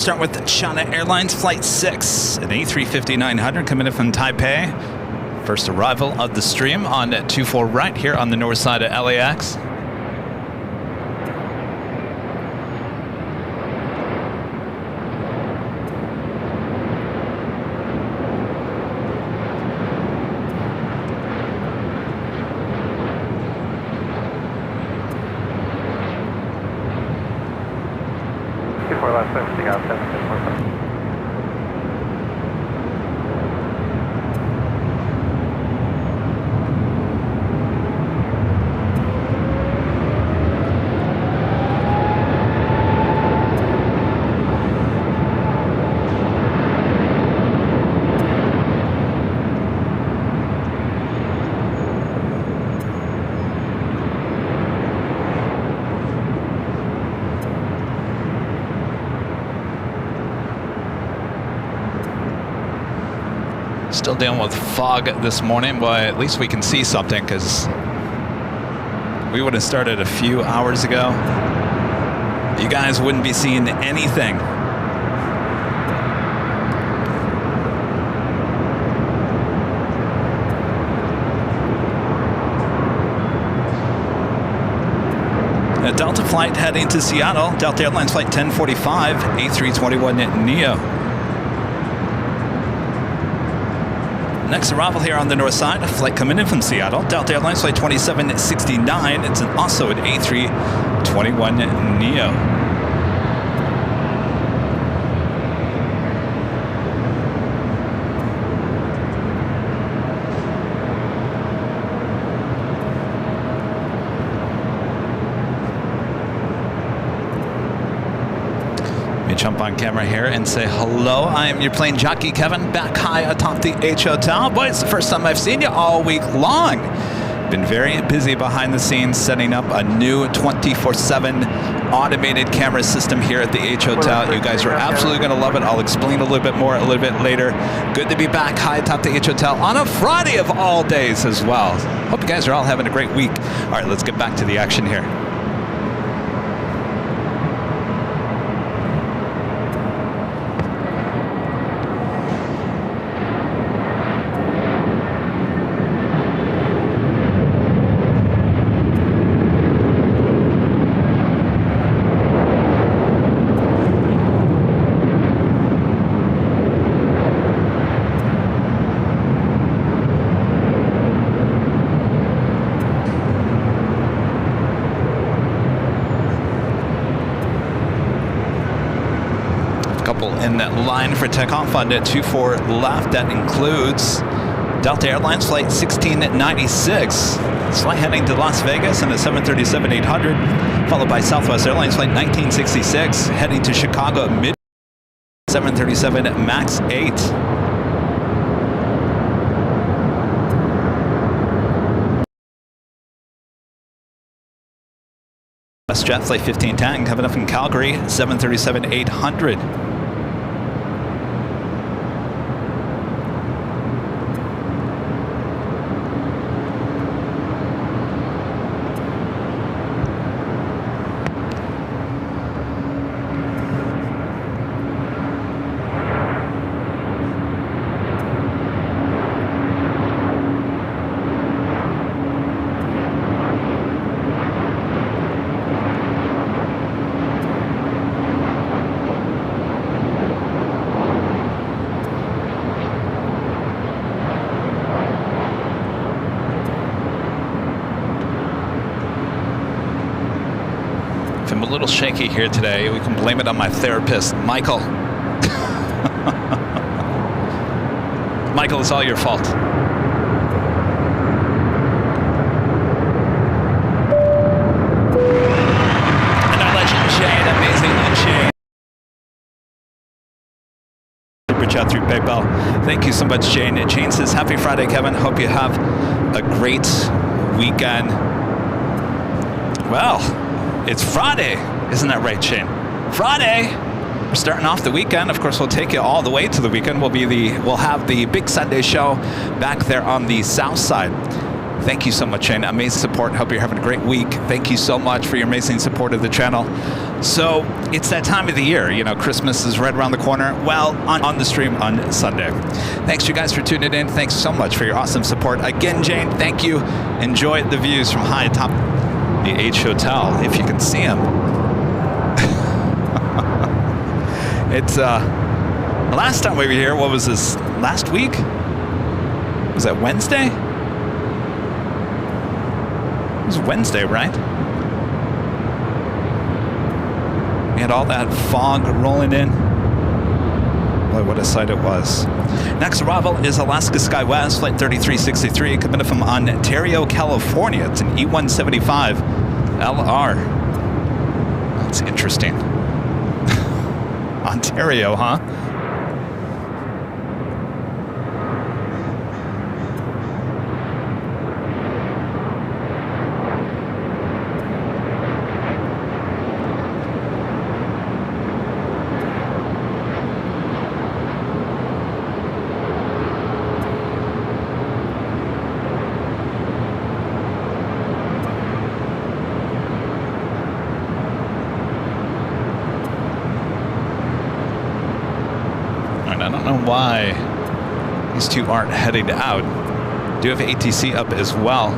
Start with China Airlines Flight 6, an A350-900 coming in from Taipei. First arrival of the stream on 24 right here on the north side of LAX. Still dealing with fog this morning, but at least we can see something because we would have started a few hours ago. You guys wouldn't be seeing anything. A Delta flight heading to Seattle, Delta Airlines Flight 1045, A321neo. Next arrival here on the north side, a flight coming in from Seattle, Delta Airlines Flight 2769. It's also an A321neo. Jump on camera here and say hello. I am your plane jockey Kevin, back high atop the H Hotel. Boy, it's the first time I've seen you all week long. Been very busy behind the scenes setting up a new 24/7 automated camera system here at the H Hotel. You guys are absolutely going to love it. I'll explain a little bit more a little bit later. Good to be back high atop the H Hotel on a Friday of all days as well. Hope you guys are all having a great week. All right, let's get back to the action here. In that line for takeoff on 24 left, that includes Delta Airlines Flight 1696. This flight heading to Las Vegas in a 737-800, followed by Southwest Airlines Flight 1966, heading to Chicago mid 737 MAX 8. WestJet Flight 1510 coming up from Calgary, 737-800. I'm a little shaky here today. We can blame it on my therapist, Michael. Michael, it's all your fault. And our legend, Shane, amazing Shane. Super chat through PayPal. Thank you so much, Shane. Shane says, happy Friday, Kevin. Hope you have a great weekend. Well, it's Friday, isn't that right, Shane? Friday. We're starting off the weekend. Of course, we'll take you all the way to the weekend. We'll have the big Sunday show back there on the south side. Thank you so much, Shane. Amazing support. Hope you're having a great week. Thank you so much for your amazing support of the channel. So it's that time of the year. You know, Christmas is right around the corner. Well, on the stream on Sunday. Thanks you guys for tuning in. Thanks so much for your awesome support. Again, Jane, thank you. Enjoy the views from high atop the H Hotel, if you can see them. It's the last time we were here, what was this, last week? Was that Wednesday? It was Wednesday, right? We had all that fog rolling in. Boy, what a sight it was. Next arrival is Alaska SkyWest, flight 3363, coming from Ontario, California. It's an E175 LR. That's interesting. Ontario, huh? Why these two aren't heading out. Do have ATC up as well.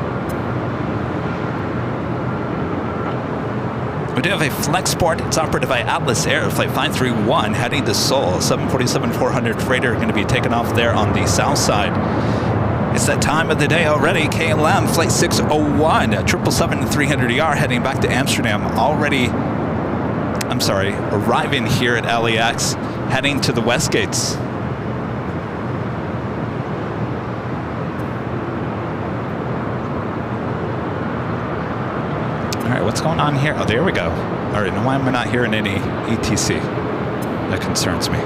We do have a Flexport. It's operated by Atlas Air, flight 531, heading to Seoul. 747-400 freighter going to be taken off there on the south side. It's that time of the day already. KLM flight 601, 777-300ER heading back to Amsterdam. Arriving here at LAX, heading to the West Gates. All right, what's going on here? Oh, there we go. All right, now why am I not hearing any ATC? That concerns me.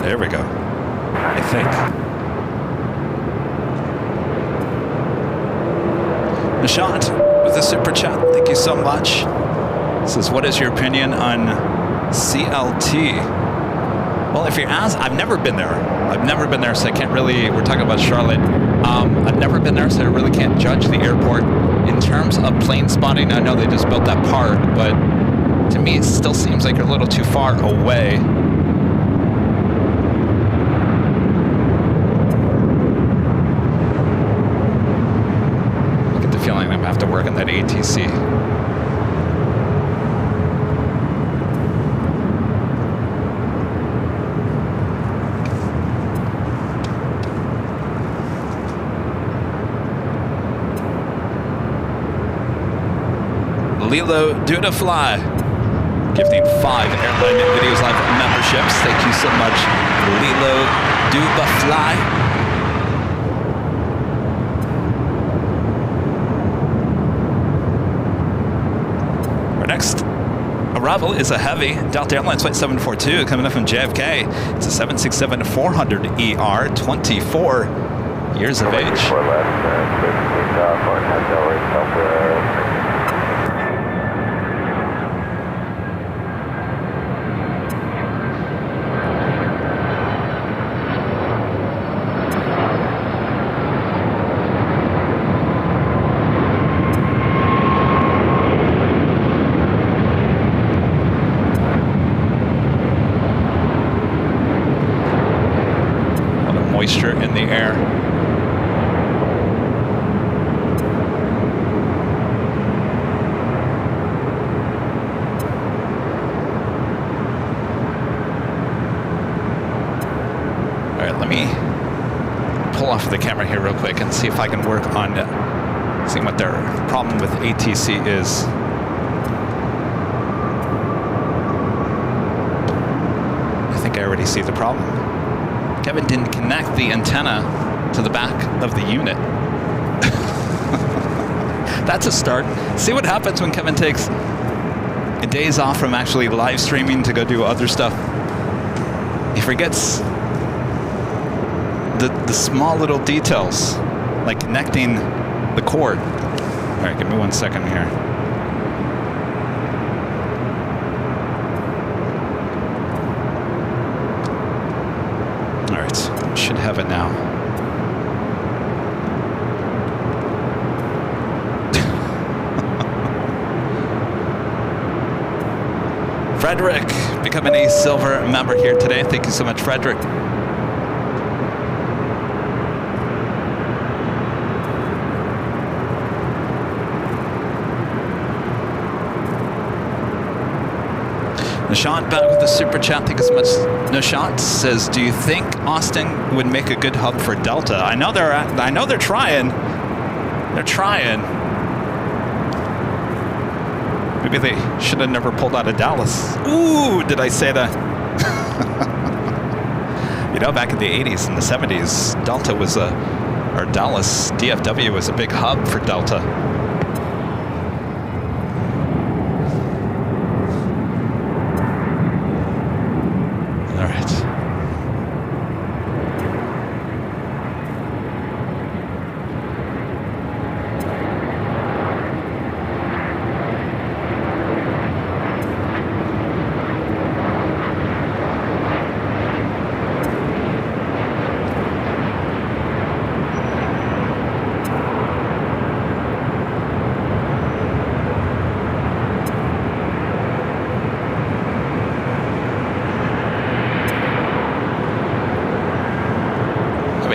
There we go, I think. Nishant with a super chat, thank you so much. Says, what is your opinion on CLT? Well, if you're asked, I've never been there. So I can't really, we're talking about Charlotte. I've never been there, so I really can't judge the airport. In terms of plane spotting, I know they just built that park, but to me, it still seems like you're a little too far away. Feeling I'm gonna have to work on that ATC. Lilo Duda Fly, gifting 5 Airline Videos Live memberships. Thank you so much, Lilo Duda Fly. Next arrival is a heavy Delta Airlines flight 742 coming up from JFK. It's a 767-400ER, 24 years of age. Moisture in the air. All right, let me pull off the camera here real quick and see if I can work on seeing what their problem with ATC is. I think I already see the problem. Kevin didn't connect the antenna to the back of the unit. That's a start. See what happens when Kevin takes days off from actually live streaming to go do other stuff. He forgets the small little details, like connecting the cord. All right, give me 1 second here. All right, should have it now. Frederick becoming a silver member here today. Thank you so much, Frederick. Nishant back with the super chat. Thank you so much. Nishant says, "Do you think Austin would make a good hub for Delta?" I know they're trying. They're trying. Maybe they should have never pulled out of Dallas. Ooh, did I say that? You know, back in the 80s and the 70s, Delta was or Dallas, DFW was a big hub for Delta. All right.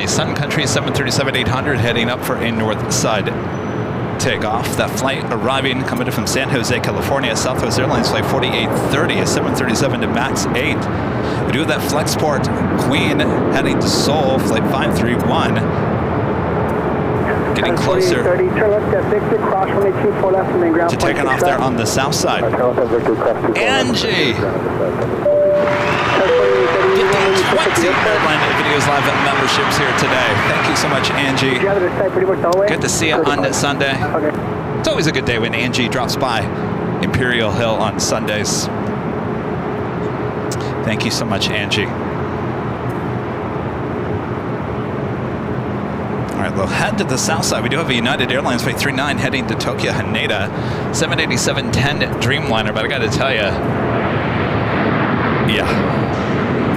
Sun Country 737-800 heading up for a north side takeoff. That flight arriving coming from San Jose, California. Southwest Airlines flight 4830, a 737 to MAX 8. We do have that Flexport Queen heading to Seoul, flight 531. Getting closer to taking off there on the south side. Angie! 20 Airline Videos Live memberships here today. Thank you so much, Angie. Good to see you on Sunday. It's always a good day when Angie drops by Imperial Hill on Sundays. Thank you so much, Angie. All right, we'll head to the south side. We do have a United Airlines flight 39 heading to Tokyo Haneda, 787-10 Dreamliner, but I got to tell you, yeah,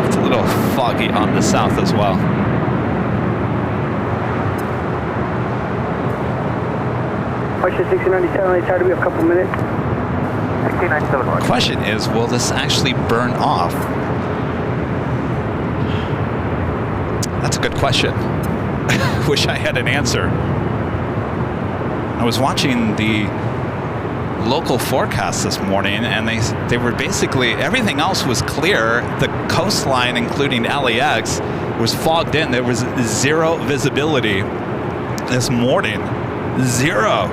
it's a little foggy on the south as well. Question 1697, it's hard to be a couple minutes. 1697. Question is, will this actually burn off? That's a good question. Wish I had an answer. I was watching the local forecast this morning, and they were basically, everything else was clear. The coastline, including LAX, was fogged in. There was zero visibility this morning. Zero.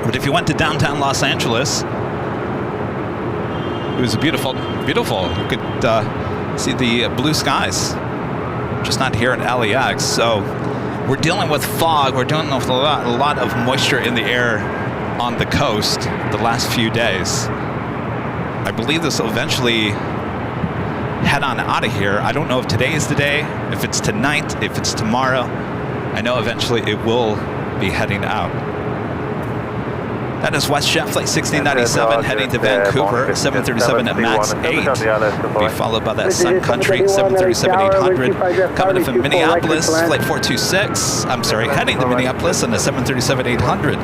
But if you went to downtown Los Angeles, it was beautiful, beautiful. You could see the blue skies, just not here at LAX. So we're dealing with fog. We're dealing with a lot of moisture in the air on the coast the last few days. I believe this will eventually head on out of here. I don't know if today is the day, if it's tonight, if it's tomorrow. I know eventually it will be heading out. That is WestJet flight 1697 heading to Vancouver, 737 at MAX 8. Be followed by that Sun Country 737-800 coming in from Minneapolis, flight 426. I'm sorry, heading to Minneapolis on the 737-800.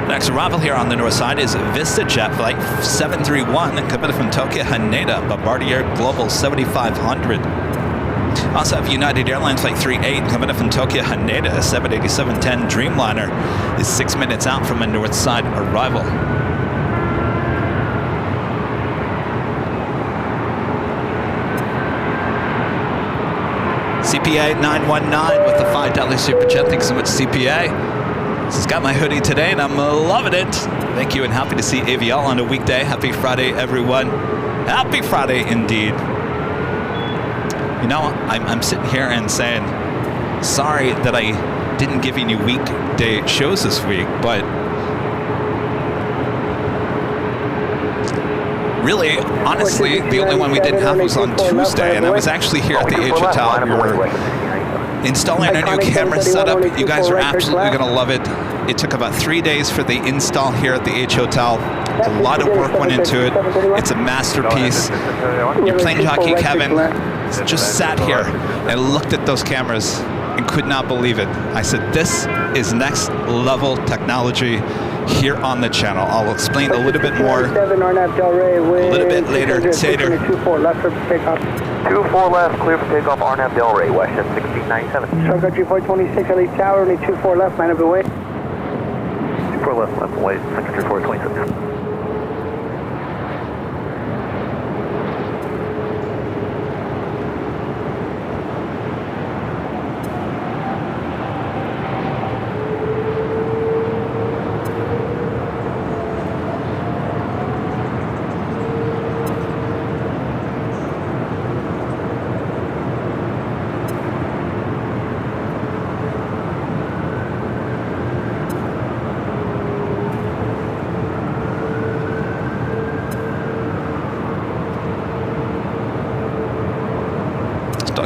Next arrival here on the north side is VistaJet flight 731 coming from Tokyo Haneda, Bombardier Global 7500. Also have United Airlines flight 38 coming up from Tokyo Haneda, a 787-10 Dreamliner is 6 minutes out from a north side arrival. CPA 919 with the $5 super chat. Thanks so much, CPA. Just got my hoodie today and I'm loving it. Thank you and happy to see AVL on a weekday. Happy Friday, everyone. Happy Friday indeed. You know, I'm sitting here and saying, sorry that I didn't give you weekday shows this week, but really, honestly, the only one we didn't have was on Tuesday, and I was actually here at the Hotel. We were installing our new camera setup. You guys are absolutely going to love it. It took about 3 days for the install here at the Hotel. A lot of work went into it. It's a masterpiece. Your plane jockey, Kevin, just sat here and looked at those cameras and could not believe it. I said, this is next level technology here on the channel. I'll explain a little bit more a little bit later. 24 left for takeoff. 24 left, clear for takeoff, Arnab Delray, Western 1697. Star Country 426, LA Tower, only 24 left, line up and wait. 24 left and wait, Country 426.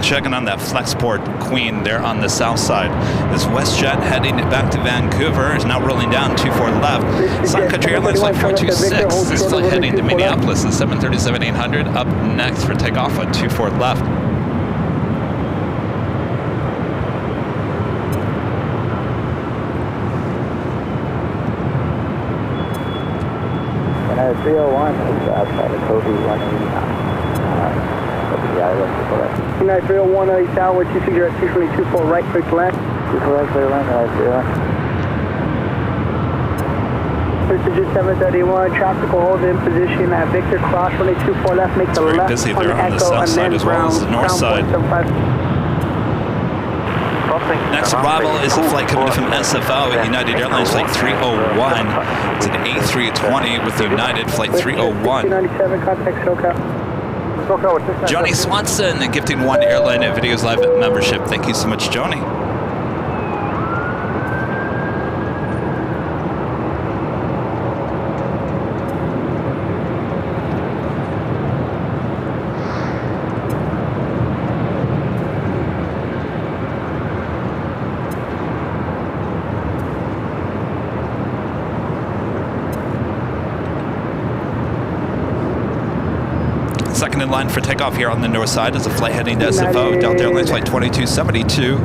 Checking on that Flexport Queen there on the south side. This WestJet heading back to Vancouver is now rolling down 24 left. Sun Country Airlines flight 426 is still heading to Minneapolis. The 737-800 up next for takeoff at 24 left. And 301 is outside of Kobe 189. 301 LA Tower, 26 at 624 right, quick left. 24 right, clear left, LA 301. Precision 731, tropical hold in position at Victor Cross, 124 left, make the left. Busy there on the south side as well as the north side. Next arrival is a flight coming from SFO at United Airlines Flight 301. It's an A320 with United Flight 301. 297, contact SoCal. Joni Swanson gifting one Airline Videos Live membership. Thank you so much, Joni. Second in line for takeoff here on the north side is a flight heading to SFO, Delta Airlines Flight 2272,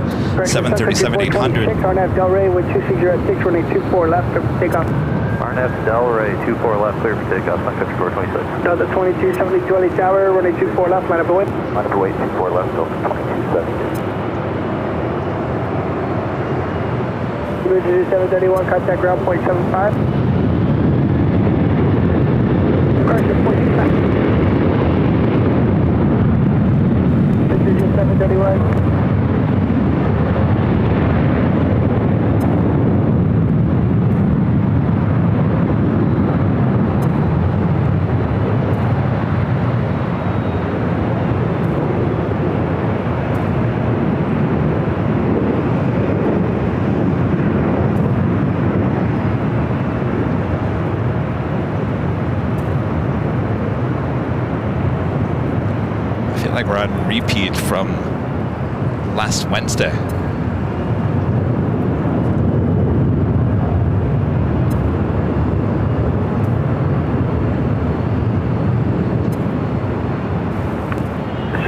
737-800. Arnab Delray with 260 at 624 left for takeoff. Arnab Delray, 24 left, clear for takeoff, Sun Country 426. Delta 2272 LA Tower, running 24 left, line up and wait. Line up and wait, 24 left, Delta 2272. 731, contact ground point 75. Pressure 0.25. 731. Like we're on repeat from last Wednesday.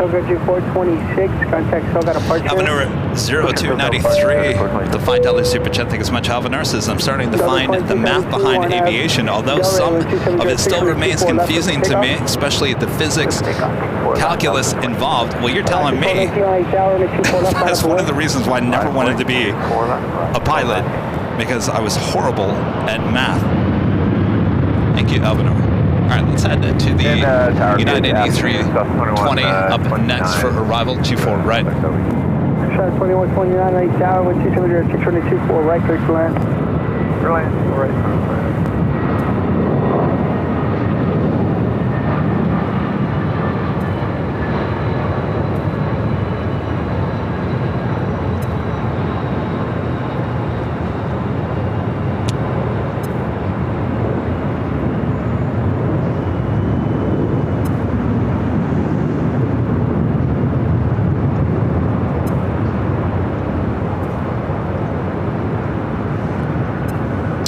Country 426, contact Soga departure. Alvanur 0293 with the $5 super chat. Thank you so much, Alvanur says, I'm starting to find the math behind aviation, although some of it still remains confusing to me, especially the physics, calculus involved. Well, you're telling me that's one of the reasons why I never wanted to be a pilot, because I was horrible at math. Thank you, Alvanur. All right, let's head to the United A320 up next for arrival 24 right. Shot 2129 LA Tower with 624 right, clear to land. Airline, right front clear.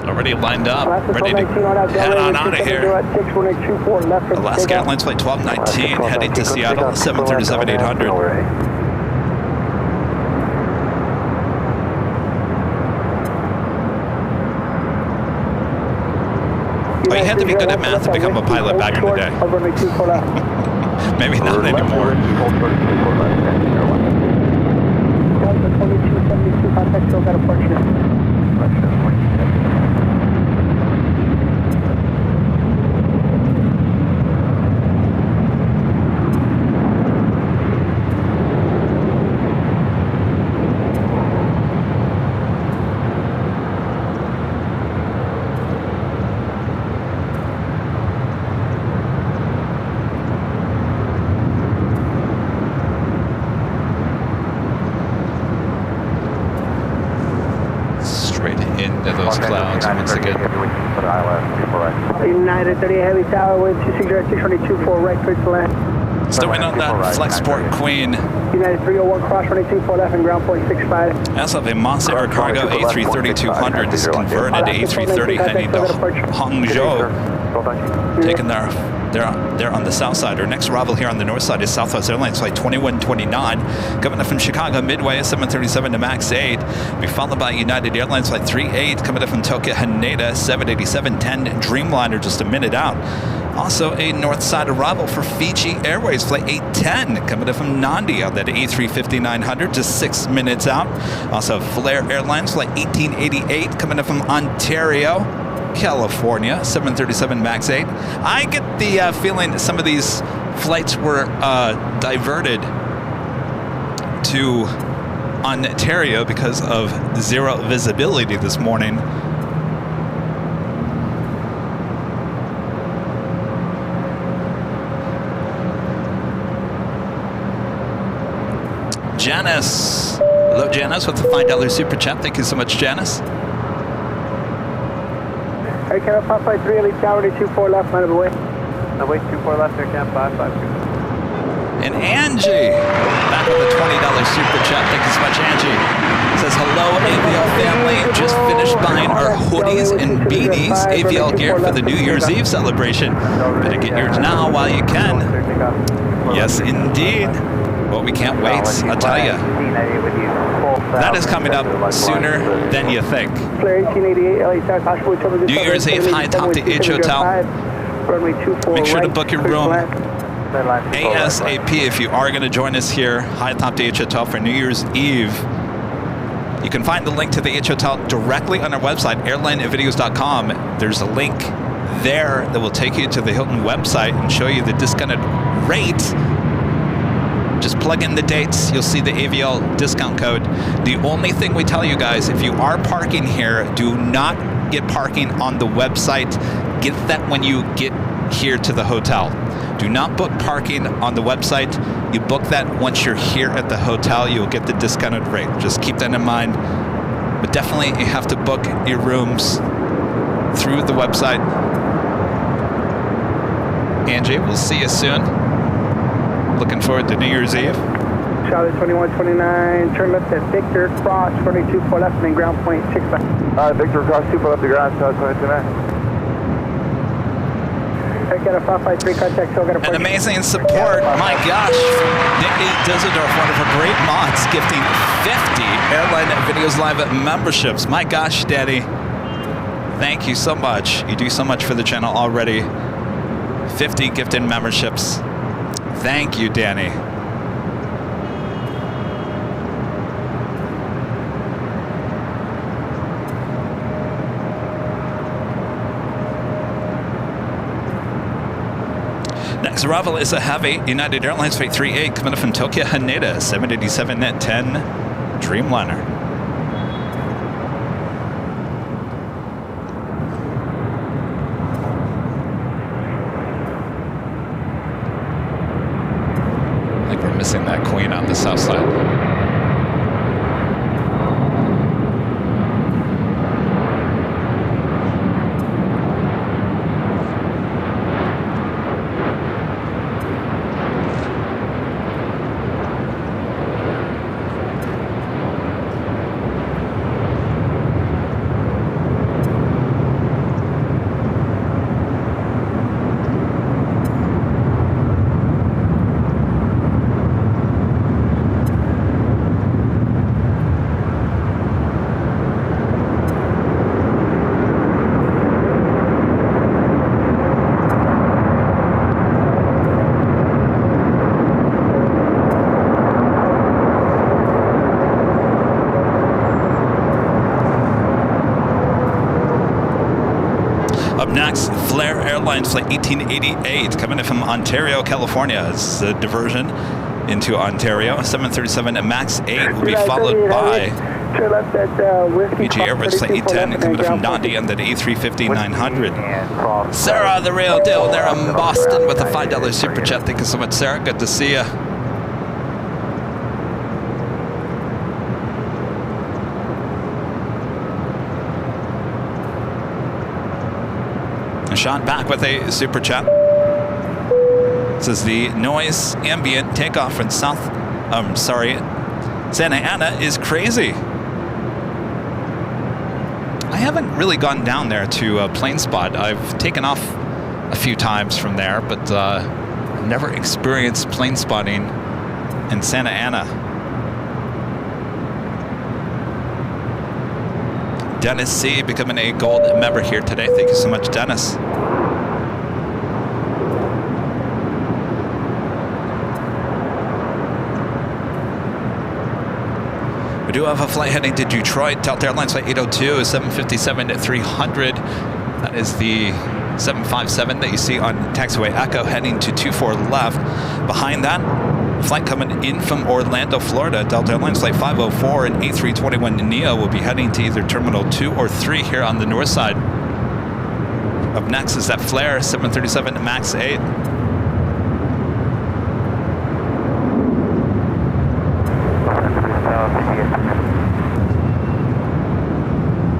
Already lined up, ready to head on out of here. Alaska Airlines Flight 1219 heading to Seattle, 737-800. Oh, you had to be good at math to become a pilot back in the day. Maybe not anymore. Into those clouds once again. United 30 Heavy Tower, wind 624 right, clear to land. Still waiting on that Flexport Queen. United 301 cross running 24 left and ground point 65. As of a Moss Air Cargo A330-200 is converted A330 heading to Hangzhou, taking they're on the south side. Our next arrival here on the north side is Southwest Airlines Flight 2129, coming up from Chicago Midway, 737 to MAX 8. Be followed by United Airlines Flight 38, coming up from Tokyo Haneda, 787-10 Dreamliner, just a minute out. Also a north side arrival for Fiji Airways Flight 810, coming up from Nandi on that A350-900, just 6 minutes out. Also Flair Airlines Flight 1888, coming up from Ontario, California, 737 MAX 8. I get the feeling that some of these flights were diverted to Ontario because of zero visibility this morning. Janice. Hello, Janice, with the $5 super chat. Thank you so much, Janice. Air Canada 553, Elite Tower, 24 left, line of the way. Wait, 24 left, Air Canada 552. And Angie, back with a $20 super chat. Thank you so much, Angie. Says, hello, AVL family. Just finished buying our hoodies and beanies, AVL gear for the New Year's Eve celebration. Better get yours now while you can. Yes, indeed. Well, we can't wait, I'll tell you. That is coming up sooner than you think. New Year's Eve, high atop the H Hotel. Make sure to book your room ASAP if you are going to join us here, high atop the H Hotel for New Year's Eve. You can find the link to the H Hotel directly on our website, airlinevideos.com. There's a link there that will take you to the Hilton website and show you the discounted rate. Just plug in the dates, you'll see the AVL discount code. The only thing we tell you guys, if you are parking here, do not get parking on the website. Get that when you get here to the hotel. Do not book parking on the website. You book that once you're here at the hotel, you'll get the discounted rate. Just keep that in mind. But definitely you have to book your rooms through the website. Angie, we'll see you soon. Looking forward to New Year's Eve. Charlie 2129, turn left at Victor, cross 22 left, and then ground point 65. Victor, cross 2 left to ground, South 22.9. An amazing support, my gosh, Nikki Dusseldorf, one of her great mods, gifting 50 Airline Videos Live memberships. My gosh, Daddy, thank you so much. You do so much for the channel already. 50 gifted memberships. Thank you, Danny. Next arrival is a heavy United Airlines Flight 38 coming up from Tokyo Haneda, 787-10 Dreamliner. missing that queen on the south side. Up next, Flair Airline Flight 1888 coming in from Ontario, California. It's a diversion into Ontario. 737 MAX 8 will be followed by BG Airways Flight 810 coming in from Nandi and then A350-900. Sarah, the real deal there in Boston with a $5 super chat. Thank you so much, Sarah. Good to see you. Sean back with a super chat. Says the noise ambient takeoff from Santa Ana is crazy. I haven't really gone down there to Plane Spot. I've taken off a few times from there, but I've never experienced plane spotting in Santa Ana. Dennis C. becoming a gold member here today. Thank you so much, Dennis. We do have a flight heading to Detroit. Delta Airlines Flight 802 is 757-300. That is the 757 that you see on taxiway Echo heading to 24 left. Behind that, flight coming in from Orlando, Florida. Delta Airlines Flight 504 and A321neo will be heading to either Terminal 2 or 3 here on the north side. Up next is that Flair 737 MAX 8.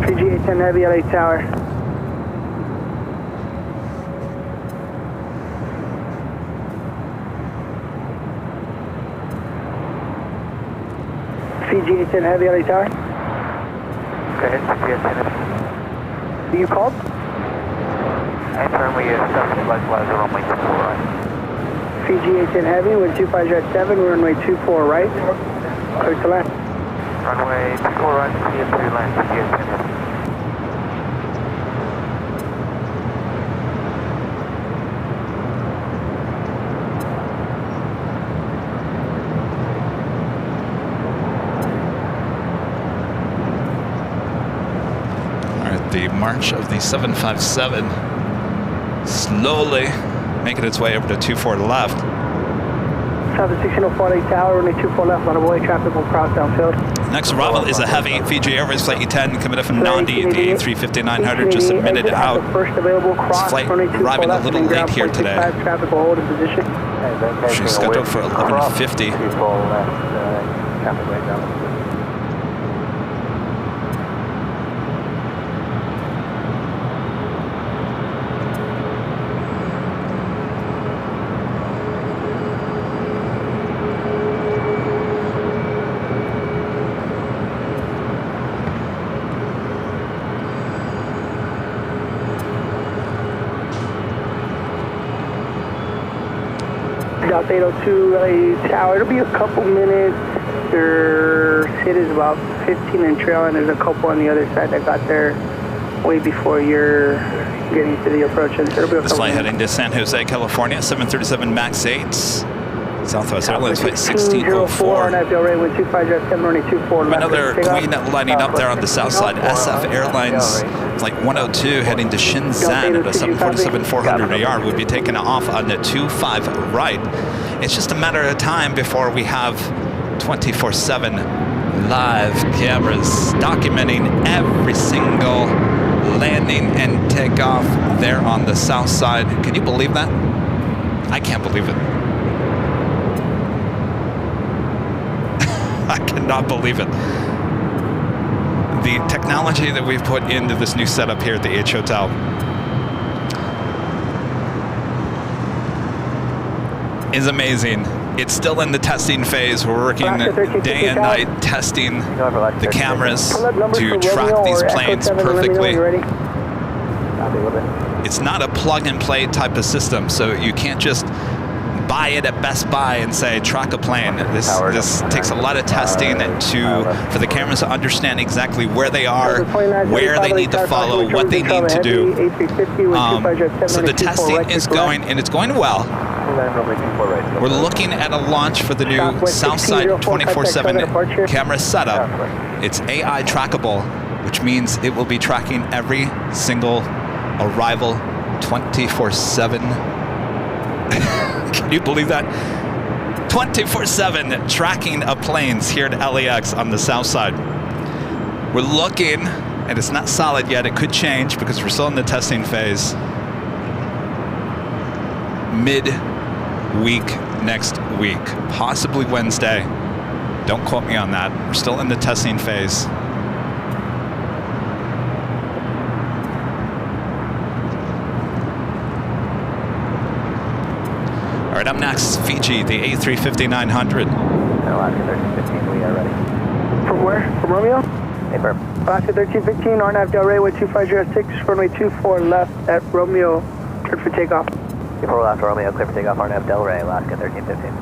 PG-810 Heavy, LA Tower. PG-810 Heavy, LA Tower. Go ahead, PG-810 Heavy. You called? Anytime we establish flight ladder runway 24 right. PG-810 Heavy, wind 25-7, runway 24 right. Clear to land. Runway 24 right, clear to land, PG-810 Heavy. The march of the 757 slowly making its way over to 24 left. South 1604 LA Tower, runway 24 left, on the way, traffic will cross downfield. Next arrival is a heavy Fiji Airways Flight E10 coming in from Nandi, the A350-900 just a minute out. This flight arriving a little late here today. Traffic will hold in position. She's scheduled for 11:50. Traffic right down. Delta 802 LA Tower, it'll be a couple minutes. Your SID is about 15 and trailing. There's a couple on the other side that got there way before you're getting to the approach. And so this flight heading to San Jose, California, 737 MAX 8. Southwest Airlines Flight 1604. Another queen lining up there on the south side. SF Airlines Flight 102 heading to Shenzhen at a 747-400ER will be taking off on the 25 right. It's just a matter of time before we have 24/7 live cameras documenting every single landing and takeoff there on the south side. Can you believe that? I can't believe it. I cannot believe it. The technology that we've put into this new setup here at the H Hotel. Is amazing. It's still in the testing phase. We're working day and night testing the cameras to track these planes perfectly. It's not a plug and play type of system, so you can't just buy it at Best Buy and say track a plane. This takes a lot of testing for the cameras to understand exactly where they are, where they need to follow, what they need to do. So the testing is going, and it's going well. We're looking at a launch for the new Southside 24/7 camera setup. It's AI trackable, which means it will be tracking every single arrival 24/7. Can you believe that? 24/7 tracking of planes here at LAX on the south side. We're looking, and it's not solid yet, it could change because we're still in the testing phase. Mid-week next week, possibly Wednesday. Don't quote me on that. We're still in the testing phase. All right, up next, Fiji, the A350-900. Alaska 1315, we are ready. From where? From Romeo? Hey, Burp. Alaska 1315, RNAV Delray with 2506, runway 24 left at Romeo, cleared for takeoff. 24 left, Romeo, clear for takeoff, RNAV Delray, Alaska 1315.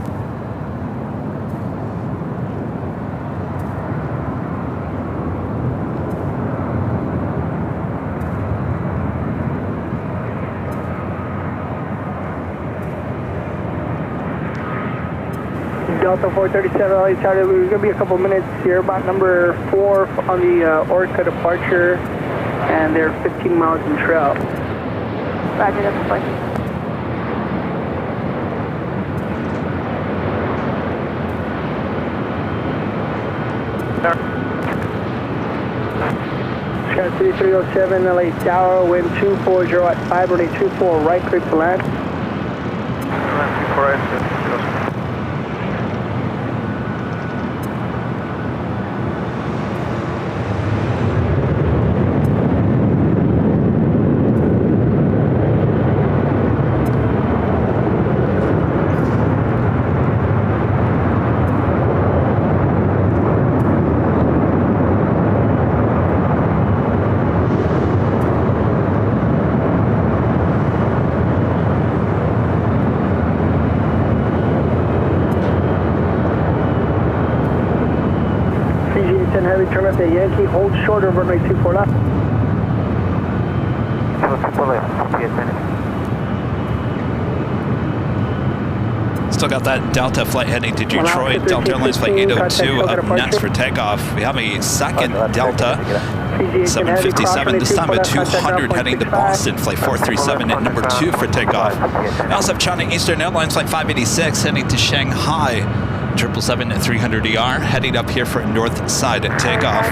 Delta 437, LA Charlie, we're going to be a couple minutes here, about number 4 on the Orca departure, and they're 15 miles in trail. Roger, that's fine. Sky 3307, LA Tower, wind 240 at 5, running 24 right, clear to land. Turn left at Yankee, hold short of runway 24 left. 24 left, 58 minutes. Still got that Delta flight heading to Detroit. Delta Airlines flight 802 up next for takeoff. We have a second Delta 757, this time a 200 heading to Boston, flight 437 at number 2 for takeoff. We also have China Eastern Airlines flight 586 heading to Shanghai. 777 at 300ER, heading up here for north side at takeoff.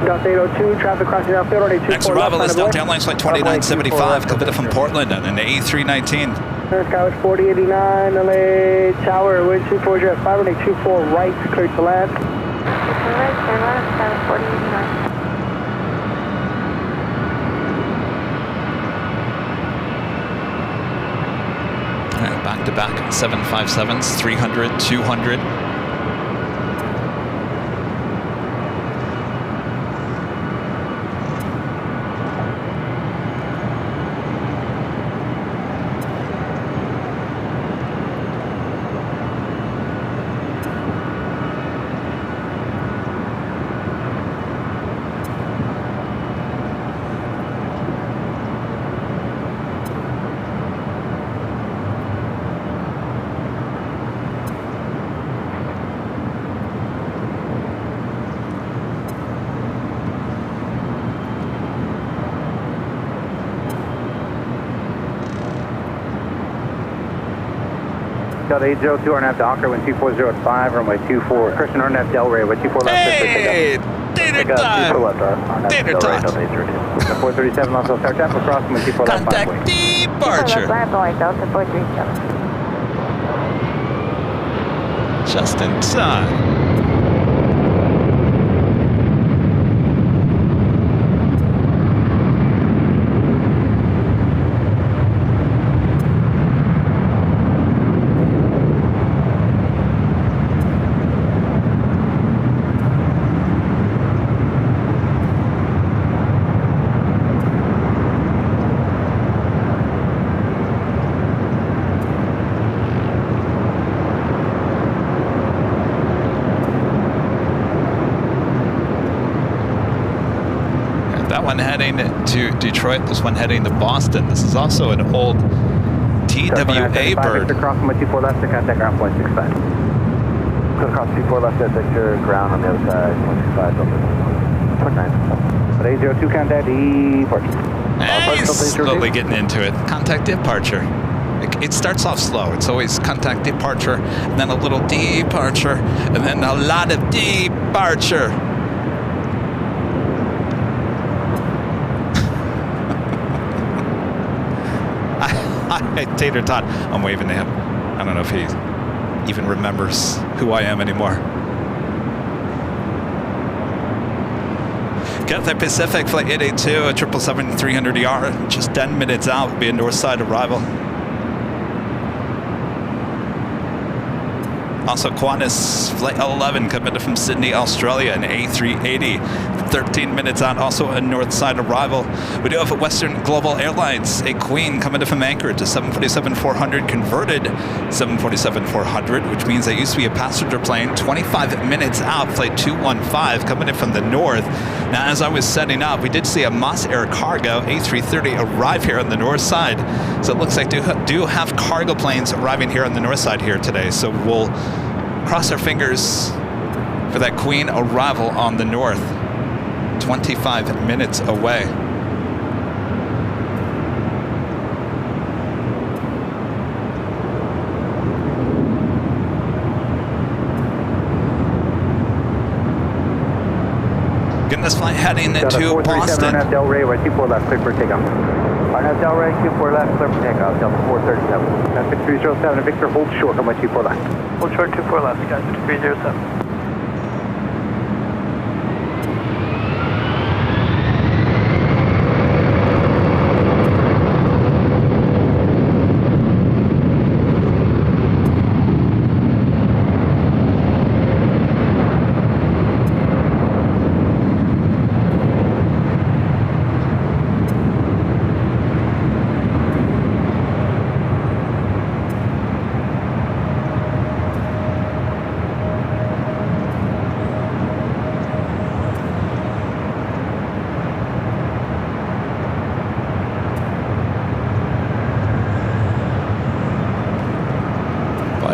Delta 802, traffic crossing outfield on A24. Next arrival is Delta Airlines flight 2975, coming from Portland on an A319. Sky 4089, LA Tower, wind 240 at 5, on A24 right, clear to land. Right, turn left, Sky 4089. Back-to-back 757s, 300, 200. Delta 802, RNAV Docker, wind 240 at 5, runway 24. Christian RNAV Delray, wind 24 left. Hey! Dinner time! Dinner time! 437, also start traffic across, wind 24 left. Contact departure! Delta 437. just in time. One heading to Detroit, this one heading to Boston. This is also an old TWA bird. Crossing with 24 left to contact ground 0.65. Go across 24 left to sector ground on the other side, 0.65 over 0.9. But 802 contact departure. Hey, he's slowly getting into it. Contact departure. It starts off slow. It's always contact departure, and then a little departure, and then a lot of departure. Tater Tot. I'm waving to him. I don't know if he even remembers who I am anymore. Cathay Pacific Flight 882, a 777-300ER, just 10 minutes out, will be a north side arrival. Also Qantas Flight 11 coming from Sydney, Australia, an A380, 13 minutes out, also a north side arrival. We do have a Western Global Airlines, a Queen coming from Anchorage, a 747-400 converted 747-400, which means that used to be a passenger plane, 25 minutes out, Flight 215 coming in from the north. Now, as I was setting up, we did see a Moss Air Cargo A330 arrive here on the north side. So it looks like do have cargo planes arriving here on the north side here today. So we'll cross our fingers for that Queen arrival on the north. 25 minutes away. Getting this flight heading into Boston. RNF Del Rey, right 24 left, clear for takeoff. RNF Del Rey, 24 left, clear for takeoff, Delta 437. That's 6307, Victor, hold short on my 24 left. Hold short 24 left, guys, 6307.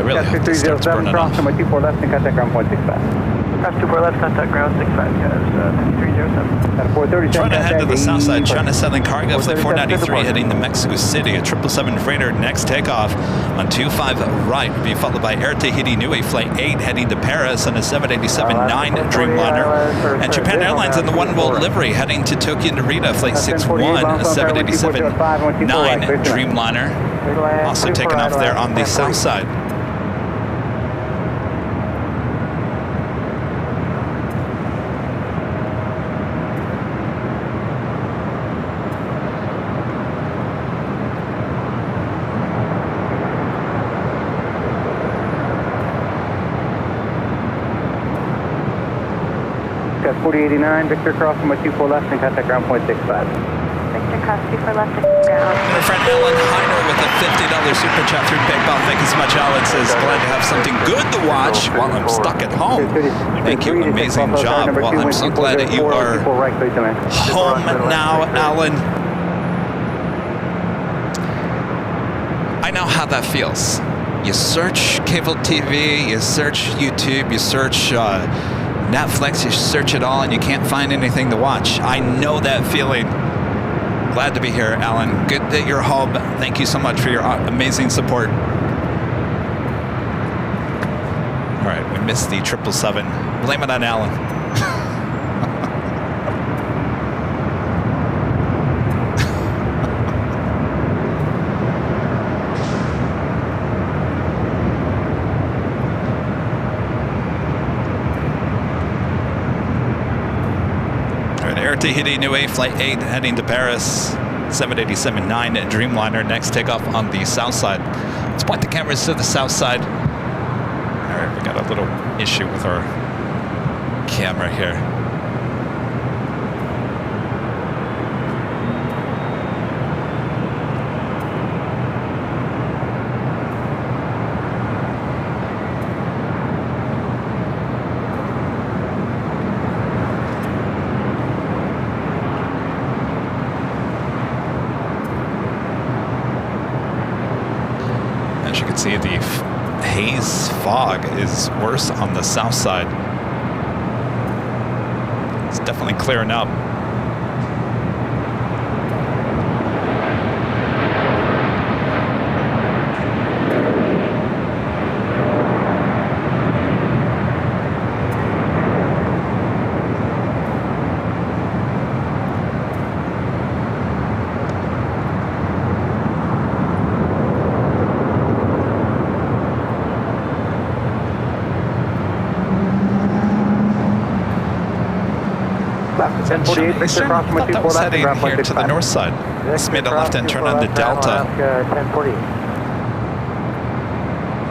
Really hope this starts burning off. Crossing with 24 left and contact ground 0.65. Cross 24 left, contact ground 65, guys, 5307. At 437. Trying to head to the south side, China Southern Cargo, Flight 493 heading to Mexico City, a 777 freighter, next takeoff on 25 right, will be followed by Air Tahiti Nui, Flight 8 heading to Paris on a 787-9 Dreamliner, and Japan Airlines in the One World livery heading to Tokyo Narita, Flight 61, a 787-9 Dreamliner, also taking off there on the south side. Got 4089, Victor crossing with 24 left and contact ground 0.65. Victor, cross 24 left to ground. My friend Alan Heiner with a $50 super chat through PayPal. Thank you so much, Alan. Says, glad to have something good to watch while I'm stuck at home. Thank you, amazing job. Well, I'm so glad that you are home now, Alan. I know how that feels. You search cable TV, you search YouTube, you search Netflix, you search it all and you can't find anything to watch. I know that feeling. Glad to be here, Alan. Good that you're home. Thank you so much for your amazing support. All right, we missed the 777. Blame it on Alan. Air Tahiti Niue, Flight 8 heading to Paris. 787-9 Dreamliner, next takeoff on the south side. Let's point the cameras to the south side. All right, we got a little issue with our camera here. As you can see, the haze fog is worse on the south side. It's definitely clearing up. Eastern. I thought that was heading here to the north side. This made a left-hand turn on the Delta.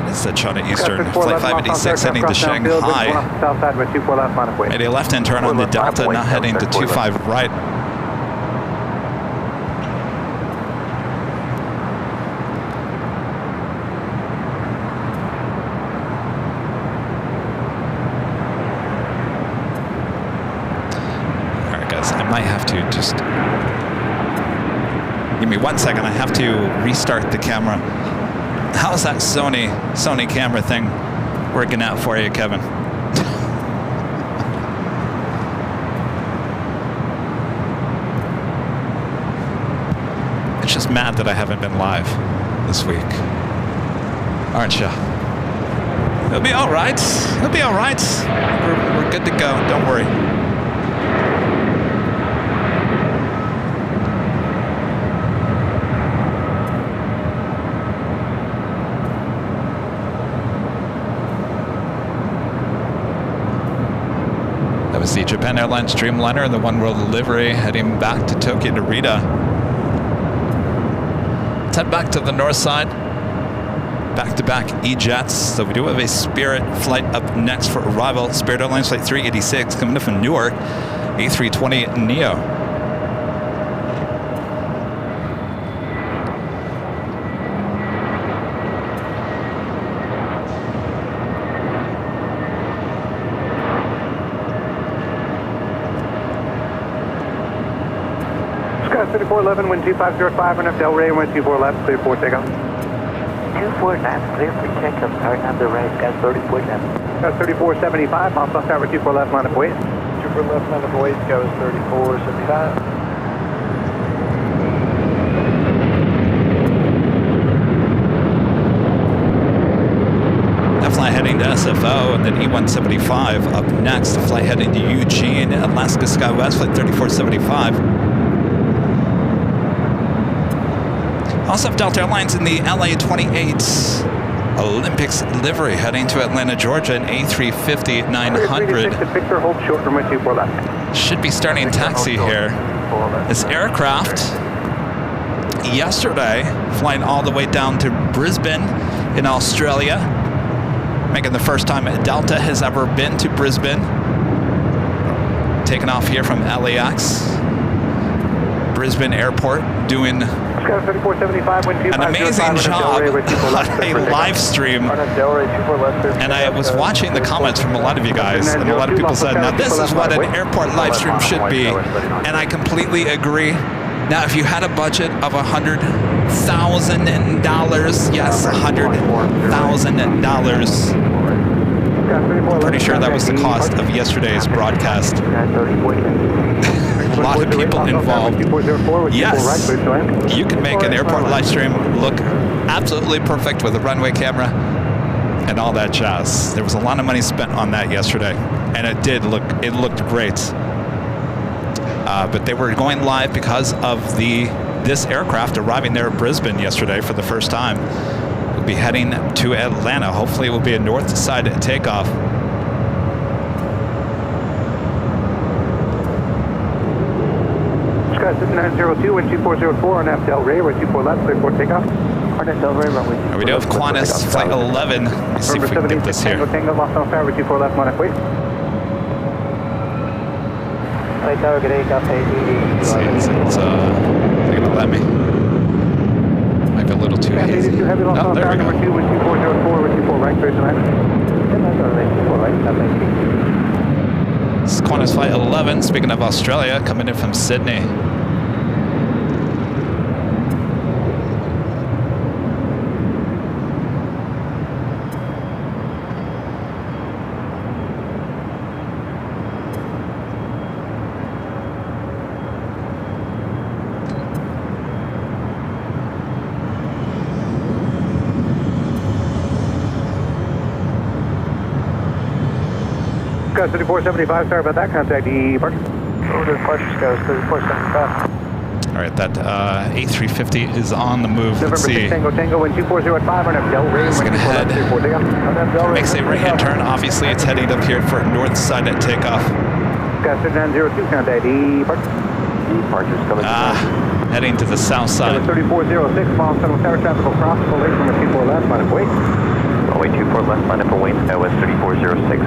It's the China Eastern. Flight 586 heading to Shanghai. Made a left-hand turn on the Delta, now heading to 25 right. I might have to just give me 1 second. I have to restart the camera. How's that Sony camera thing working out for you, Kevin? It's just mad that I haven't been live this week, aren't you? It'll be all right. It'll be all right. We're good to go. Don't worry. That was the Japan Airlines Dreamliner and the One World delivery heading back to Tokyo Narita. Let's head back to the north side. Back-to-back E-Jets. So we do have a Spirit flight up next for arrival. Spirit Airlines Flight 386 coming in from Newark. A320neo. Sky 3411, wind 2505, and Del Rey, wind 24 left, clear for takeoff. 24 left, clear for takeoff, turn on the right, gas 34 left. Gas 3475, Alpha Tower 24 left, line of weight. 24 left, line of weight, goes 3475. That flight heading to SFO, and then E175 up next. The flight heading to Eugene, Alaska SkyWest, flight 3475. Also have Delta Airlines in the LA-28 Olympics livery heading to Atlanta, Georgia, an A350-900. Should be starting taxi here. This aircraft, yesterday, flying all the way down to Brisbane in Australia, making the first time Delta has ever been to Brisbane. Taking off here from LAX, Brisbane Airport, doing an amazing job on a live stream. And I was watching the comments from a lot of you guys, and a lot of people said, now this is what an airport live stream should be. And I completely agree. Now, if you had a budget of $100,000, yes, $100,000. I'm pretty sure that was the cost of yesterday's broadcast. A lot of people involved. Yes, you can make an airport live stream look absolutely perfect with a runway camera and all that jazz. There was a lot of money spent on that yesterday, and it looked great. But they were going live because of this aircraft arriving there at Brisbane yesterday for the first time. We'll be heading to Atlanta. Hopefully it will be a north side takeoff. 902, wind 2404 on F Del Rey, runway 24 left, clear for takeoff. Hornet Del Rey, runway 24 Here we do have Qantas flight 11. Let's see if we can get this here. Tango, lost on tower, 24 left, Monarch, wait. Flight tower, good day, got paid. Let's see, it's they're gonna let me. Might be a little too hazy. Heavy lost Oh, on there tower, we number go. 2, wind 2404, wind 24 right, clear to land. This is Qantas flight 11. Speaking of Australia, coming in from Sydney. Gus 3475, sorry about that, contact departure. Over to departure, Gus 3475. All right, that A350 is on the move. November Let's 6 see. Tango Tango, wind 2405 on F Del Rey, It's wind gonna 24 left, head. 34 takeoff. On F Del Rey, Makes a right-hand turn. Obviously, it's heading up here for north side at takeoff. Gus 902, contact departure. Departure's coming. Heading to the south side. 3406, small tunnel tower traffic will cross, full late from a 24 left, Monarch, wait. Runway 24 left, line up for Wayne, Skywest 3406.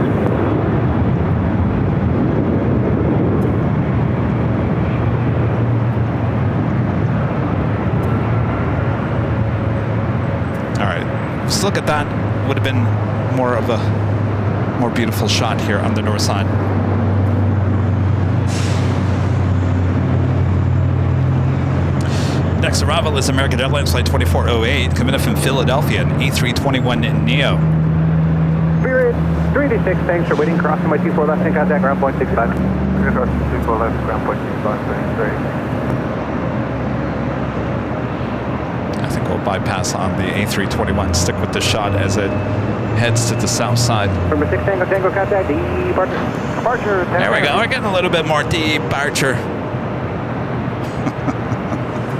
All right, just look at that. Would have been more of a more beautiful shot here on the north side. Next arrival is American Airlines flight 2408, coming in from Philadelphia, an A321neo. Spirit 386, thanks for waiting. Crossing my 24 left, and contact ground point 65. Crossing 24 left, ground point 65, I think we'll bypass on the A321, stick with the shot as it heads to the south side. Number 6 Tango Tango, contact departure. Departure. There we go, we're getting a little bit more departure.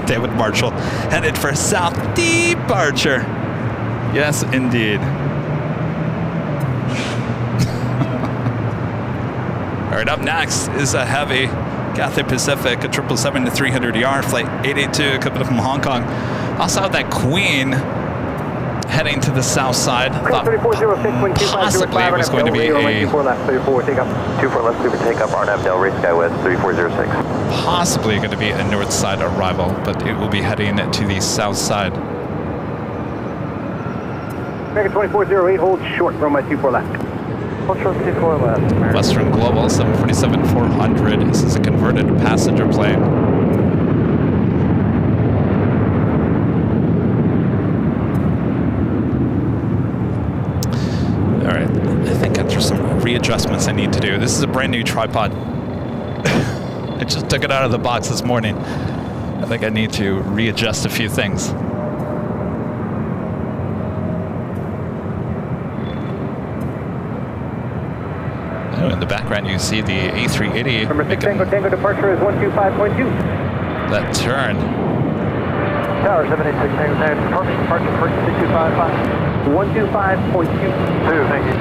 David Marshall headed for south departure. Yes, indeed. All right, up next is a heavy Cathay Pacific, a 777-300ER flight 882 coming from Hong Kong. Also have that Queen heading to the south side. Thought possibly it was going to be a 24 left, 34 takeoff. 24 left, clear for takeoff, RNAV Del Rey, Skywest 3406. possibly going to be a north side arrival, but it will be heading to the south side. American 2408, hold short, runway 24 left. Hold short, 24 left. Western Global 747-400. This is a converted passenger plane. All right, I think there's some readjustments I need to do. This is a brand new tripod. I just took it out of the box this morning. I think I need to readjust a few things. Oh, in the background you see the A380 Number 6 making Tango Tango, departure is 125.2. that turn. Tower 786, Tango Tango, departure 6255. 125.2. Thank you.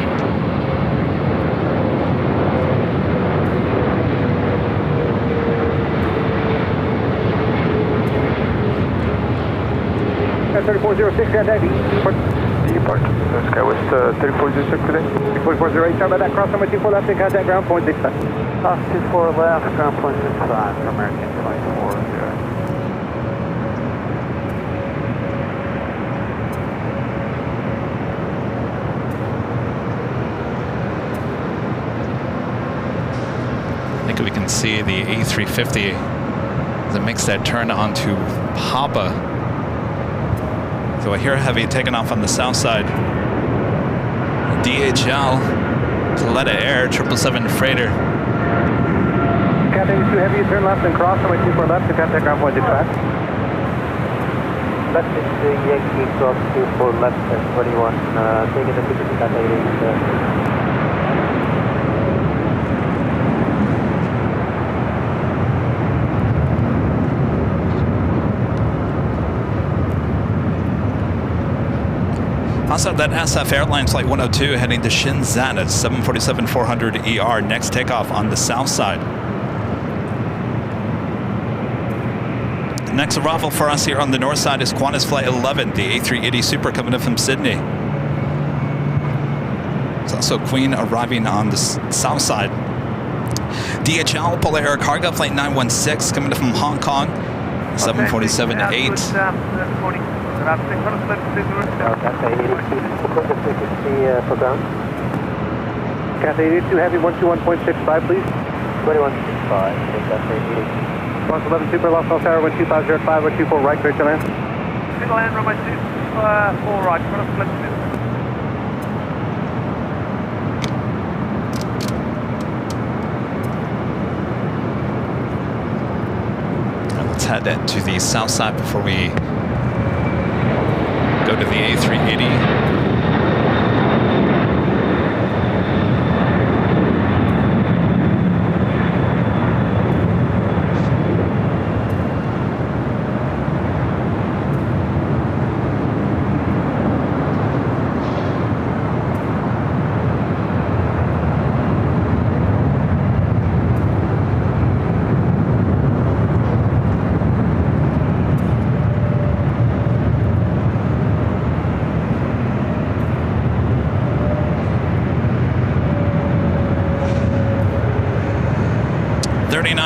At 3406, contact Departure. Skywest 3406 today. 2408, sorry about that, cross number 24 left, and contact ground point 65. 24 left, ground point 65 for American 24. I think we can see the A350 as it makes that turn onto Papa. So I hear heavy taking off on the south side. DHL, Toledo Air, 777 freighter. Captain, too heavy, turn left and cross number 24 left, to contact ground point 65. Left is the Yankee cross 24 left and 21. Taking the ticket to Cathay 8. Also, that SF Airline flight 102 heading to Shenzhen at 747-400ER. Next takeoff on the south side. Next arrival for us here on the north side is Qantas Flight 11, the A380 Super coming in from Sydney. There's also Queen arriving on the south side. DHL Polar Air Cargo Flight 916 coming in from Hong Kong, 747-8. Cathay 82 Heavy 121.65, please. 2165, Cathay 82. 11 Super, Lost House Tower 12505, 124 right, clear to land. Clear to land, runway 24 right, front of flip. Let's head to the south side before we go to the A380.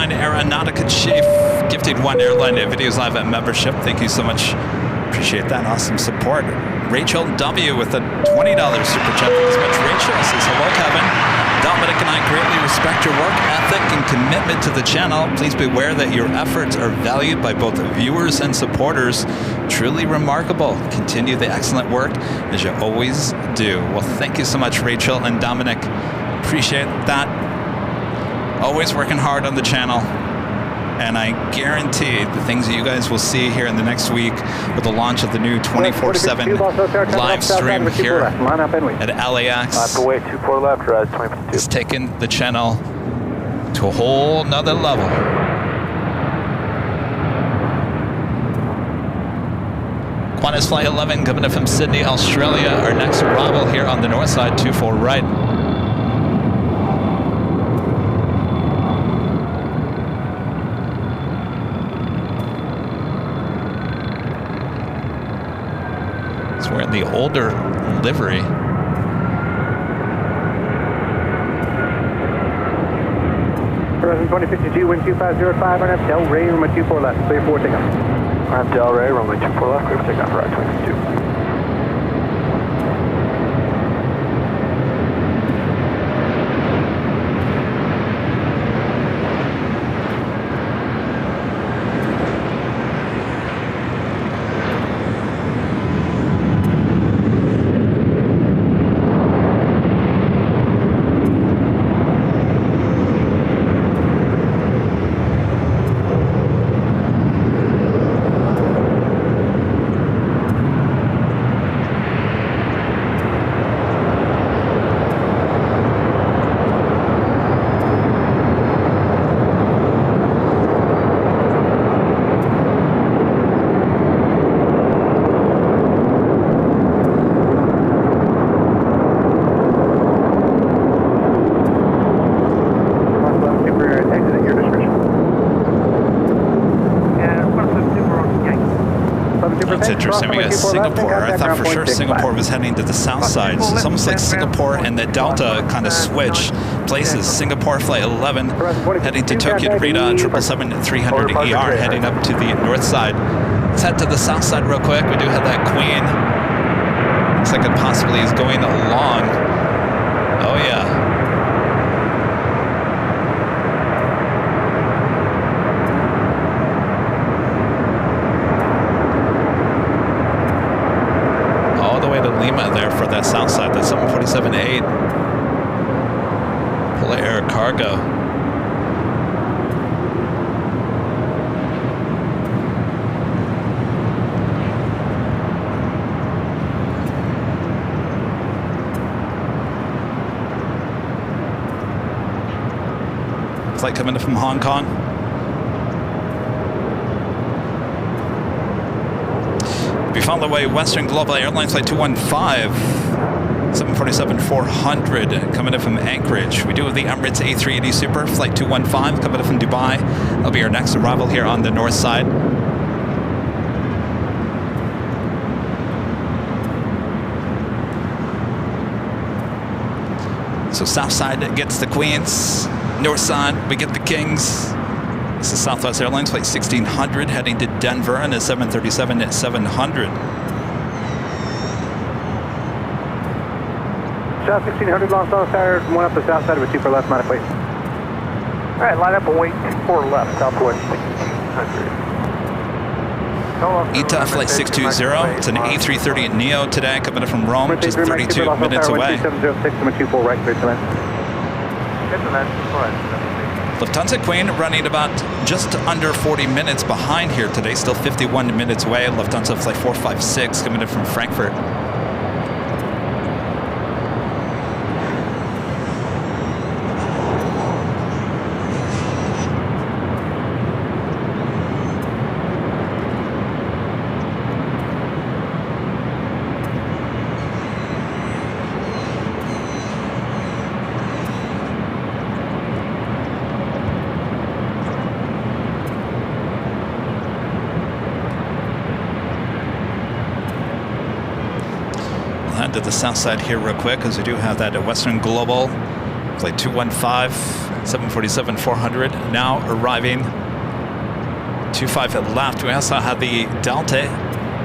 Aeronautica Chief gifted one airline videos live at membership. Thank you so much. Appreciate that awesome support. Rachel W with a $20 super chat. Thanks so much. Rachel says, hello, Kevin. Dominic and I greatly respect your work ethic and commitment to the channel. Please be aware that your efforts are valued by both viewers and supporters. Truly remarkable. Continue the excellent work as you always do. Well, thank you so much, Rachel and Dominic. Appreciate that. Always working hard on the channel, and I guarantee the things that you guys will see here in the next week with the launch of the new 24/7 live stream here at LAX Wait, 24 left, rise 22. is taking the channel to a whole nother level. Qantas Flight 11 coming in from Sydney, Australia. Our next arrival here on the north side, 24 right. We're in the older livery. Horizon 2052, wind 2505, on Del Rey, runway 24 left, clear for takeoff. I'm Del Rey, runway 24 left, clear for takeoff, right 22. That's interesting. We got Singapore. I thought for sure Singapore was heading to the south side. So it's almost like Singapore and the Delta kind of switch places. Singapore Flight 11 heading to Tokyo Narita, 777-300ER heading up to the north side. Let's head to the south side real quick. We do have that Queen. Looks like it possibly is going along. Oh yeah. Lima there for that south side, that's 747-8. Polar Air Cargo. Flight coming in from Hong Kong. We found the way Western Global Airlines Flight 215, 747-400 coming in from Anchorage. We do have the Emirates A380 Super Flight 215 coming in from Dubai. That'll be our next arrival here on the north side. So south side gets the Queens, north side we get the Kings. This is Southwest Airlines flight 1600 heading to Denver and a 737 at 700. South 1600 lost on tire, one up the south side with 24 left, minus weight. All right, line up and wait 24 left, Southwest 1600. ETA flight 620. It's an A330 Neo today, coming in from Rome, just 32 minutes away. 706, right, clear to land. Lufthansa Queen running about just under 40 minutes behind here today, still 51 minutes away. Lufthansa flight 456 coming in from Frankfurt. To the south side here real quick, because we do have that at Western Global flight 215 747-400 now arriving 25 at left. We also have the Delta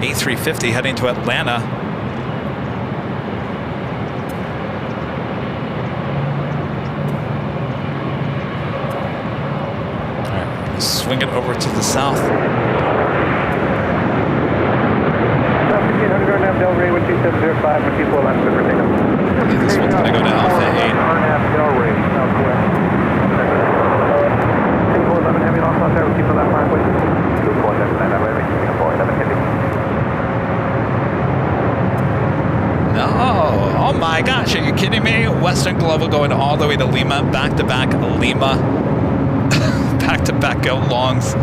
A350 heading to Atlanta. All right, swing it over to the south. Del Rey 12705, 124 left, for takeoff. Okay, this one's going to go to Alpha 8. Del Rey, southwest. 2411 heavy lost on there, 124 left, line, wait. 2411, that way, 2411 heavy. No, oh my gosh, are you kidding me? Western Global going all the way to Lima, back-to-back Lima, back-to-back go longs.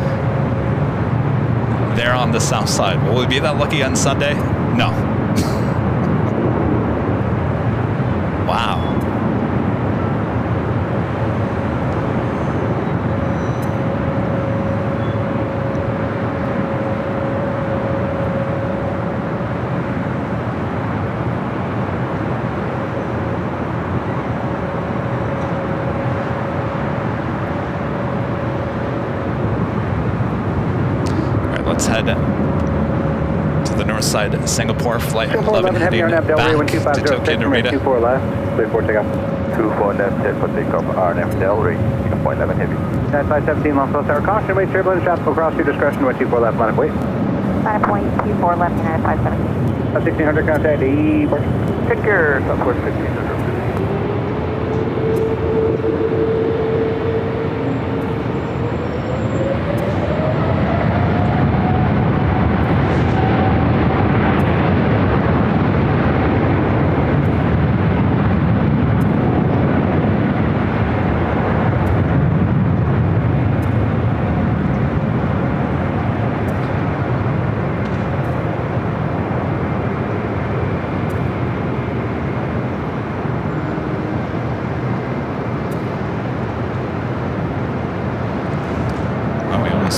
There on the south side. Will we be that lucky on Sunday? No. Wow. All right, let's head to the north side, Singapore flight 11 heading back to Tokyo Narita. 24 left, clear for takeoff. 24 left, set for takeoff, RNF Del Rey, 11 heavy. That's 517 long close tower, caution, wait, turbulence, traffic across your discretion, 24 left, line of weight. 9.24 left, United 517. 1600 contact, E-port. Take care, Southwest 1500.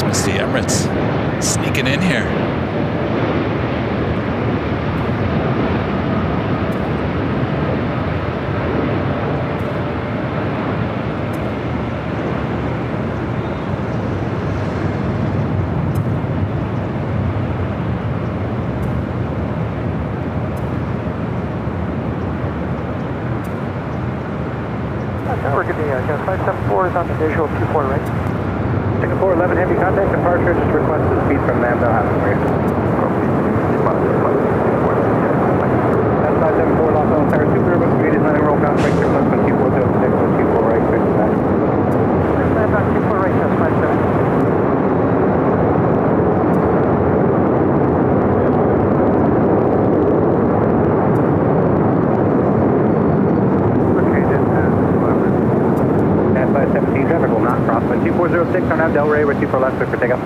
Missed the Emirates sneaking in here. We're good to go. 574 is on the visual 24 right. Singapore 11 heavy contact departure, just request the speed from them, they'll have it for you. That's 574 Los Angeles Tower, Super Urban Speed is landing roll count, break 6 left, 2406, 24 right, 59. Land on 24 right, that's 57. Traffic will not cross. 2406 on out Del Rey with 24 left, for takeoff.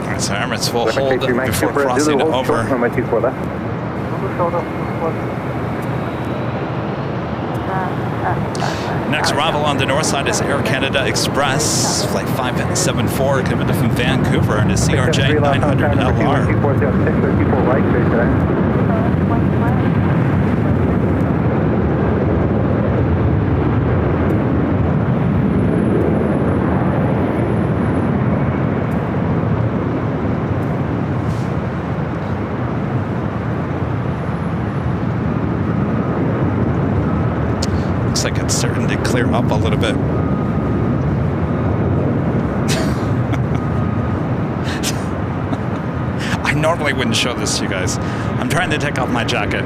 Alright, so Emirates will hold before crossing over. 24 left. Next arrival on the north side is Air Canada Express, flight 574, coming from Vancouver, and a CRJ 900 LR. 2406 or 24 right, today. looks like it's starting to clear up a little bit. I normally wouldn't show this to you guys. I'm trying to take off my jacket.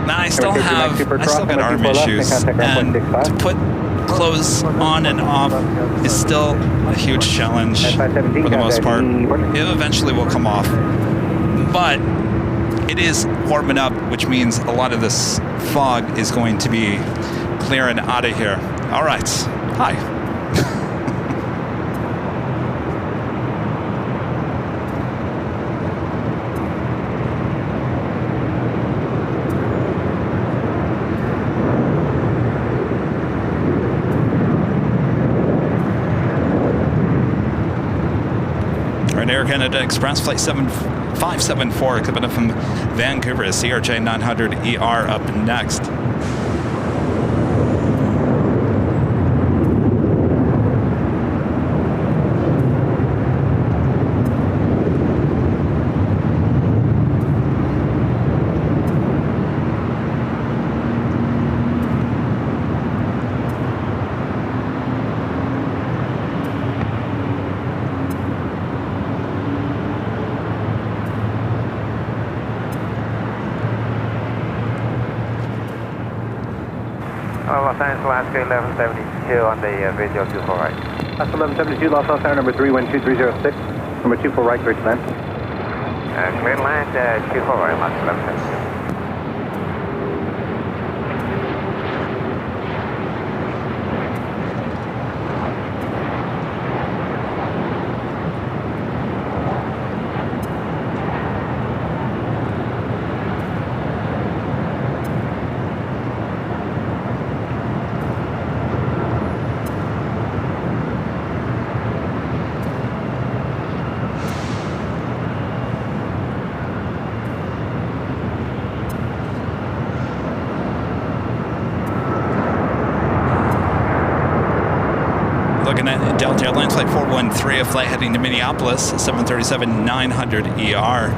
Now I still got arm issues, and to put clothes on and off is still a huge challenge for the most part. It eventually will come off, but it is warming up, which means a lot of this fog is going to be clearing out of here. All right, hi. Air Canada Express Flight 7574 coming up from Vancouver, CRJ 900ER up next. Los Angeles, Alaska 1172 on the video 24 right. That's 1172, Los Angeles, tower number 312306, number 24 right, clear to land. Clear to land, 24 right, Los 1172. Looking at Delta Airlines Flight 413, a flight heading to Minneapolis, 737-900ER.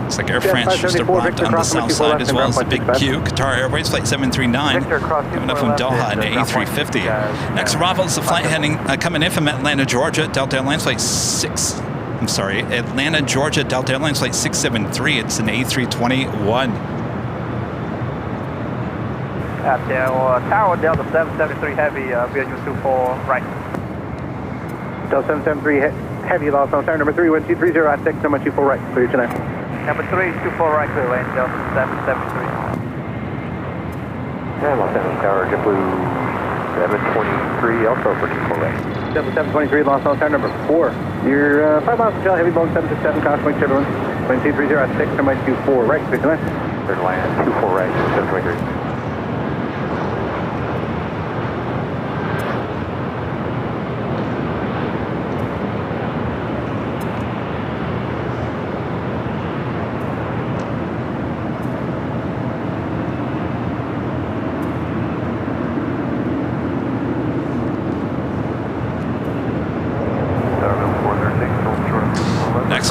Looks like Air France just arrived on the south side, as well as the Big Q. Qatar Airways Flight 739, coming up from Doha, an A350. Next arrival is the flight heading coming in from Atlanta, Georgia, Delta Airlines Flight Atlanta, Georgia, Delta Airlines Flight 673. It's an A321. Tower Delta 773 Heavy, VNU 24 right. Delta 773 Heavy, Los Angeles, tower number 31230 at 6, number 24 right, clear to land. Number 324 right, clear lane, Delta 773. And Los Angeles Tower, JetBlue 723, also for 24 right. Delta 723, Los Angeles, tower number 4. You're 5 miles to Shell, Heavy Boeing 767, caution wing, everyone. 230 at 6, number 24 right, clear to land. Clear to land, 24 right, 723.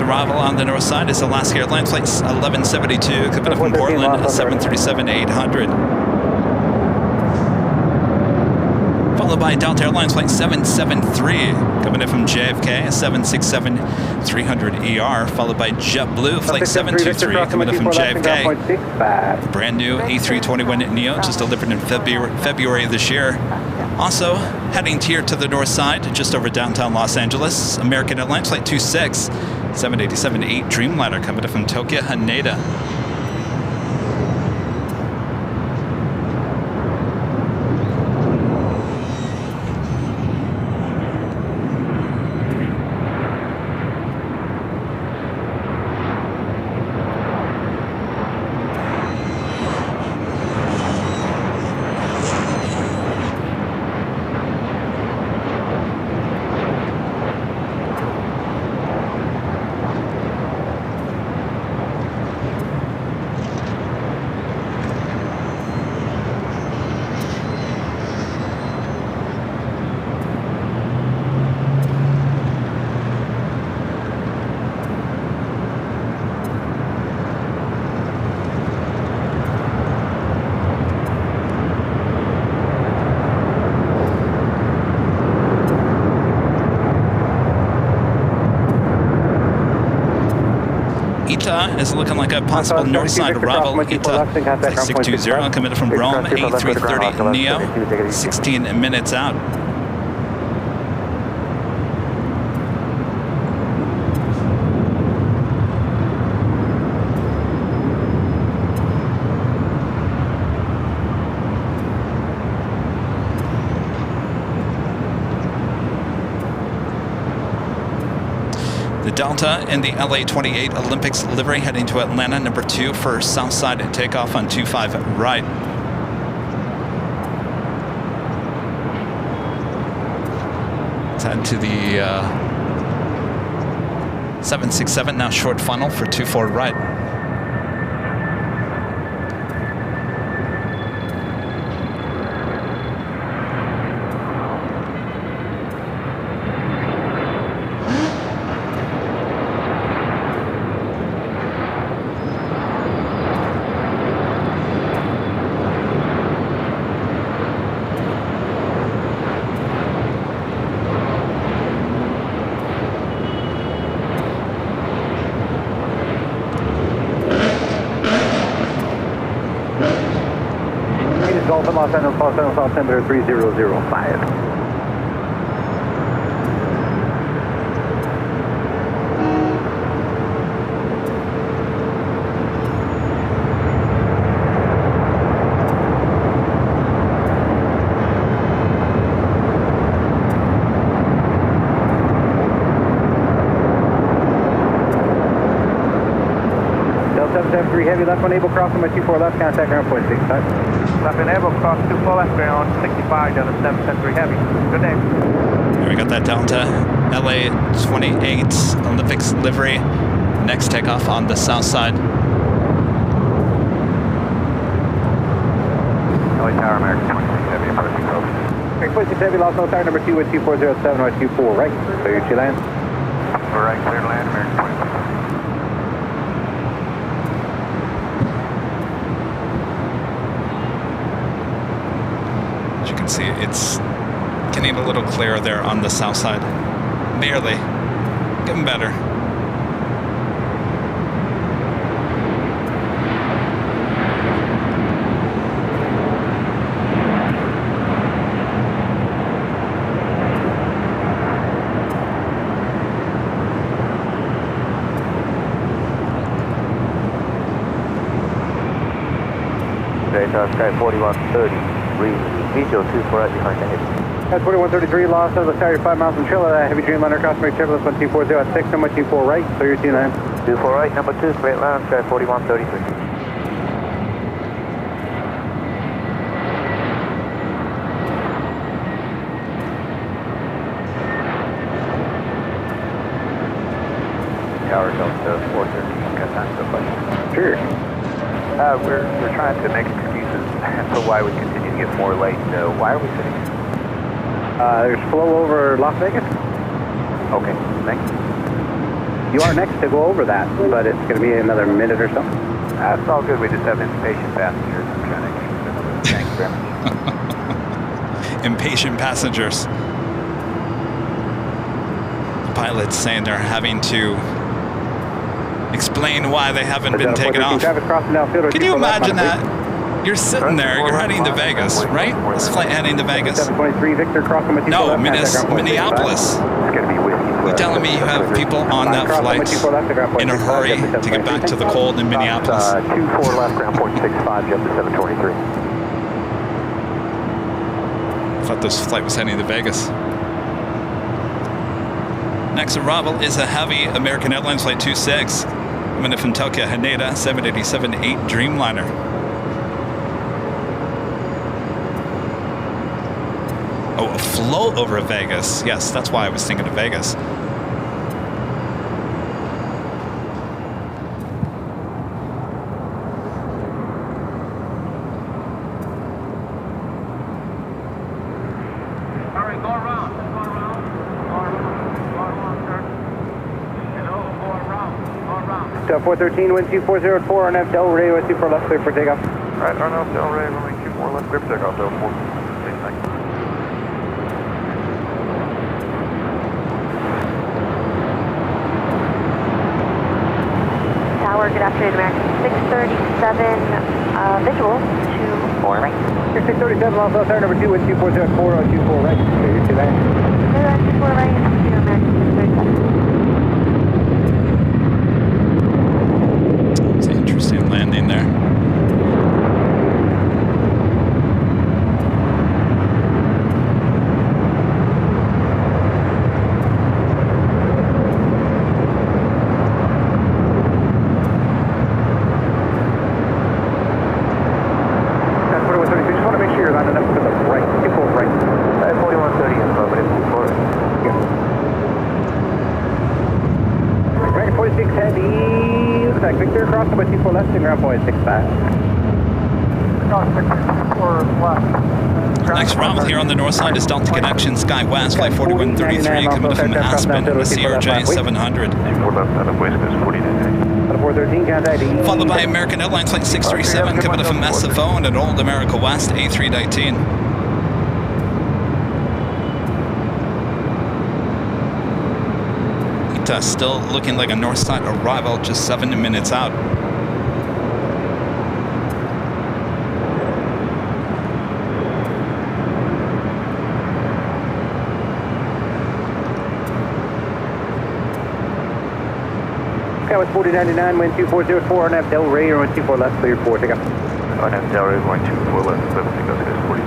Arrival on the north side is Alaska Airlines Flight 1172, coming up from Portland, 737-800. Followed by Delta Airlines Flight 773, coming in from JFK, 767-300ER. Followed by JetBlue Flight 723, coming in from JFK. Brand new A321neo, just delivered in February of this year. Also, heading here to the north side, just over downtown Los Angeles, American Airlines Flight 26, 787-8 Dreamliner coming up from Tokyo, Haneda. is looking like a possible north side arrival. Eta 620 coming from Rome, A330 Neo, 16 minutes out. The Delta in the LA-28 Olympics livery heading to Atlanta, number 2 for Southside takeoff on 25 right. Let's head to the 767, now short funnel for 24 right. Los Angeles, altimeter 3005. Delta 773 Heavy, left one able crossing by 24 left, contact ground point 6 times. Left enable, cross 24 left ground, 65 Delta 773 Heavy. Good name. Here we got that Delta LA-28 Olympics livery. Next takeoff on the south side. LA Tower, American 26 Heavy, approaching code. American 26 Heavy, Los Angeles Tower, number 2 with 2407 or 24 right. Clear to land. All right, clear to land, American 26. As you can see, it's getting a little clearer there on the south side. Barely. Getting better. Data Sky 4130, visual 24 right behind the head. That's 4133, Los Angeles Tower, 5 miles from Chilla, heavy Dreamliner, crossing turbulence 1240 at 6, number 24 right, clear to land. 24 right, number 2, straight line, Sky 4133. Tower Delta 413, got time for a question. Sure. We're trying to make excuses as to why we continue to get more late. Why are we sitting here? There's flow over Las Vegas. Okay, thanks. You are next to go over that, but it's going to be another minute or so. It's all good. We just have impatient passengers. I'm trying to keep them. Thanks very much. Impatient passengers. The pilots saying they're having to explain why they haven't been taken off. Can you imagine that? You're sitting there, you're heading to Vegas, right? This flight heading to Vegas. 723 Victor crossing No, Minneapolis. You're telling me you have people on that flight in a hurry to get back to the cold in Minneapolis. 24 left, ground point 65, jump to 723. I thought this flight was heading to Vegas. Next arrival is a heavy American Airlines flight 26. Coming in from Tokyo, Haneda, 787-8 Dreamliner. Oh, a flow over Vegas. Yes, that's why I was thinking of Vegas. All right, go around. Go around. Go around, sir. Hello, go around. Go around. 413, wind 2404, RNF Del Rey, with 24 left, clear for takeoff. All right, RNF Del Rey, runway 24 left, clear for takeoff, Del 4. Tower good afternoon, American 637, visual, 24 right. 637, Los Angeles, number 2, wind 240 at 4024 right. Clear to land. 24 right, to American 637. It's an interesting landing there. Next route here on the north side is Delta Connection Sky West, flight 4133, coming in from Aspen, the CRJ 700. Followed by American Airlines flight 637, coming in from Massafone and Old America West, A319. Still looking like a north side arrival, just 7 minutes out. With 4099, wind 2404, on F Del Rey, or 124 left, clear 4, take up. On F Del Rey, 124 left, clear 40.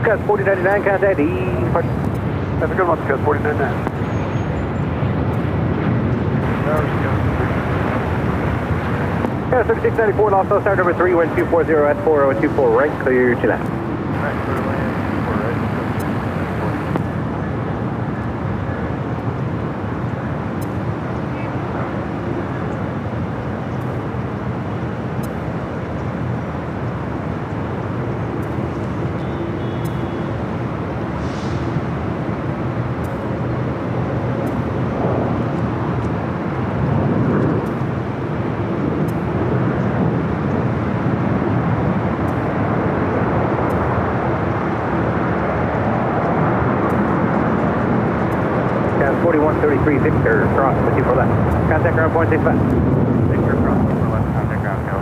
Discuss 4099, contact East Park. Have a good one, Discuss 4099. Yeah, 3694, Los Angeles, number 3, wind 240 at 4024, right, clear to land. Right, clear to land, 24 right. Victor, cross, 24 left. Contact ground point 65. Victor, cross, 24 left, contact ground, go.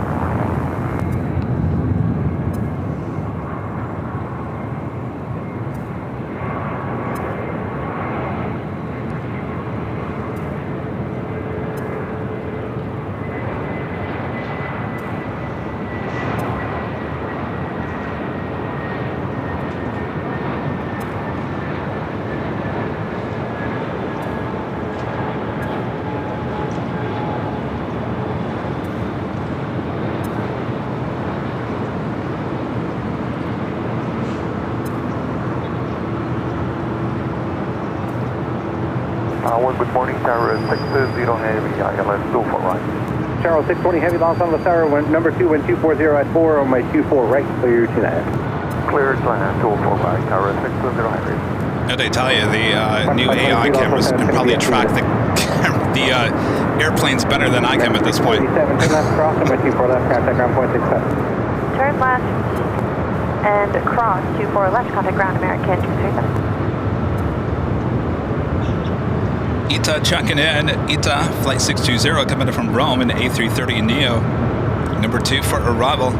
Good morning, Tower 60 Heavy, ILS 24 right. Charles 620 Heavy, Los Angeles Tower, number 2, wind 240 at 4, on my 24 right, clear to land. Clear to land, 24 right, Tower 60 Heavy. And they tell you the new AI cameras can probably track the airplanes better than I can at this point. 37, turn left, cross, on my 24 left, contact ground point 65. Turn left and cross 24 left, contact ground American 237. ITA checking in. ITA flight 620 coming in from Rome in A330 Neo. Number 2 for arrival.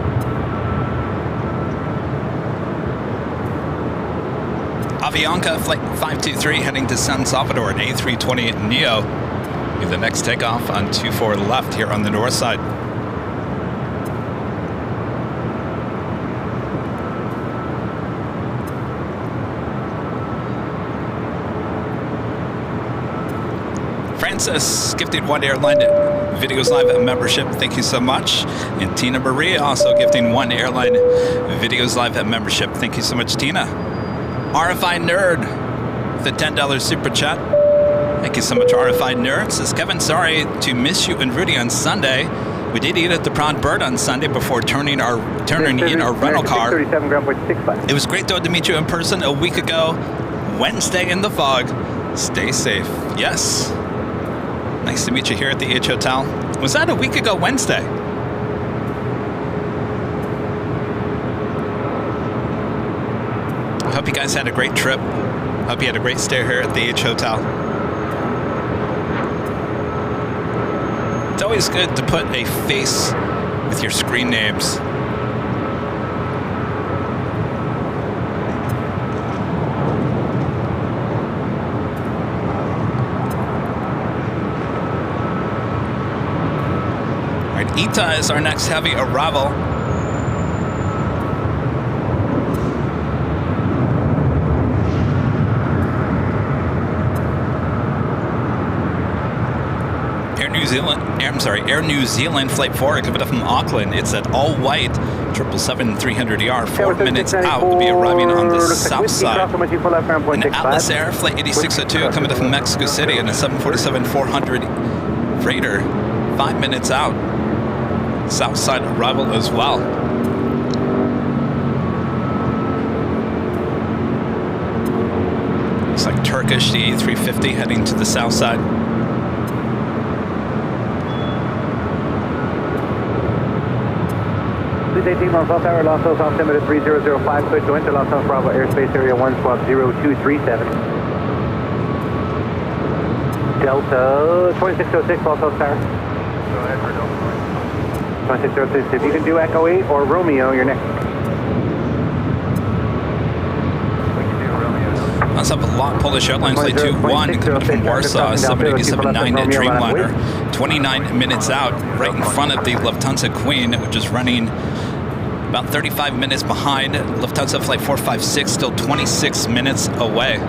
Avianca flight 523 heading to San Salvador in A320 Neo. With the next takeoff on 24 left here on the north side. Princess gifting 1 Airline Videos Live membership. Thank you so much. And Tina Marie also gifting 1 Airline Videos Live membership. Thank you so much, Tina. RFI Nerd with a $10 super chat. Thank you so much, RFI Nerd. Says, Kevin, sorry to miss you and Rudy on Sunday. We did eat at the Proud Bird on Sunday before turning in our rental car. It was great, though, to meet you in person a week ago, Wednesday in the fog. Stay safe. Yes. Nice to meet you here at the H Hotel. Was that a week ago Wednesday? I hope you guys had a great trip. Hope you had a great stay here at the H Hotel. It's always good to put a face with your screen names. All right, Ita is our next heavy arrival. Air New Zealand Flight 4 coming up from Auckland. It's at all white, 777-300ER, 4 minutes out. We'll be arriving on the south side. An Atlas Air Flight 8602 coming up from Mexico City and a 747-400 freighter, 5 minutes out. South side arrival as well. Looks like Turkish, the A350 heading to the south side. Please 18 Los Angeles Tower, Los Angeles altimeter 3005, clear to enter Los Angeles Bravo airspace area 1 squawk 0237. Delta 2606 Los Angeles Tower. Go ahead for Delta 2606. If you can do Echo 8 or Romeo, you're next. Let's have a lot. Polish Airlines Flight 21 coming from Warsaw, 787-9 Dreamliner. 29 minutes out, right in front of the Lufthansa Queen, which is running about 35 minutes behind. Lufthansa Flight 456, still 26 minutes away.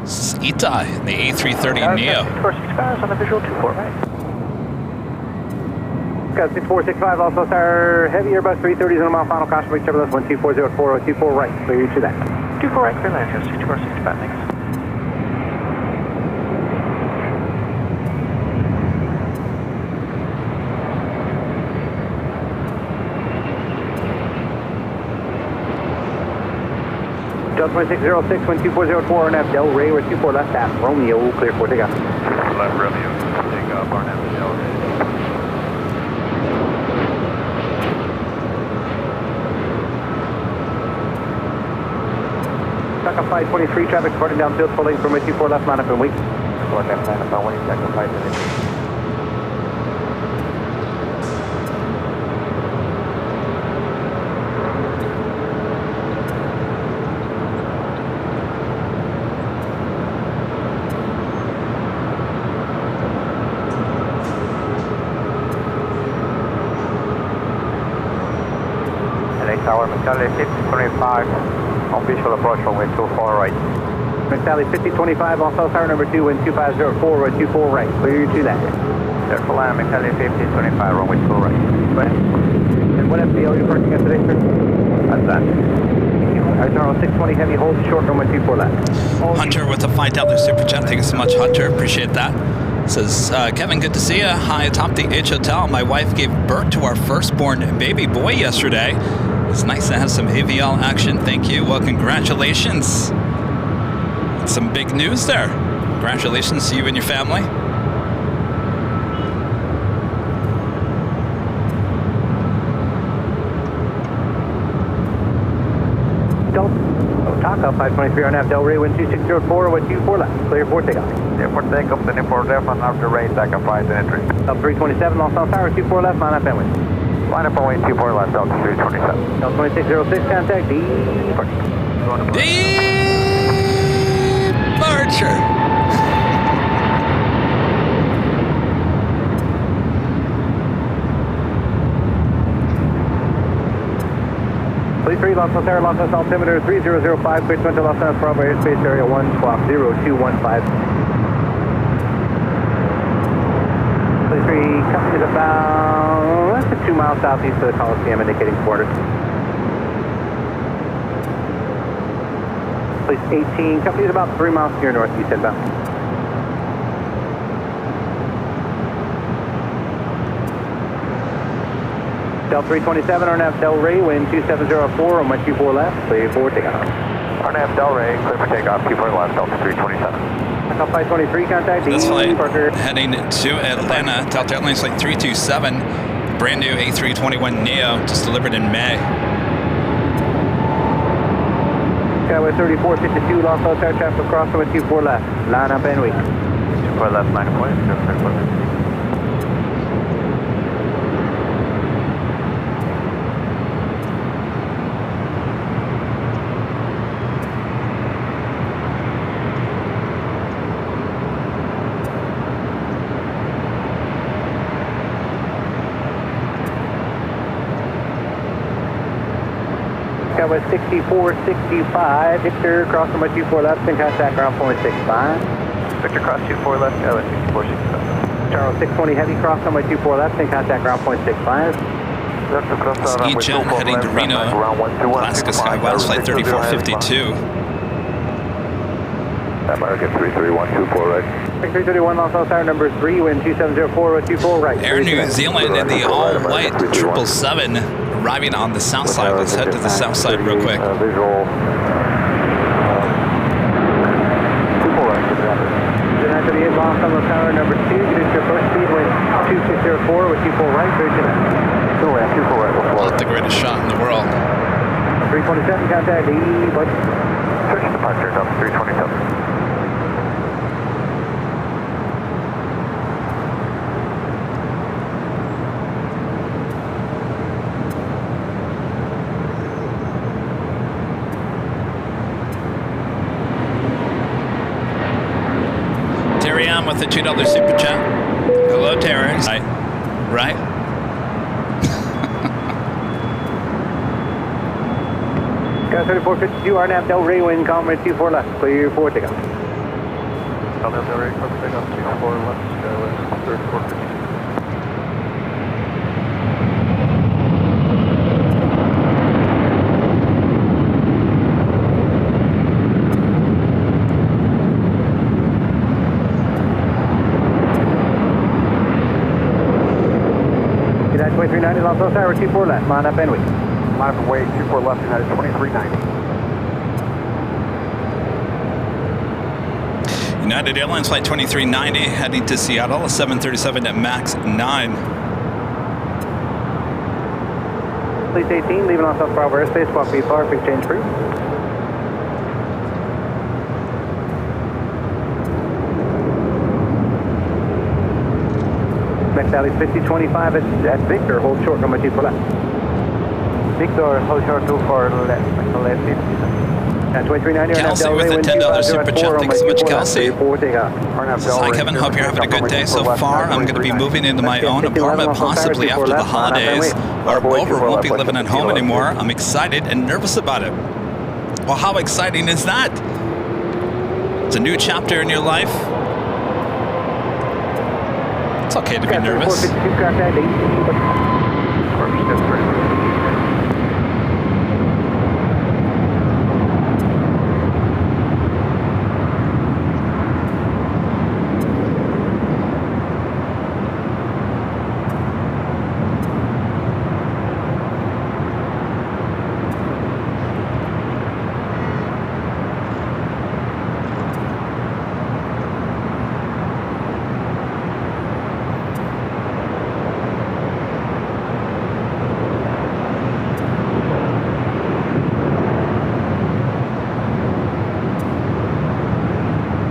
This is Ita, the A330neo. 465 on the visual 24, right? Got 6465, also sir, heavy Airbus 330s on a mile final caution, reach Chevrolet 12404, 24 right, clear you to that. 24 right, clear land, 6465, thanks. Delta 2606, 12404, RNF, Del Ray, we're 24 left, at Romeo, clear for takeoff. Left Romeo, takeoff, RNF, Del Ray. Second 523, traffic departing downfield, full length from 24 left, line up and wait. Going left, line up on 1, second 523. Tower, McSally 5025, on visual approach runway 24 right. McSally 5025, on South Tower number 2, wind 2504, 24 right, clear you to that. Clear for land, McSally 5025, runway 2 right. Go ahead. And what FBO are you parking at today, sir? That's that. General 620 heavy, hold short, runway 24 left. Hunter with a $5 super chat. Thank you so much, Hunter. Appreciate that. Says, Kevin, good to see you. Hi, atop the H Hotel. My wife gave birth to our firstborn baby boy yesterday. It's nice to have some AVL action. Thank you. Well, congratulations. Some big news there. Congratulations to you and your family. Otaka 523 RNF, Del Ray, wind 2604, 124 left, clear for takeoff. Clear for takeoff, then for left, and after rain, second 5 to entry. Up 327, Los Angeles Tower, 24 left, line up and wind. Line up on wing 24 left, Delta 327. Delta 2606, contact departure. Departure. Please 3, Los Angeles Air, Los Angeles altimeter 3005, clear to enter Los Angeles Bravo airspace area 1 squawk 0215. Please 3, company is about less than 2 miles southeast of the Coliseum, indicating quarters. Please 18, company is about 3 miles to your northeast inbound. Del 327, RNAV Del Rey, wind 2704, on my 24 left, clear for takeoff. RNAV Del Rey, clear for takeoff, 24 left, Delta 327. Delta 523, contact This flight Parker. heading to Atlanta, Delta Airlines Flight 327, brand new A321neo, just delivered in May. Skyway 3452, Los Angeles Air traffic across on 24 left, line up and wait. 24 left, 9 point, 034. Skyway 6465, Victor, cross on my 24 left, and contact ground point 65. Victor, cross 24 left, LA 6465. Charles 620 Heavy, cross on my 24 left, and contact ground point 65. Ski jet heading to Reno, Alaska Skywest Flight 3452. American 33124 right. 331 Los Angeles Tower number 3, wind 2704, 24 right. Air New Zealand in the all-white 777 arriving on the south side. Let's head to the south side real quick. Visual. 24 right. Tonight to the 8 Los Angeles Tower number 2, get your first speed, wind 2604 with 24 right, clear to that. 2 right, 24 right. Not the greatest shot in the world. 327, contact E, but Search departure, Delta 327. Terry on with the $2 super chat. Hello, Terry. Right? Sky 3452, RNAV Del Rey, wind calm at 24 left, clear for takeoff. RNAV Del Rey, clear for takeoff, 24 left, Skyway 3452. United 2390, Los Angeles Tower 24 left, line up and wait. Line up and wait, 24 left, United 2390. United Airlines Flight 2390 heading to Seattle, a 737 at max 9. Fleet 18, leaving Los Angeles Bravo airspace, squawk V-Far, quick change crew. Next alley 5025 at Victor, hold short, number 2 for left. Victor, hold short 2 for left, left 50. At 2390, Kelsey with a $10 super chat. Thanks so much, Kelsey. Hi, Kevin. Hope you're having a good day so far. I'm going to be moving into my own apartment possibly after the holidays are over. Won't be living at home anymore. I'm excited and nervous about it. Well, how exciting is that? It's a new chapter in your life. It's okay to be nervous.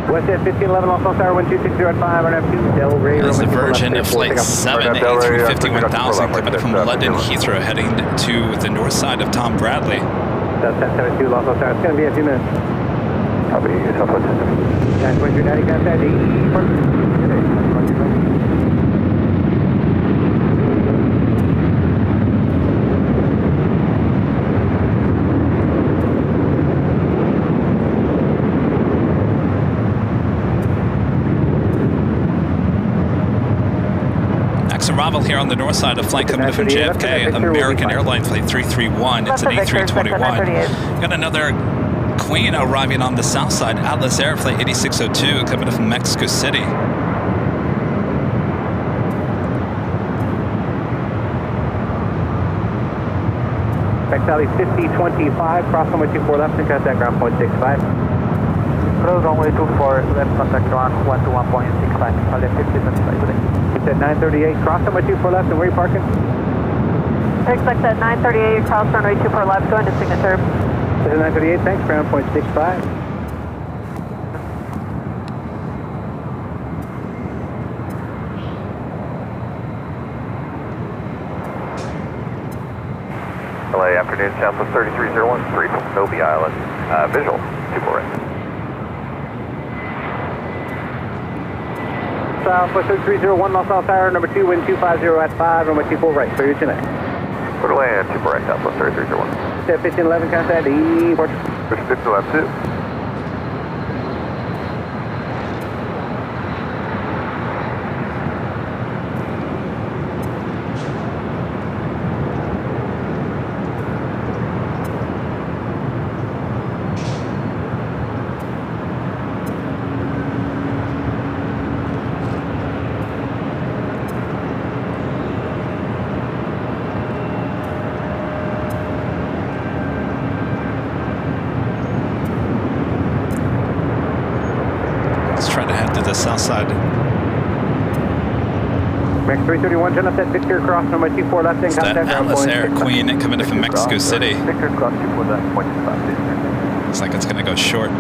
West 1511, Los Angeles Tower 12605, RNAV 2, Del Rey. This is the Virgin of Flight 7, A350-1000, coming from London Heathrow, heading to the north side of Tom Bradley. That's 1072, Los Angeles Tower. It's going to be a few minutes. Copy, Southwest system. 2390, contact E. Next arrival here on the north side of flight coming from JFK, American Airline flight 331. It's an A321. Got another Queen arriving on the south side, Atlas Air flight 8602 coming from Mexico City. Valley 5025, cross runway 24 left and contact ground point 65. Close runway 24 left, contact ground 121.65. I'll let 5025 today. It's at 938, cross runway 24 left, and where are you parking? Expect at 938, cross runway 24 left, going to signature. This is 938, thanks, ground point 65. LA afternoon, Southwest 3301, 3 from Nobi Island. Visual, 24 right. Southwest 3301, Los Altos Tower, number 2, wind 250 at 5, runway 24 right, clear your connect. Put away at 24 right, Southwest 3301. Step 1511, contact E-port. Push 50 left 2. South side. Max 331, turn up that Victor cross number 24 left and contact ground Atlas point Air 65. Queen coming in from Mexico City. Victor cross 24 left, point 65. Looks like it's going to go short.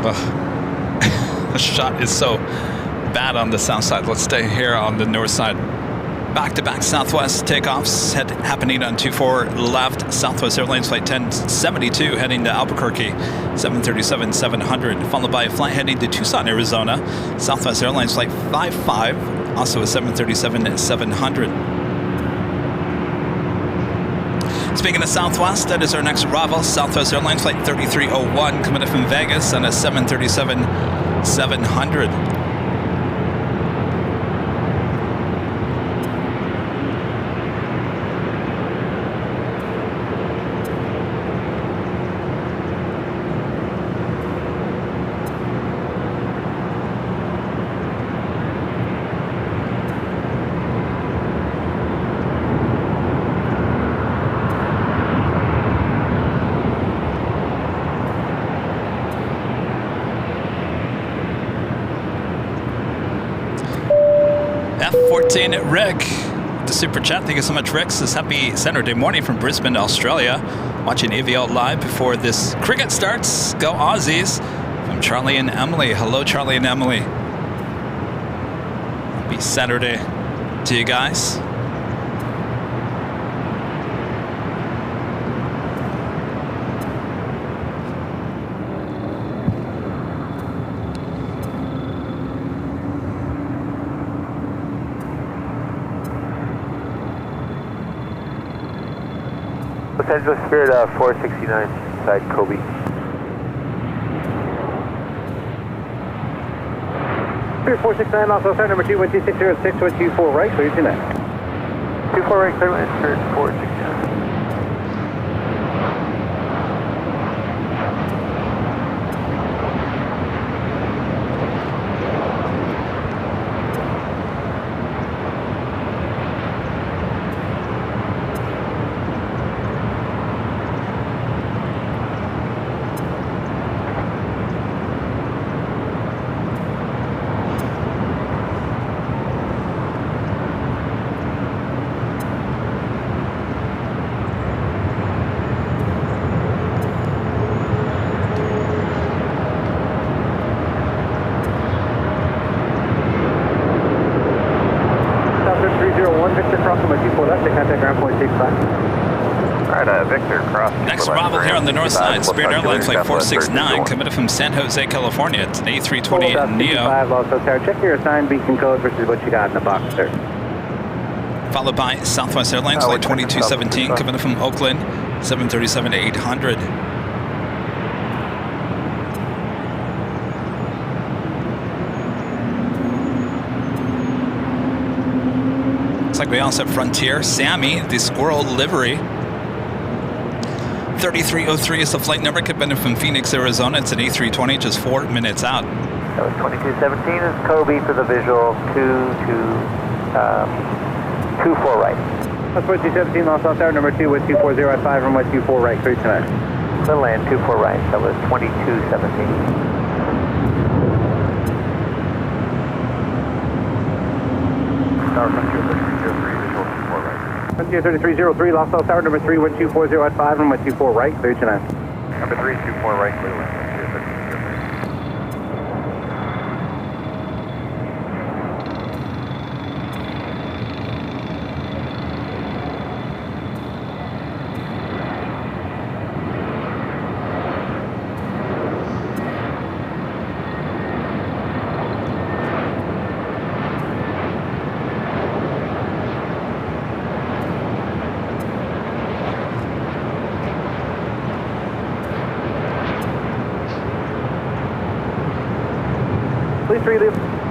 Ugh. The shot is so bad on the south side. Let's stay here on the north side. Back-to-back Southwest takeoffs happening on 24 left. Southwest Airlines flight 1072 heading to Albuquerque, 737-700, followed by a flight heading to Tucson, Arizona. Southwest Airlines flight 55, also a 737-700. Speaking of Southwest, that is our next arrival. Southwest Airlines flight 3301 coming in from Vegas on a 737-700. F14 Rick, the super chat. Thank you so much, Rick. This happy Saturday morning from Brisbane, Australia. Watching AVL live before this cricket starts. Go Aussies. From Charlie and Emily. Hello, Charlie and Emily. Happy Saturday to you guys. Los Angeles Spirit 469, side Kobe. Spirit 469, also side number 2, wind 2606, wind 24 right, clear your connect. 24 right, clear wind, Spirit 469. Next arrival here on the north side, Spirit Airlines flight 469, committed from San Jose, California. It's an A320 Neo. Also, check your assigned beacon code versus what you got in the box, sir. Followed by Southwest Airlines flight 2217, committed from Oakland, 737-800. Looks like we also have Frontier. Sammy, the Squirrel livery. 3303 is the flight number, coming in from Phoenix, Arizona. It's an A320, just 4 minutes out. That was 2217 is Kobe for the visual, 24 right. That's 2217, lost off tower number 2 with 240 at 5 and 124 right, 3 tonight. Clear land, 24 right, that was 2217. Tower Frontier 3303, visual 24 right. Frontier 3303, lost off tower number 3 with 240 at 5 and 124 right, 3 tonight. Number 3, 24 right, clear land, Frontier 3303.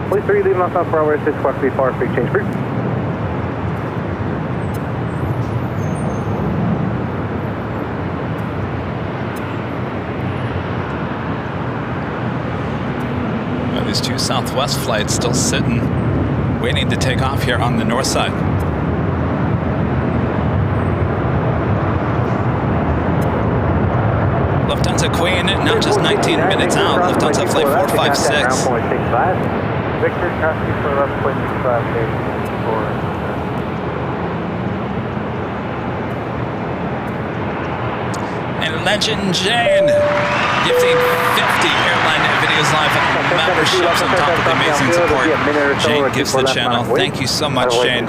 Please 3 leaving us off for hour 6 o'clock, 3 far, free change, free. Well, these 2 Southwest flights still sitting, waiting to take off here on the north side. Lufthansa Queen, now just 19 minutes out. Lufthansa Flight 456. Victor, crossing for 11.65, And Legend Jane gifting 50 Airline Videos Live memberships on top of the amazing support Jane gives the channel. Thank you so much, Jane.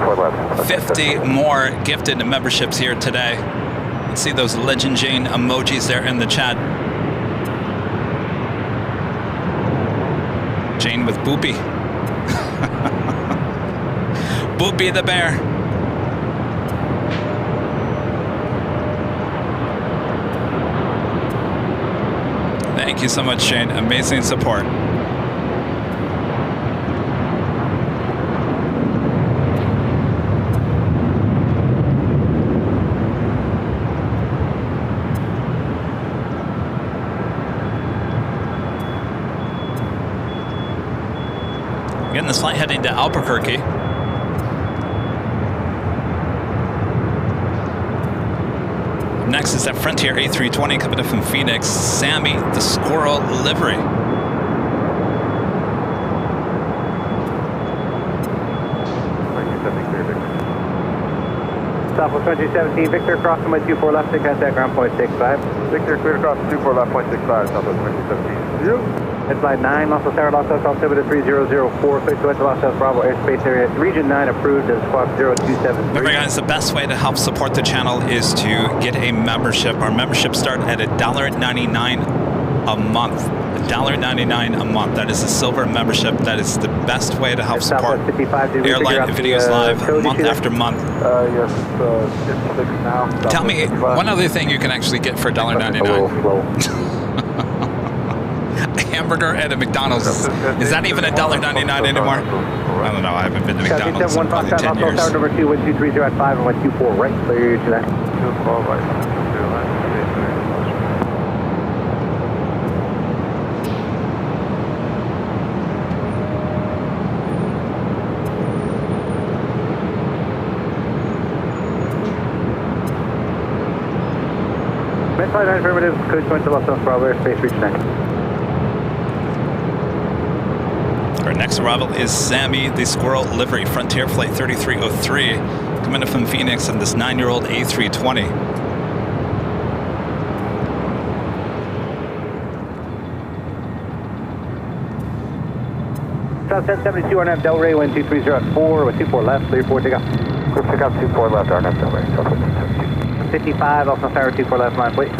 50 more gifted memberships here today. Let's see those Legend Jane emojis there in the chat. Jane with Boopy. Boopy the bear. Thank you so much, Shane. Amazing support. Again, this flight heading to Albuquerque. Next is that Frontier A320 coming in from Phoenix. Sammy, the Squirrel livery. Southwest 2017, Victor, crossing by 24 left, contact ground point 65. Victor, clear across 24 left, 0.65, Southwest 2017. Zero. It's flight 9, Los Tower, Los altimeter 3004, clear to Los Bravo airspace area, region 9 approved as squawk 0273. Remember guys, the best way to help support the channel is to get a membership. Our memberships start at $1.99 a month. $1.99 a month. That is a silver membership. That is the best way to help support Airline Videos Live month after month. Yes, 56 now. Tell me one other thing you can actually get for $1.99. A hamburger at a McDonald's. Is that even $1.99 anymore? I don't know. I haven't been to McDonald's in probably 10 years. Tower number 2, 1230 at 5 and 124 right. Clear to that. 212 right. Flight 9 affirmative, code going to Los Bravo airspace, region 9. Our next arrival is Sammy, the Squirrel livery, Frontier Flight 3303, coming in from Phoenix on this 9-year-old A320. South 1072 RNAV Delray, wind 230 at 4, with 24 left, clear 4 takeoff. Clear takeoff 24 left, RNAV Delray, Southwest 1072. 55, Los Tower 24 left, line, please.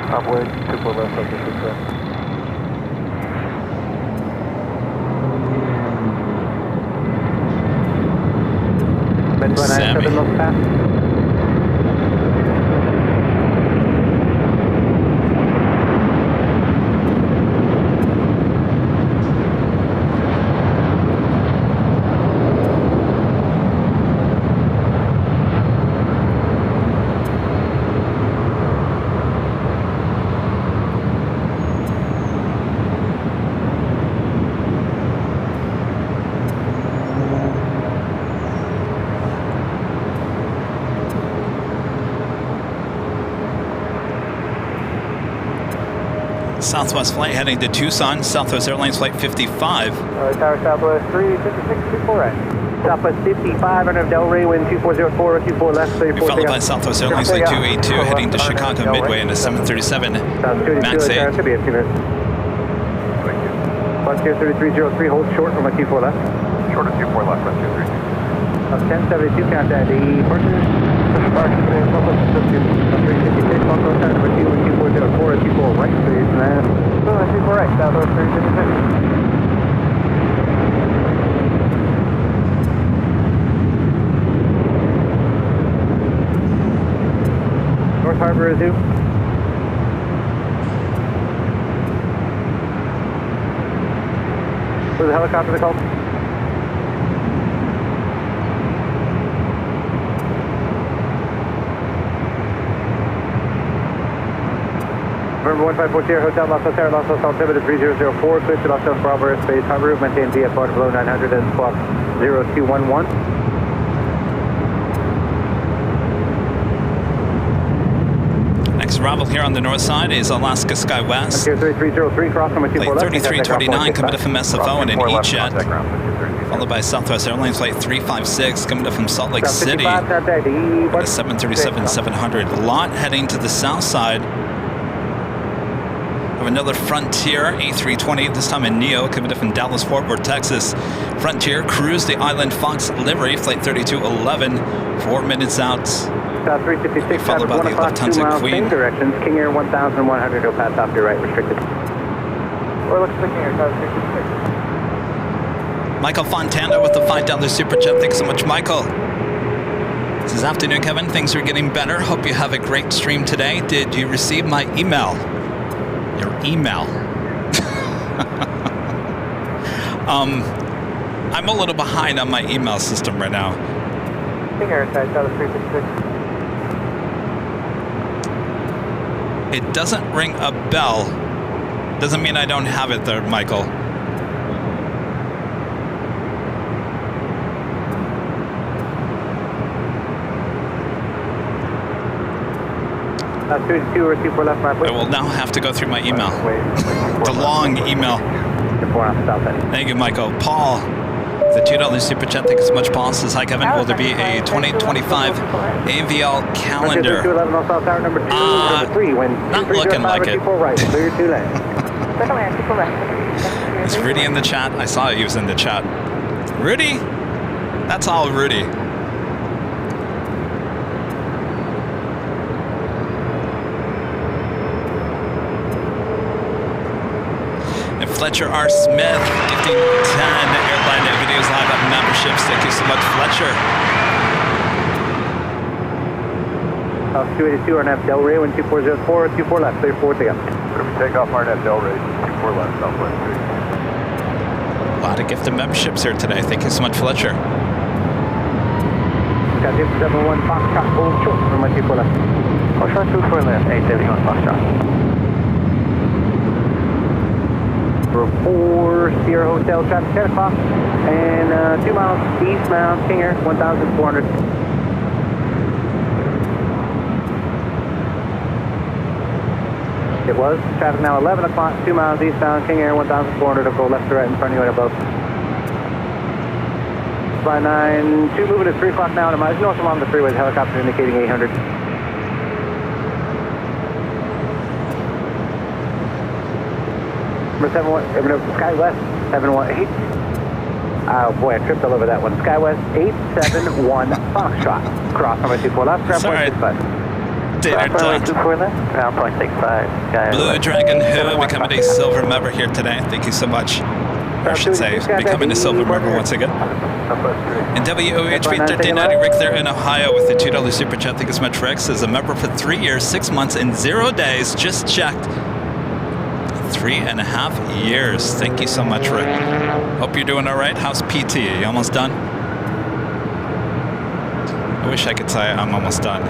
Upwind, 24 left, Southwest 6. Sammy. Southwest flight heading to Tucson, Southwest Airlines Flight 55. Tower Southwest 356, 24 right. Southwest 55 under Delray, wind 2404, 24 left, 34. Followed by Southwest Airlines Flight 282 heading to Chicago Midway in a 737 MAX 8. Should be a few minutes. 3303, hold short from a 24 left. Short of 24 left, left 232. 1072, contact the person. Departure today, Buffalo 356, Buffalo Center, number 2, 2404, 24 right, please, man. 24 right, Southwest 356. North Harbor is due. Where's the helicopter called? November 154 Sierra Hotel, Los Angeles, Los Angeles, altimeter 3004, clear to Los Angeles, Bravo Airspace, Harbor Route, maintain VFR below 900 and squawk 0211. Next arrival here on the north side is Alaska SkyWest. 3303, cross number 24 Flight left. 3329 coming up from SFO in an E-Jet. Followed by Southwest Airlines Flight 356 coming up from Salt Lake City. A 737-700. Lot heading to the south side. Of another Frontier A320, this time in Neo, coming up from Dallas Fort Worth, Texas. Frontier cruise the Island Fox livery, Flight 3211, 4 minutes out. South 356, Followed by the Lufthansa Queen. Same directions, King Air 1100, go pass off your right, restricted. Or looks like King Air, South 356. Michael Fontana with the $5 Super Chat. Thanks so much, Michael. This is Afternoon, Kevin. Things are getting better. Hope you have a great stream today. Did you receive my email? Your email. I'm a little behind on my email system right now. King Air, South 356. It doesn't ring a bell. Doesn't mean I don't have it there, Michael. That's 2 or 24 left, my I will now have to go through my email. It's a long email. Thank you, Michael. Paul, the $2 Super Chat. Thank you so much, Paul. Says, hi, Kevin. Will there be a 2025 AVL calendar? Not looking like it. Is Rudy in the chat? I saw he was in the chat. Rudy? That's all Rudy. Fletcher R. Smith, gifting 10 Airline Videos Live Up memberships. Thank you so much, Fletcher. 282 RNF Delray, wind 2404, 24 left, 34 to go. Take off RNF Delray, 24 left, Southwest 3. A lot of gifted memberships here today. Thank you so much, Fletcher. Got 71 Foxtrot, hold short from my 24 left. Hold short, 24 left, 871 Foxtrot. 4 Sierra Hotel, traffic 10 o'clock, and 2 miles eastbound, King Air, 1,400. It was, traffic now 11 o'clock, 2 miles eastbound, King Air, 1,400, I'll go left to right in front of you and above. Fly 92, moving to 3 o'clock now, and I'm north along the freeway, the helicopter indicating 800. Number 71, SkyWest 718. Oh boy, I tripped all over that one. SkyWest 871 Foxtrot. Cross number 24 left, ground point 65. Dinner time. 24 left, ground point 65. Blue Dragon Who becoming a silver member here today. Thank you so much. Or I should say, becoming a silver member once again. And WOHB 1390 Rick there in Ohio with the $2 Super Chat. Thank you so much, Rick. Says a member for 3 years, 6 months, and 0 days. Just checked. 3.5 years. Thank you so much, Rick. Hope you're doing all right. How's PT? Are you almost done? I wish I could say I'm almost done.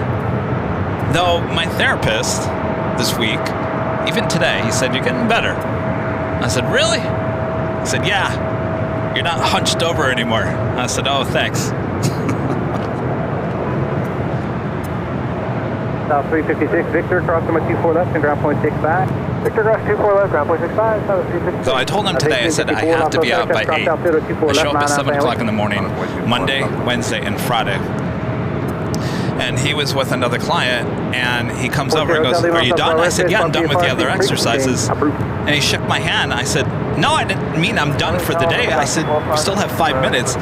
Though my therapist this week, even today, he said, you're getting better. I said, really? He said, yeah. You're not hunched over anymore. I said, oh, thanks. South 356, Victor, cross number 24 left and ground point 65. Victor, cross 24 left, ground point 65, South 356. So I told him today, I said I have to be out by 8. I show up at 7 o'clock in the morning, Monday, Wednesday, and Friday. And he was with another client, and he comes over and goes, "Are you done?" I said, "Yeah, I'm done with the other exercises." And he shook my hand. I said, "No, I didn't mean I'm done for the day." I said, "We still have 5 minutes."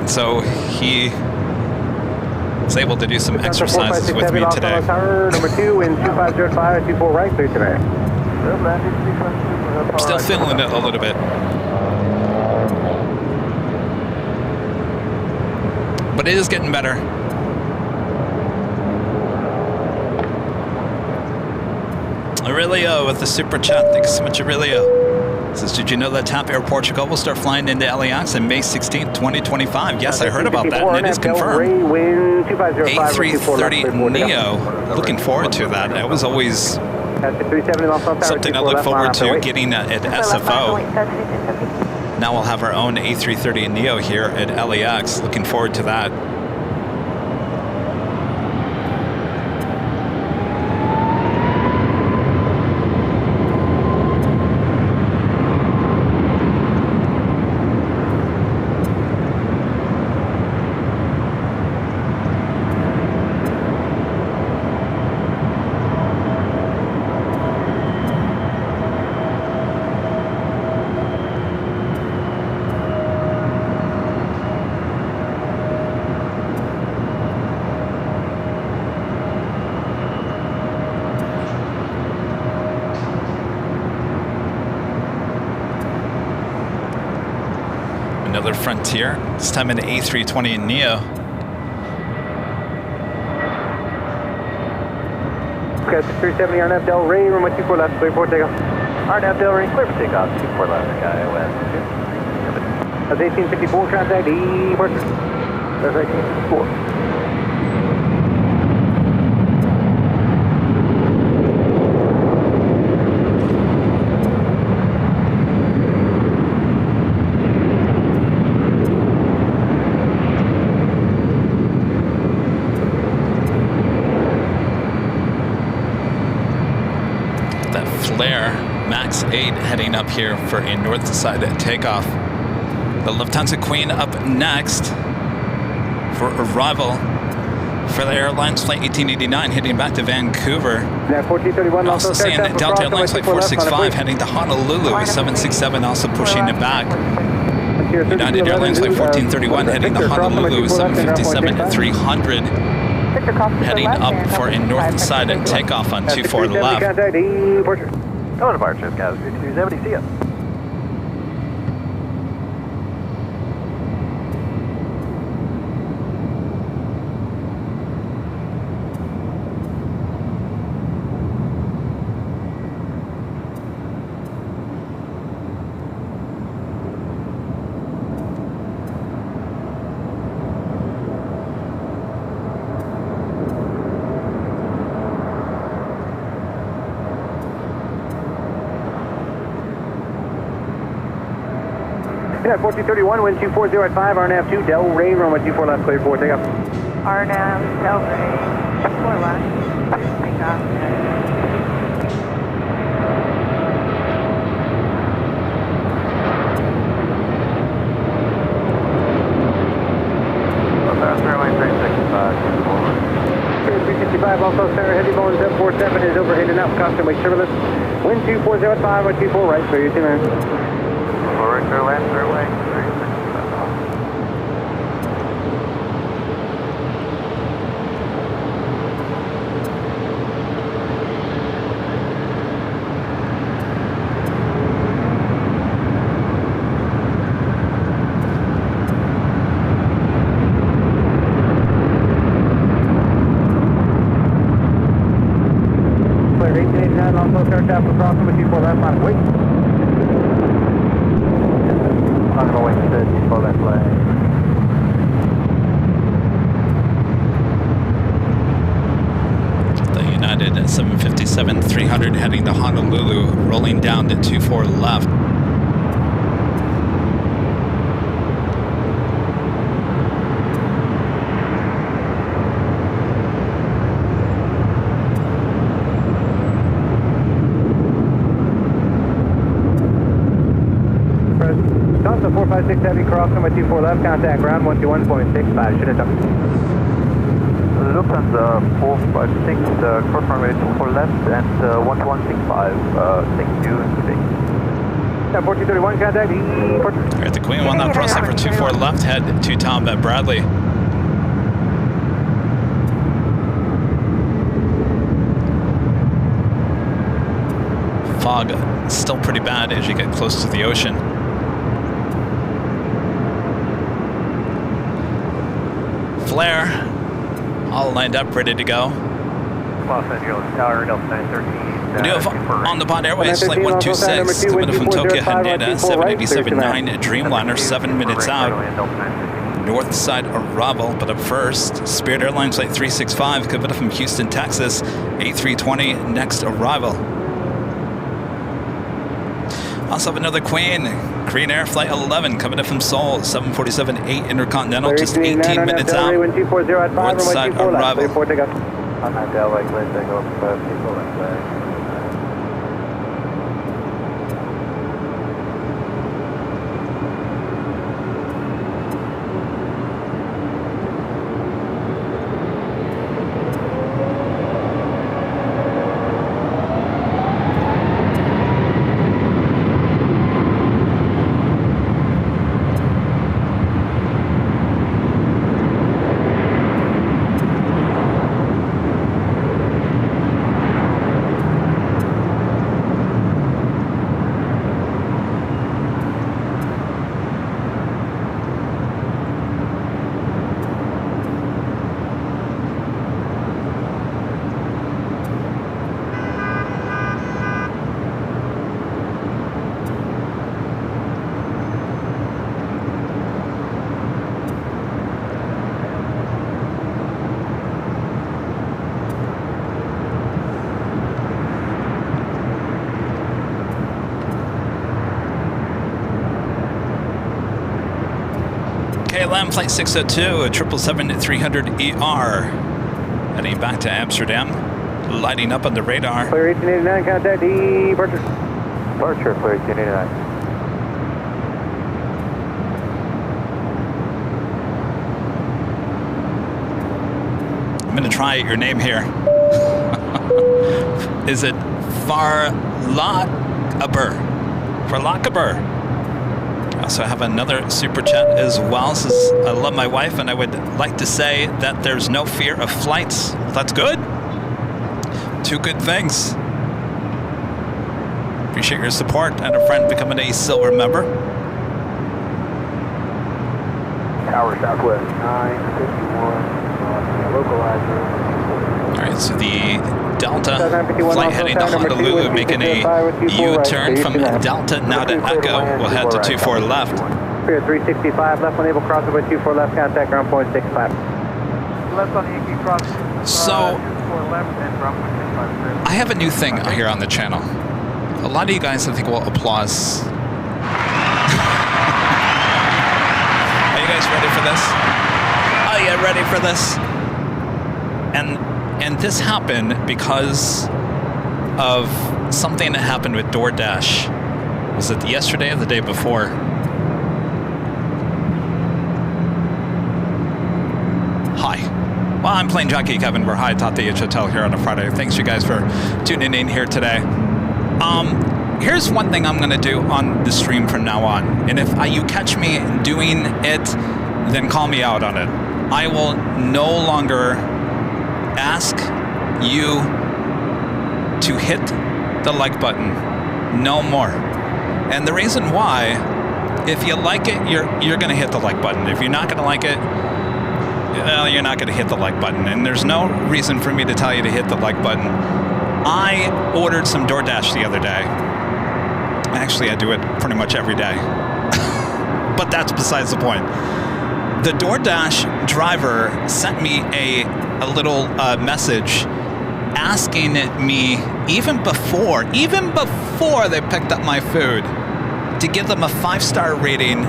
So he was able to do some exercises with me today. Number 2 in 2505, 24 right, clear today. I'm still feeling it a little bit. But it is getting better. Aurelio with the super chat. Thanks so much, Aurelio. Says, did you know that TAP Air Portugal will start flying into LAX on May 16th, 2025? Yes, I heard about that, and it is confirmed. A330 Neo. Looking forward to that. It was always something I look forward to getting at SFO. Now we'll have our own A330 Neo here at LAX. Looking forward to that. Another Frontier, this time an A320 Neo. Okay, 370 RNAV Del Rey, room 24 left, clear for takeoff. RNAV Del Rey, clear for takeoff, 24 left, sky west. That's 1854, contact departure. That's 1854. Max 8 heading up here for a north side takeoff. The Lufthansa Queen up next for arrival for the Airlines Flight 1889 heading back to Vancouver. We're also seeing Delta Airlines Flight 465 heading to Honolulu, 767 also pushing it back. United Airlines Flight 1431 heading to Honolulu, 757 at 300. Heading up for a north side takeoff on 24 left. No departures, guys. 270, see ya. Yeah, 1431, wind 240 at 5, RNAV 2, Del Rey, runway 24 left, clear for takeoff. RNAV, Del Rey, 24 left, takeoff. Airline 365. 365, also Sarah Heavy Boeing 747 is overhead and out, constant wake turbulence. Wind 240 at 5, 124 right, clear, you two minutes. Right, clear left, clear away. Clear 1889, also start tap across number 24 left, on wait. I'm going to wait for that flag. The United 757-300 heading to Honolulu, rolling down to 24 left. Lufthansa 456 Heavy, cross number 24 left, contact ground 121.65, should have done. Lufthansa 456, cross runway 24 left and 12165, thank you, good day. 1431, contact departure. All right, the Queen 1 now crossing for 24 left, head to Tom at Bradley. Fog still pretty bad as you get close to the ocean. Flare, all lined up, ready to go. Los Angeles Tower, Delta 913. We do have on the Bond Airways, flight 126, coming from Tokyo Haneda, 787-9 Dreamliner, 7 minutes out. North side arrival, but up first, Spirit Airlines flight 365, coming from Houston, Texas, 8320, next arrival. Also have another Queen Air flight 11 coming in from Seoul, 747-8 Intercontinental, just 18 minutes out. North side arrival. On that Del Lake, let's go up people that KLM flight 602, a 777-300ER, heading back to Amsterdam, lighting up on the radar. Clear 1889, contact departure. Departure, clear 1889. I'm going to try your name here. Is it Farlakaber? Farlakaber. I also have another super chat as well. Says, I love my wife and I would like to say that there's no fear of flights. Well, that's good. Two good things. Appreciate your support and a friend becoming a silver member. Tower Southwest 951, localizer. All right, so the Delta flight heading to Honolulu, making a U-turn from Delta now to Echo. We'll head to 24 left. Spirit 365 left, unable crossing by 24 left, contact ground point 65. Left on the Yankee cross. So, 24 left and ground point 65. I have a new thing here on the channel. A lot of you guys, I think, will applaud. Are you guys ready for this? Are you ready for this? And this happened because of something that happened with DoorDash. Was it yesterday or the day before? Hi. Well, I'm Plane Jockey Kevin. We're high atop the Hotel here on a Friday. Thanks you guys for tuning in here today. Here's one thing I'm going to do on the stream from now on. And if you catch me doing it, then call me out on it. I will no longer ask you to hit the like button. No more. And the reason why, if you like it, you're going to hit the like button. If you're not going to like it, well, you're not going to hit the like button. And there's no reason for me to tell you to hit the like button. I ordered some DoorDash the other day. Actually, I do it pretty much every day. But that's besides the point. The DoorDash driver sent me a little message asking me, even before they picked up my food, to give them a 5-star rating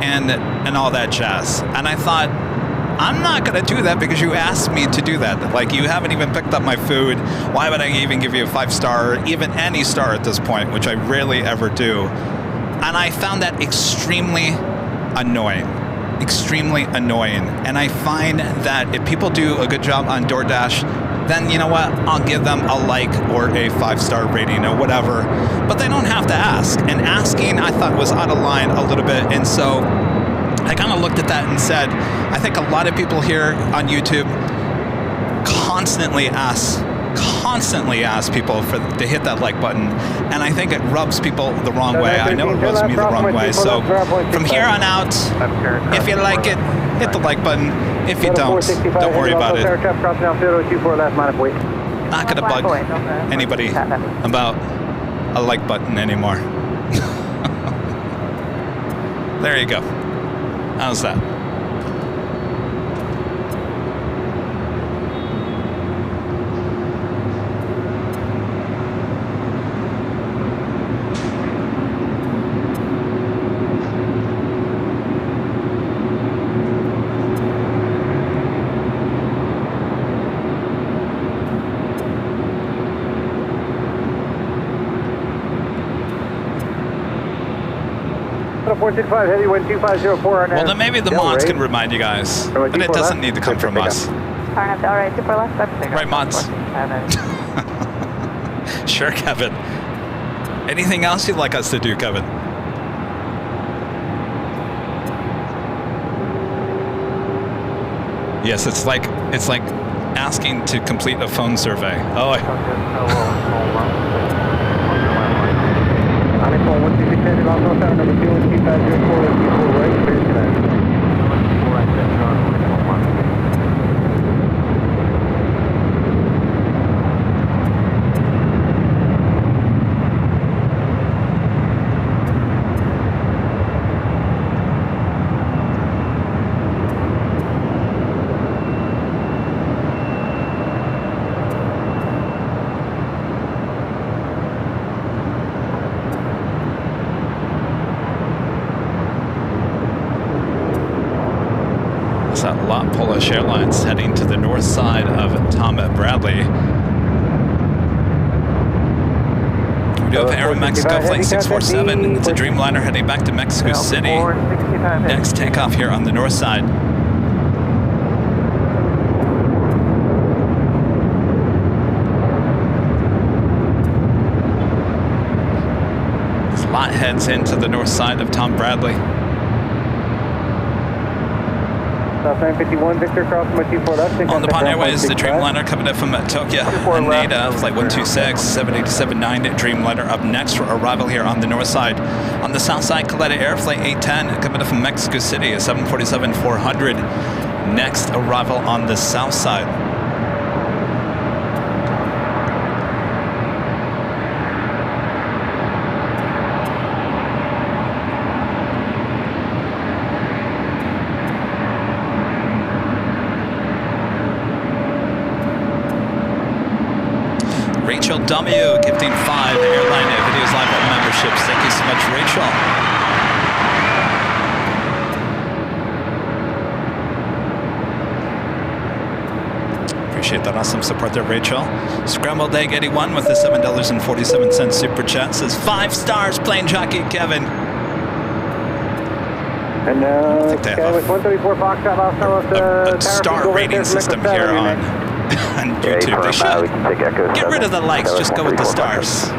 and all that jazz. And I thought, I'm not going to do that because you asked me to do that. Like, you haven't even picked up my food. Why would I even give you a 5-star, or even any star at this point, which I rarely ever do? And I found that extremely annoying. Extremely annoying. And I find that if people do a good job on DoorDash, then you know what? I'll give them a like or a 5-star rating or whatever. But they don't have to ask. And asking, I thought, was out of line a little bit. And so I kind of looked at that and said, I think a lot of people here on YouTube constantly ask people to hit that like button, and I think it rubs people the wrong way. I know it rubs me the wrong way. So from here on out, if you like it, hit the like button. If you don't worry about it. Not gonna bug anybody about a like button anymore. There you go. How's that? Well, then maybe the mods can remind you guys, but it doesn't need to come from us. Alright, 24 left, Right, mods? Sure, Kevin. Anything else you'd like us to do, Kevin? Yes, it's like asking to complete a phone survey. Oh, Polish Airlines heading to the north side of Tom Bradley. We do have Aeromexico Flight 647. It's a Dreamliner heading back to Mexico City. Next takeoff here on the north side. This lot heads into the north side of Tom Bradley. 951, Victor, crossing my 24 left. On the Pond Airways, the Dreamliner coming up from Tokyo, Haneda, flight 126, 787-9 Dreamliner up next for arrival here on the north side. On the south side, Caleta Air, flight 810, coming up from Mexico City, a 747-400. Next arrival on the south side. Rachel W. gifting 5 Airline Videos Live memberships. Thank you so much, Rachel. Appreciate that awesome support there, Rachel. Scrambled Egg 81 with the $7.47 super chat says 5 stars, Plane Jockey Kevin. And I think they have 134 Foxtrot, a star rating system here on YouTube. They should get rid of the likes, just go with the stars.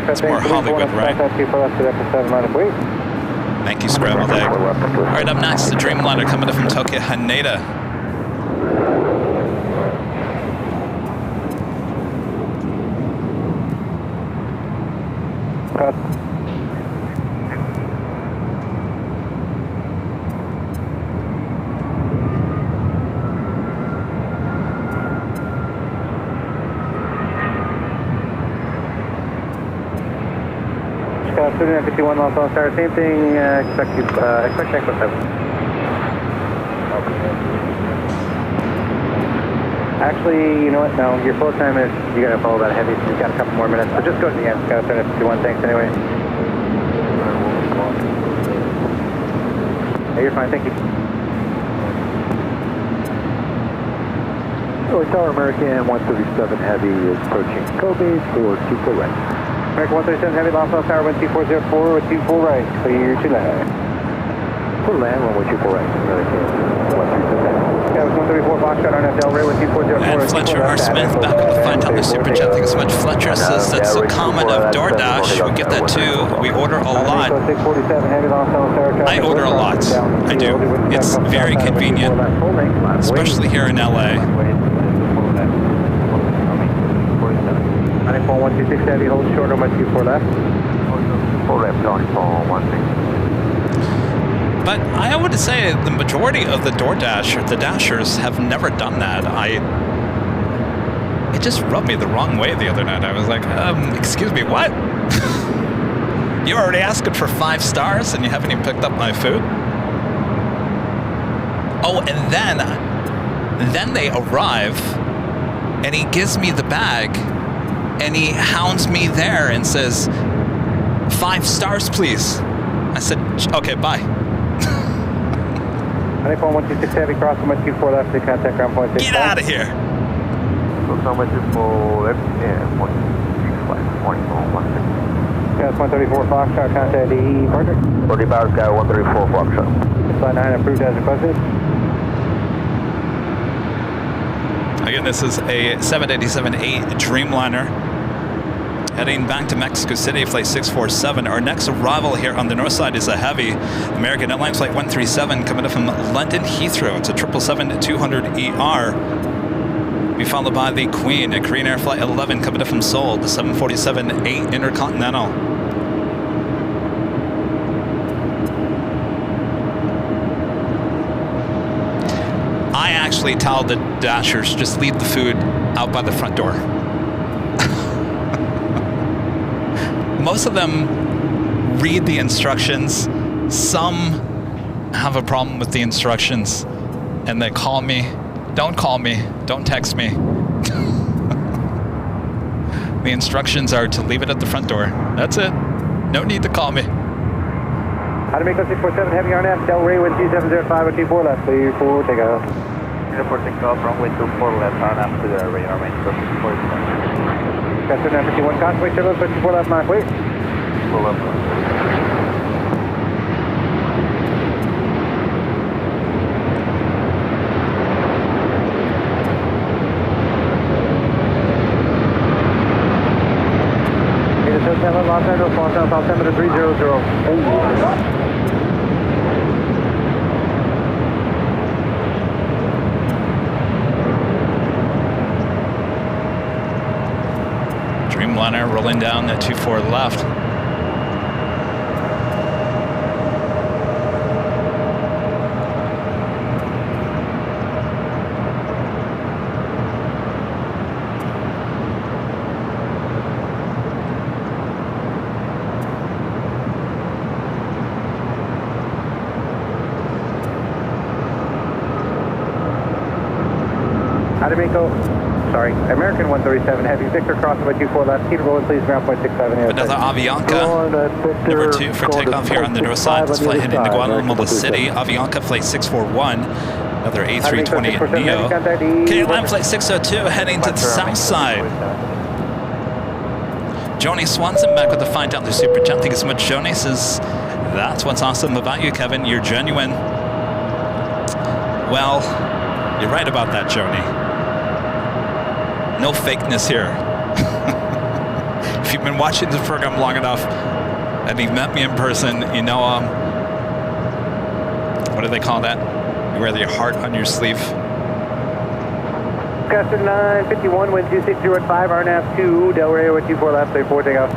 It's more Hollywood, right? Thank you, Scrambled Egg. All right, up next, the Dreamliner coming up from Tokyo, Haneda. Student 51 Los Angeles, same thing, expect tank with 7. Actually, you know what, no, your flow time is, you gotta follow that heavy, so you've got a couple more minutes, so just go to the end, got to turn it 51, thanks anyway. Hey, you're fine, thank you. Tower American 137 Heavy is approaching Kobe for 24 right. American 137 Heavy, Los Angeles Tower, 12404, 24 right, clear to land. Full land, 124 right, really clear. 137. Yeah, it was 134 Foxtrot on Del Rey, 12404. And Fletcher R. Smith back with the find on the super chat. Thank you so much. Fletcher says that's a comment of DoorDash. We get that too. We order a lot. I order a lot. I do. It's very convenient, especially here in LA. 126 Heavy, hold short on my 24 left. 4 left, 2416. But I would say the majority of the the Dashers have never done that. It just rubbed me the wrong way the other night. I was like, excuse me, what? You already asking for 5 stars and you haven't even picked up my food? Oh, and then they arrive and he gives me the bag and he hounds me there and says, 5 stars, please. I said, okay, bye. 126 Heavy, cross on my 24 left, to contact ground point 6. Get out of here. Close on my 24 left, and 165, 2416. Gas 134 Foxtrot, contact the partner. 40 Power Sky 134 Foxtrot. Flight 9 approved as requested. Again, this is a 787-8 Dreamliner heading back to Mexico City, flight 647. Our next arrival here on the north side is a heavy American Airlines flight 137 coming up from London Heathrow. It's a 777-200ER. Be followed by the Queen, a Korean Air Flight 11 coming up from Seoul, the 747-8 Intercontinental. I actually tell the Dashers, just leave the food out by the front door. Most of them read the instructions. Some have a problem with the instructions and they call me. Don't call me. Don't text me. The instructions are to leave it at the front door. That's it. No need to call me. How to make 647 Heavy RNF, Del Rey, 2705, 24 left, clear for takeoff. For takeoff, runway 24 left, RNF to the radar range, 47. Got 51 constantly, 24 left, Mach, wait. 24 left. Los Angeles, altimeter 300. Dreamliner rolling down at 24 left. American 137 Heavy, Victor cross about 24 left, keep rolling please, ground point 67. Another Avianca, number 2 for takeoff here on the north side. This flight heading to Guatemala City. Avianca flight 641, another A320neo. KLM flight 602 heading to the south side. Joni Swanson back with the find out the super chat. Thank you so much, Joni. Says, that's what's awesome about you, Kevin. You're genuine. Well, you're right about that, Joni. No fakeness here. If you've been watching this program long enough and you've met me in person, you know, what do they call that? You wear your heart on your sleeve. Custer 951, wind 260 at 5, RNAV 2, Del Rey, 24 left, 34 takeoff.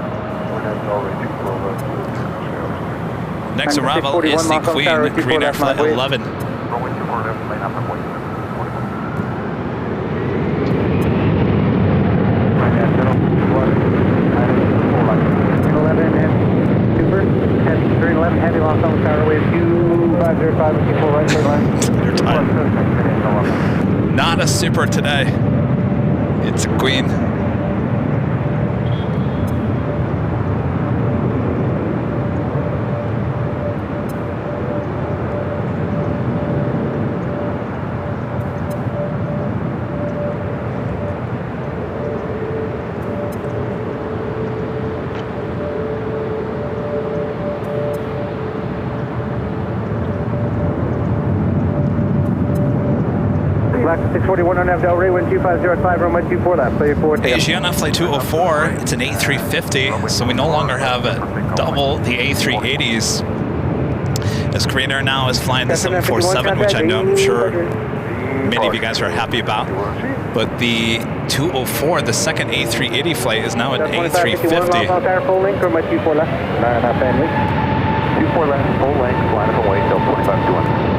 Next arrival is the Queen, Korean Air Flight 11. Heavy Los Angeles Tower, wave 2505, 24 right, third line. Not a super today. It's a Queen. 641 on F Delray, wind 250 at 5, runway 24 left, clear 4 takeoff. Asiana Flight 204, it's an A350, so we no longer have double the A380s. As Korean Air now is flying the 747, which I know I'm sure many of you guys are happy about. But the 204, the second A380 flight, is now an A350. Full length, runway 24 left, 9.5 bandwidth. 24 left, full length, line up and wait, Delta 2521.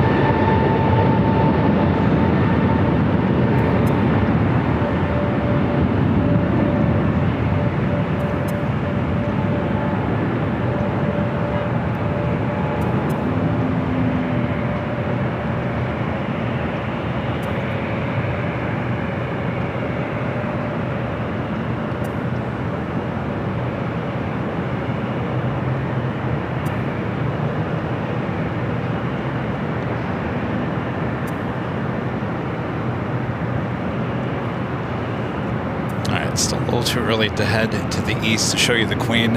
Still a little too early to head to the east to show you the Queen.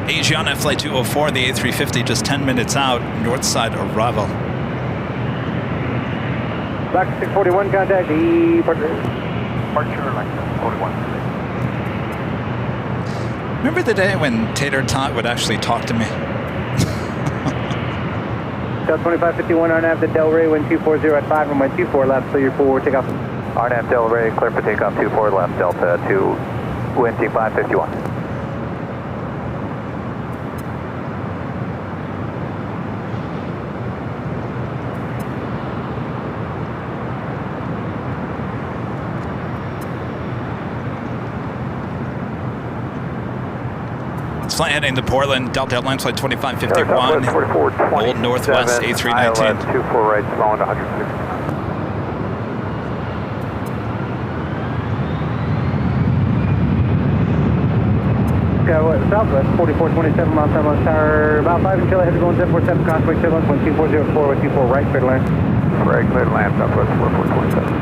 Asiana Flight 204, the A350, just 10 minutes out, north side arrival. Black 641, contact departure. Departure, like 41. Remember the day when Tater Tot would actually talk to me? Delta 2551, RNAV to Delray, wind 240 at 5, runway 24 left, clear 4 takeoff. RNAV Delray, clear for takeoff 24 left, Delta 2, wind 2551. Flight heading to Portland, Delta Airlines Flight 2551, Old Northwest A319. 24 right, slowing to 160. Southwest 4427 miles per hour, about 5 until ahead to go 747, crossway turbulence, 12404 with 24 right, clear to land. Right, clear to land, Southwest 4427.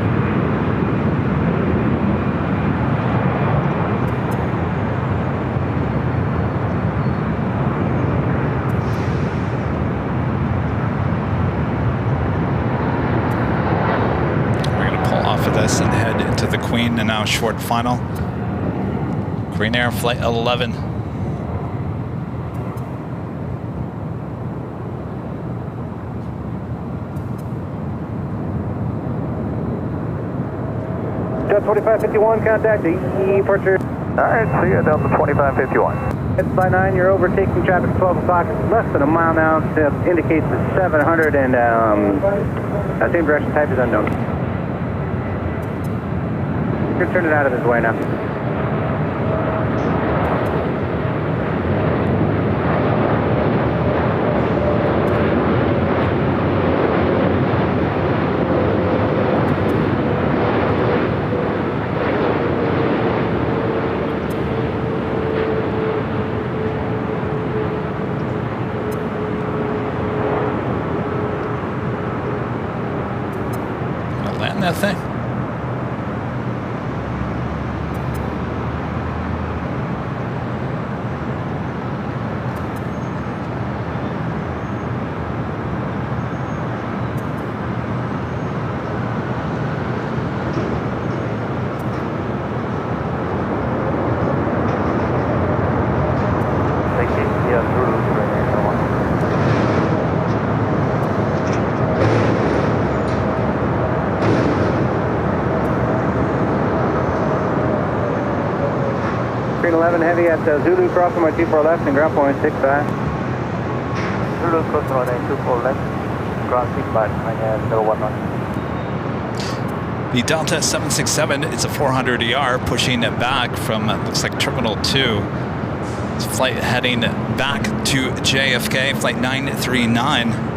We're going to pull off of this and head into the Queen, and now short final. Korean Air Flight 11. Delta 2551, contact departure. Alright, see you, Delta 2551. It's by 9, you're overtaking traffic at 12 o'clock. It's less than a mile now. It indicates the 700 and same direction type is unknown. You're turning out of his way now. Land that thing. Green 11 heavy at Zulu crossing my 24 left and ground point 65. Zulu crossing on 24 left, ground 65, I have 011. The Delta 767, it's a 400 ER, pushing it back from, looks like Terminal 2. It's flight heading back to JFK, flight 939.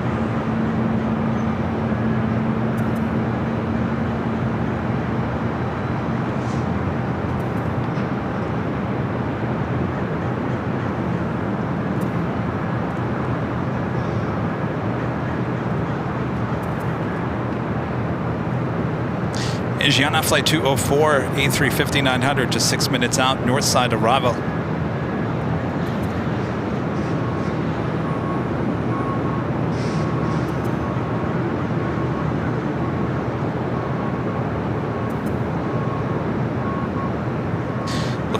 Asiana Flight 204, A350-900, just 6 minutes out, north side arrival.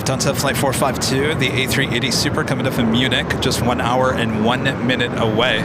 Takeoff Delta Flight 452, the A380 Super coming up from Munich, just 1 hour and 1 minute away.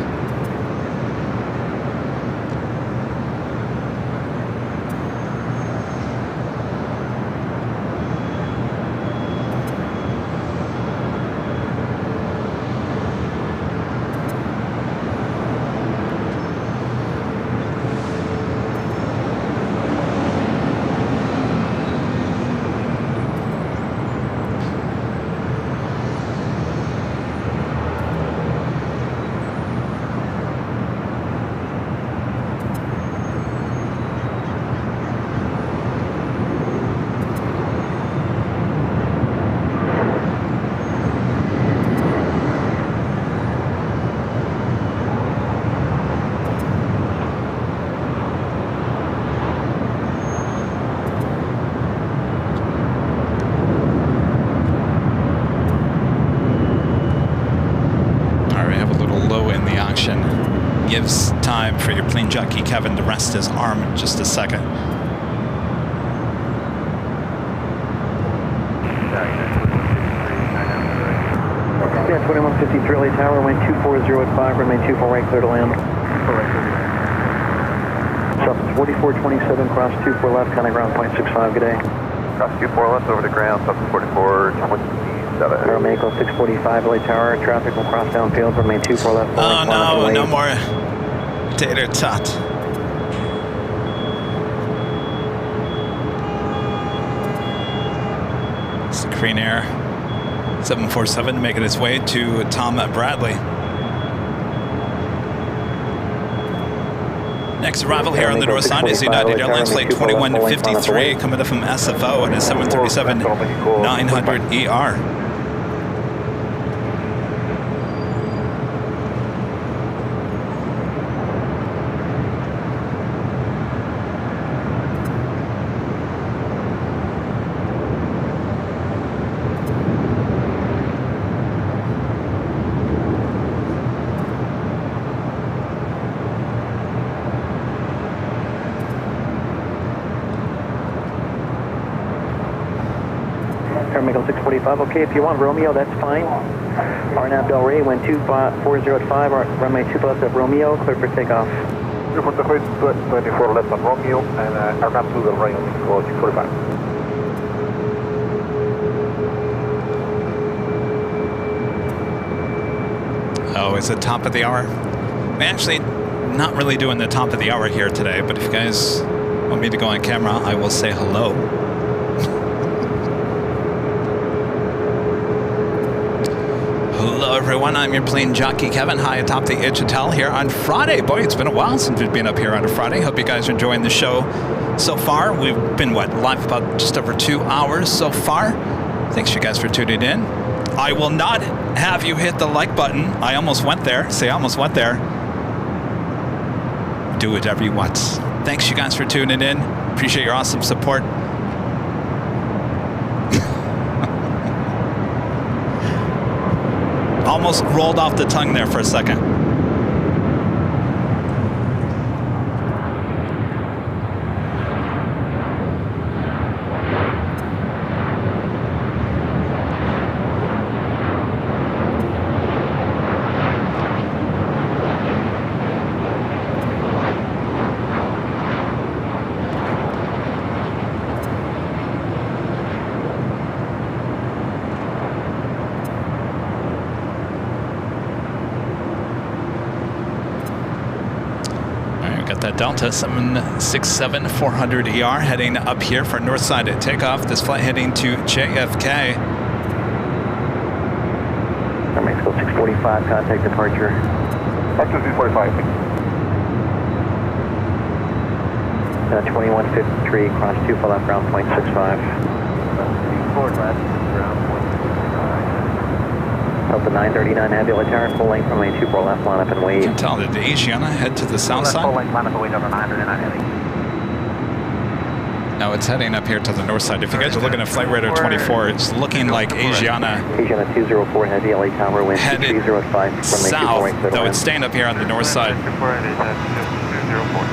Gives time for your plane jockey Kevin to rest his arm in just a second. Yeah, 2153 LA Tower, wind 240 at 5, remain 24 right, clear to land. South 4427, cross 24 left, counting ground, 0.65, good day. Cross 24 left over to ground, South 4427. Aeromexico 645 LA Tower, traffic will cross downfield, remain 24 left. Oh no, no more tater tot. It's the Korean Air 747 making its way to Tom Bradley. Next arrival here on the north side is United Airlines Flight 2153 coming up from SFO and a 737-900ER. Aeromexico 645, okay, if you want Romeo, that's fine. RNAV Del Rey, wind 240 at 5, runway 2 left of Romeo, clear for takeoff. 24 left on Romeo, and RNAV 2 Del Rey on 245. Oh, it's the top of the hour. I'm actually not really doing the top of the hour here today, but if you guys want me to go on camera, I will say hello. Hello everyone, I'm your plane jockey Kevin, high atop the Hotel here on Friday. Boy, it's been a while since we've been up here on a Friday. Hope you guys are enjoying the show so far. We've been, live about just over 2 hours so far. Thanks you guys for tuning in. I will not have you hit the like button. I almost went there. Say I almost went there. Do whatever you want. Thanks you guys for tuning in. Appreciate your awesome support. Almost rolled off the tongue there for a second. Delta 767-400ER heading up here for north side at takeoff. This flight heading to JFK. Mexico 645, contact departure. Departure 645. 2153, cross 2 for left ground, 0.65. Forward left, ground 0.65. Delta 939, Heavy LA Tower, full length from lane 24 left, line up and wave. You can tell that the Asiana head to the south side. Full length, line up and wave over 939 Heavy. No, it's heading up here to the north side. If you guys are looking at Flight Radar 24, it's looking like Asiana. Asiana 204, Heavy LA Tower, wind 230 at 5, from lane 24 right, south, though it's staying up here on the north side. 204.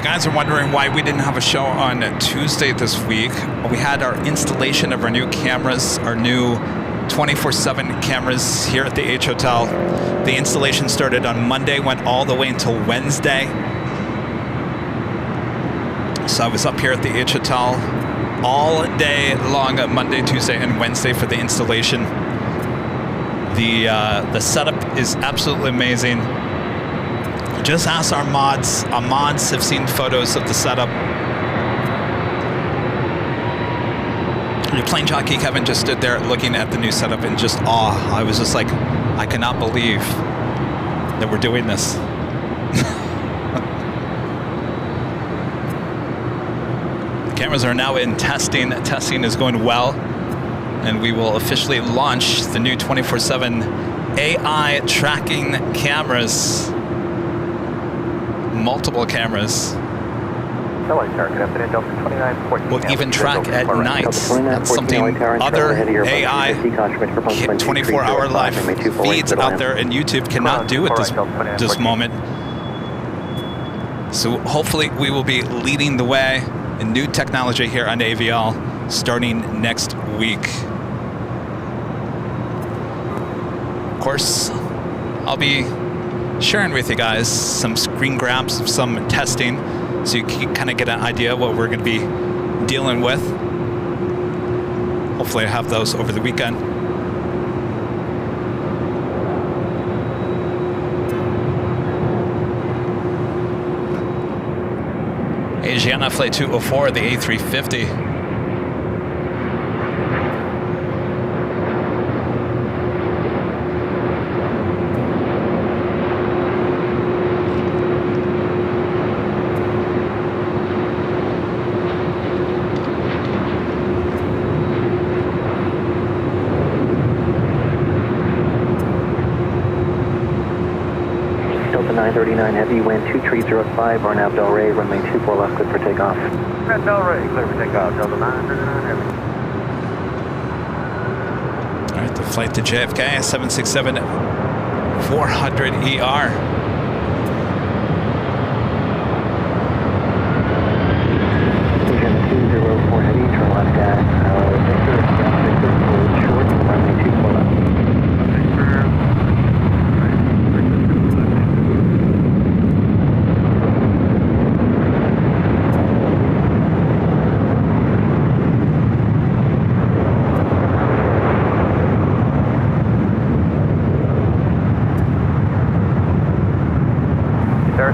guys are wondering why we didn't have a show on Tuesday this week, we had our installation of our new cameras, our new 24/7 cameras here at the H Hotel. The installation started on Monday, went all the way until Wednesday. So I was up here at the H Hotel all day long, Monday, Tuesday, and Wednesday for the installation. The setup is absolutely amazing. Just ask our mods. Our mods have seen photos of the setup. Your Plane Jockey Kevin just stood there looking at the new setup in just awe. I was just like, I cannot believe that we're doing this. The cameras are now in testing. Testing is going well, and we will officially launch the new 24/7 AI tracking cameras. Multiple cameras. Will even track at night. That's something other AI 24-hour live feeds out there and YouTube cannot do at this moment. So hopefully we will be leading the way in new technology here on AVL starting next week. Of course, I'll be sharing with you guys some screen grabs of some testing so you can kind of get an idea of what we're going to be dealing with. Hopefully I have those over the weekend. Asiana Flight 204, the A350. Delta 939 Heavy, wind 2305, Arnav Del Rey, runway 24 left, clear for takeoff. Red Del Rey, clear for takeoff, Delta 939 Heavy. All right, the flight to JFK, 767-400ER. Asiana 204 Heavy, turn left gas, Victor, hold short, runway 24 left.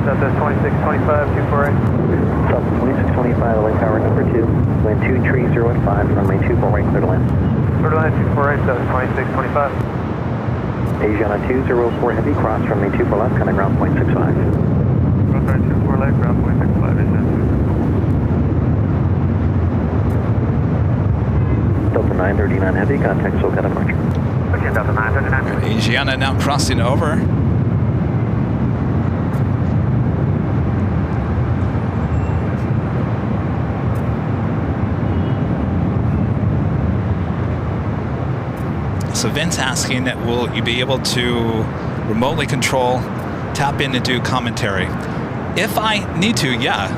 Delta 2625, 248. Delta 2625, LA Tower number 2, wind 2305, runway 24 right, clear to land. Clear to land, 248, Delta 2625. Asiana 204 Heavy, cross runway 24 left, kind of ground point 65. Okay, 24 left, ground point 65, Asiana 2. Delta 939 Heavy, contact SoCal departure. Okay, Delta 939 Heavy. Asiana now crossing over. So Vince asking, will you be able to remotely control, tap in and do commentary? If I need to, yeah.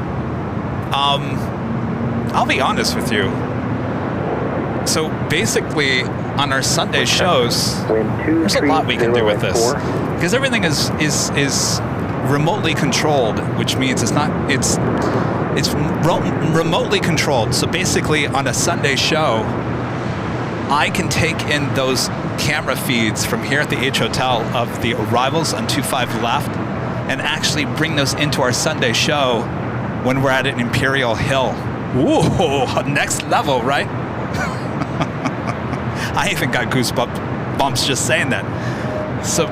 I'll be honest with you. So basically, on our Sunday shows, there's a lot we can do with this, because everything is remotely controlled, which means it's remotely controlled. So basically, on a Sunday show, I can take in those camera feeds from here at the H Hotel of the arrivals on 25 left and actually bring those into our Sunday show when we're at an Imperial Hill. Ooh, next level, right? I even got goosebumps just saying that. So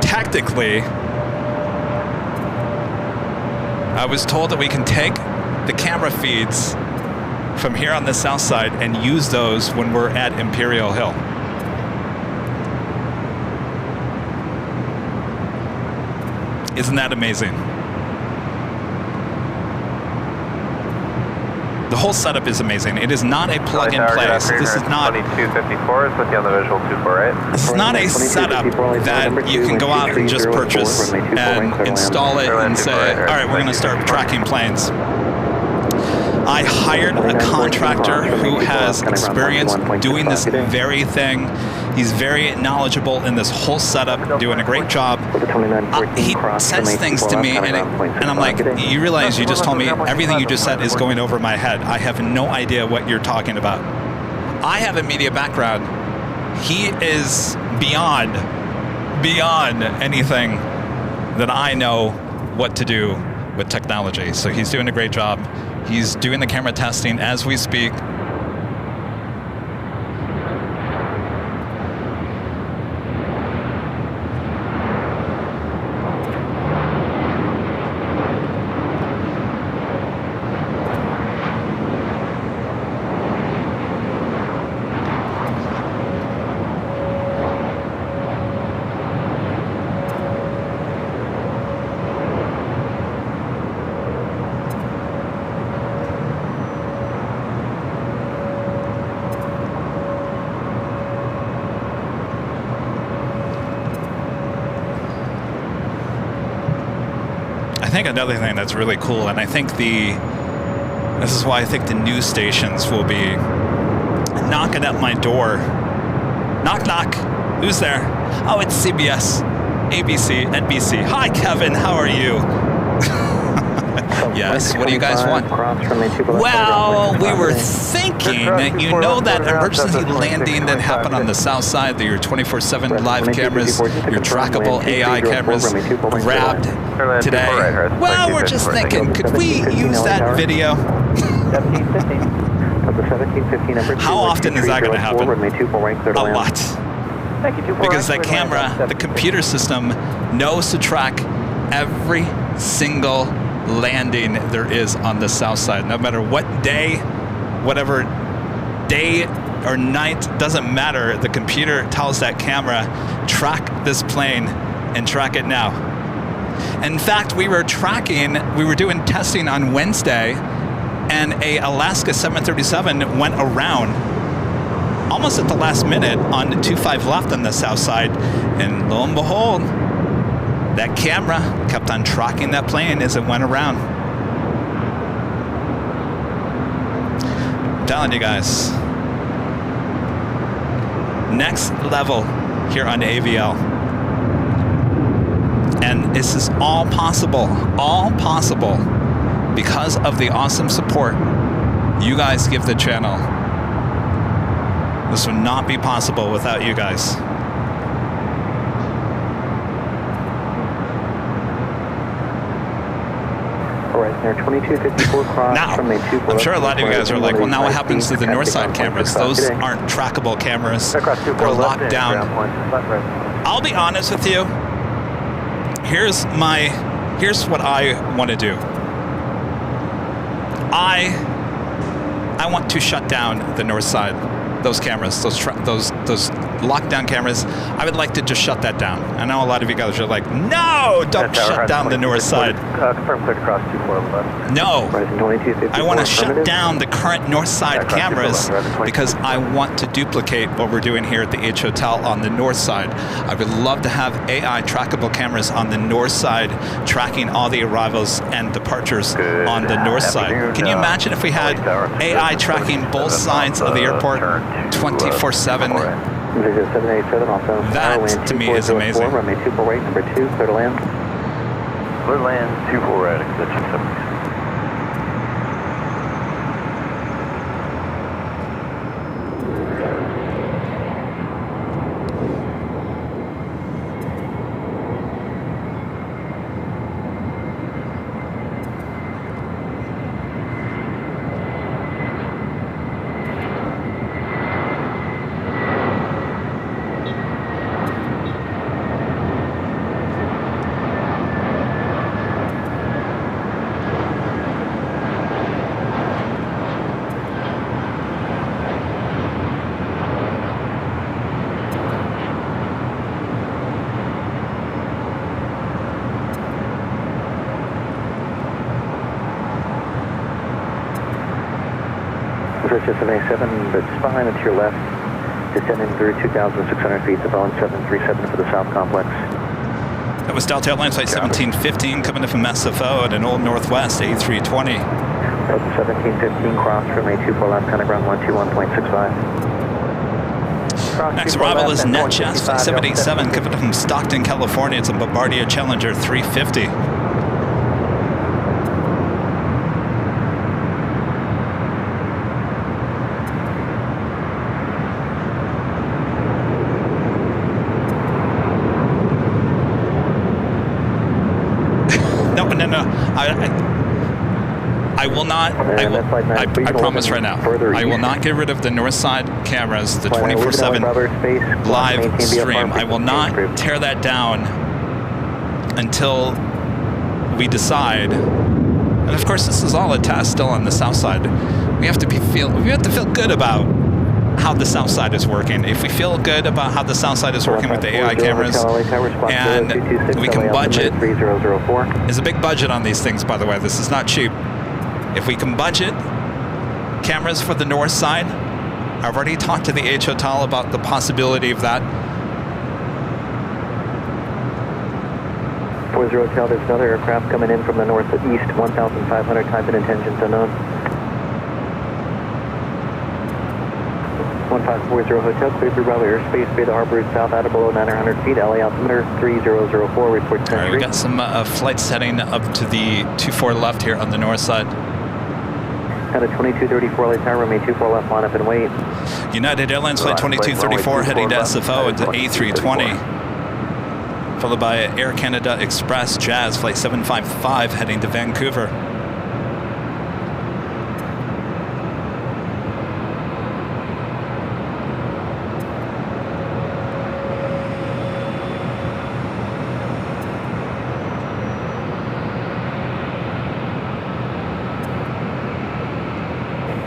tactically, I was told that we can take the camera feeds from here on the south side and use those when we're at Imperial Hill. Isn't that amazing? The whole setup is amazing. It is not a plug and play. So this is not. 2254 is with you on the visual 248. This is not a setup that you can go out and just purchase and install it and say, all right, we're going to start tracking planes. I hired a contractor who has experience doing this very thing. He's very knowledgeable in this whole setup, doing a great job. He says things to me, and I'm like, you realize you just told me everything you just said is going over my head. I have no idea what you're talking about. I have a media background. He is beyond anything that I know what to do with technology. So he's doing a great job. He's doing the camera testing as we speak. I think another thing that's really cool, and I think this is why I think the news stations will be knocking at my door. Knock, knock. Who's there? Oh, it's CBS, ABC, NBC. Hi, Kevin. How are you? Yes, what do you guys want? Well, we were thinking that you know that emergency landing that happened on the south side, your 24/7 live cameras, your trackable AI cameras grabbed today. Well, we're just thinking, could we use that video? How often is that going to happen? A lot. Because that camera, the computer system, knows to track every single landing there is on the south side, no matter what day, whatever day or night, doesn't matter. The computer tells that camera, track this plane and track it now. In fact, we were doing testing on Wednesday, and a Alaska 737 went around almost at the last minute on 25 left on the south side, and lo and behold, that camera kept on tracking that plane as it went around. I'm telling you guys, next level here on AVL. And this is all possible because of the awesome support you guys give the channel. This would not be possible without you guys. Now, I'm sure a lot of you guys are like, well, now what happens to the north side cameras? Those aren't trackable cameras. They're locked down. I'll be honest with you. Here's what I want to do. I want to shut down the north side. Those cameras, those lockdown cameras, I would like to just shut that down. I know a lot of you guys are like, no, don't shut down the north side. Confirm clear across 241. No, I want to shut down the current north side cameras because I want to duplicate what we're doing here at the H Hotel on the north side. I would love to have AI trackable cameras on the north side tracking all the arrivals and departures on the north side. Can you imagine if we had AI tracking both sides of the airport 24/7? That, to me, is amazing. Runway 248, number 2, clear to land. Clear to land, 24 at extension 76. It's just 787, but it's behind and to your left. Descending through 2,600 feet, the Boeing 737 for the South Complex. That was Delta Airlines Flight 1715 coming in from SFO at an Old Northwest A320. Delta 1715, cross from a 24 left, kind of ground 121.65. Next arrival is NetJets Flight 787 coming in from Stockton, California. It's a Bombardier Challenger 350. No. I will not. I promise right now. I will not get rid of the north side cameras, the 24/7 live stream. I will not tear that down until we decide. And of course, this is all a test still on the south side. We have to feel good about how the south side is working. If we feel good about how the south side is working with the AI cameras, and we can budget, there's a big budget on these things, by the way. This is not cheap. If we can budget cameras for the north side, I've already talked to the H Hotel about the possibility of that. 40 Hotel, there's another aircraft coming in from the northeast, 1,500, type and intentions unknown. 1540 Hotel, clear through Bravo airspace, Bay the Harbor, south out of below 900 feet, LA altimeter 3004, report All right, we got some flights heading up to the 24 left here on the north side. Kind of 2234 LA Tower, remain 24 left, line up and wait. United Airlines Flight 2234 heading to SFO at the A320. Followed by Air Canada Express Jazz Flight 755 heading to Vancouver.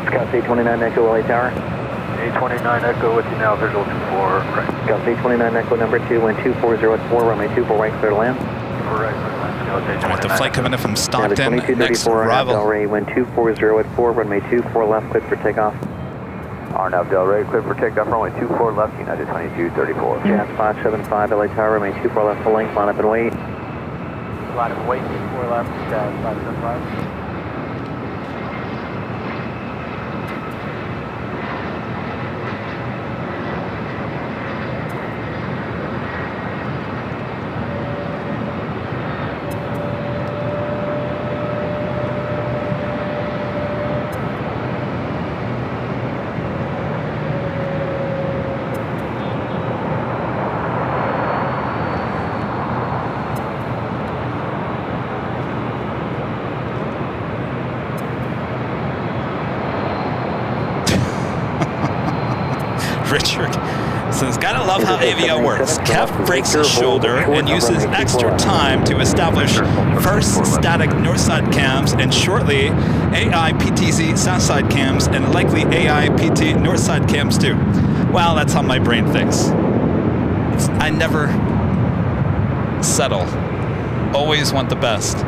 Scout 829 Echo LA Tower. 829 Echo with you now, visual 24, right. Scout 829 Echo number 2, wind 240 at 4, runway 24 right, clear to land. Right, Scout 829. All right, the flight coming in from Stockton. Next 2234 arrival. Del Rey, wind 240 at 4, runway 24 left, cleared for takeoff. RNAV Del Rey, clear for takeoff, runway 24 left, United 2234. Jazz 575 LA Tower, runway 24 left, full length, line up and wait. Line up and wait, 24 left, Jazz 575. Richard says, gotta love how Avio works. Kev breaks his shoulder and uses extra time to establish first static north side cams and shortly AI PTZ south side cams and likely AI PT north side cams too. Well, that's how my brain thinks. I never settle. Always want the best.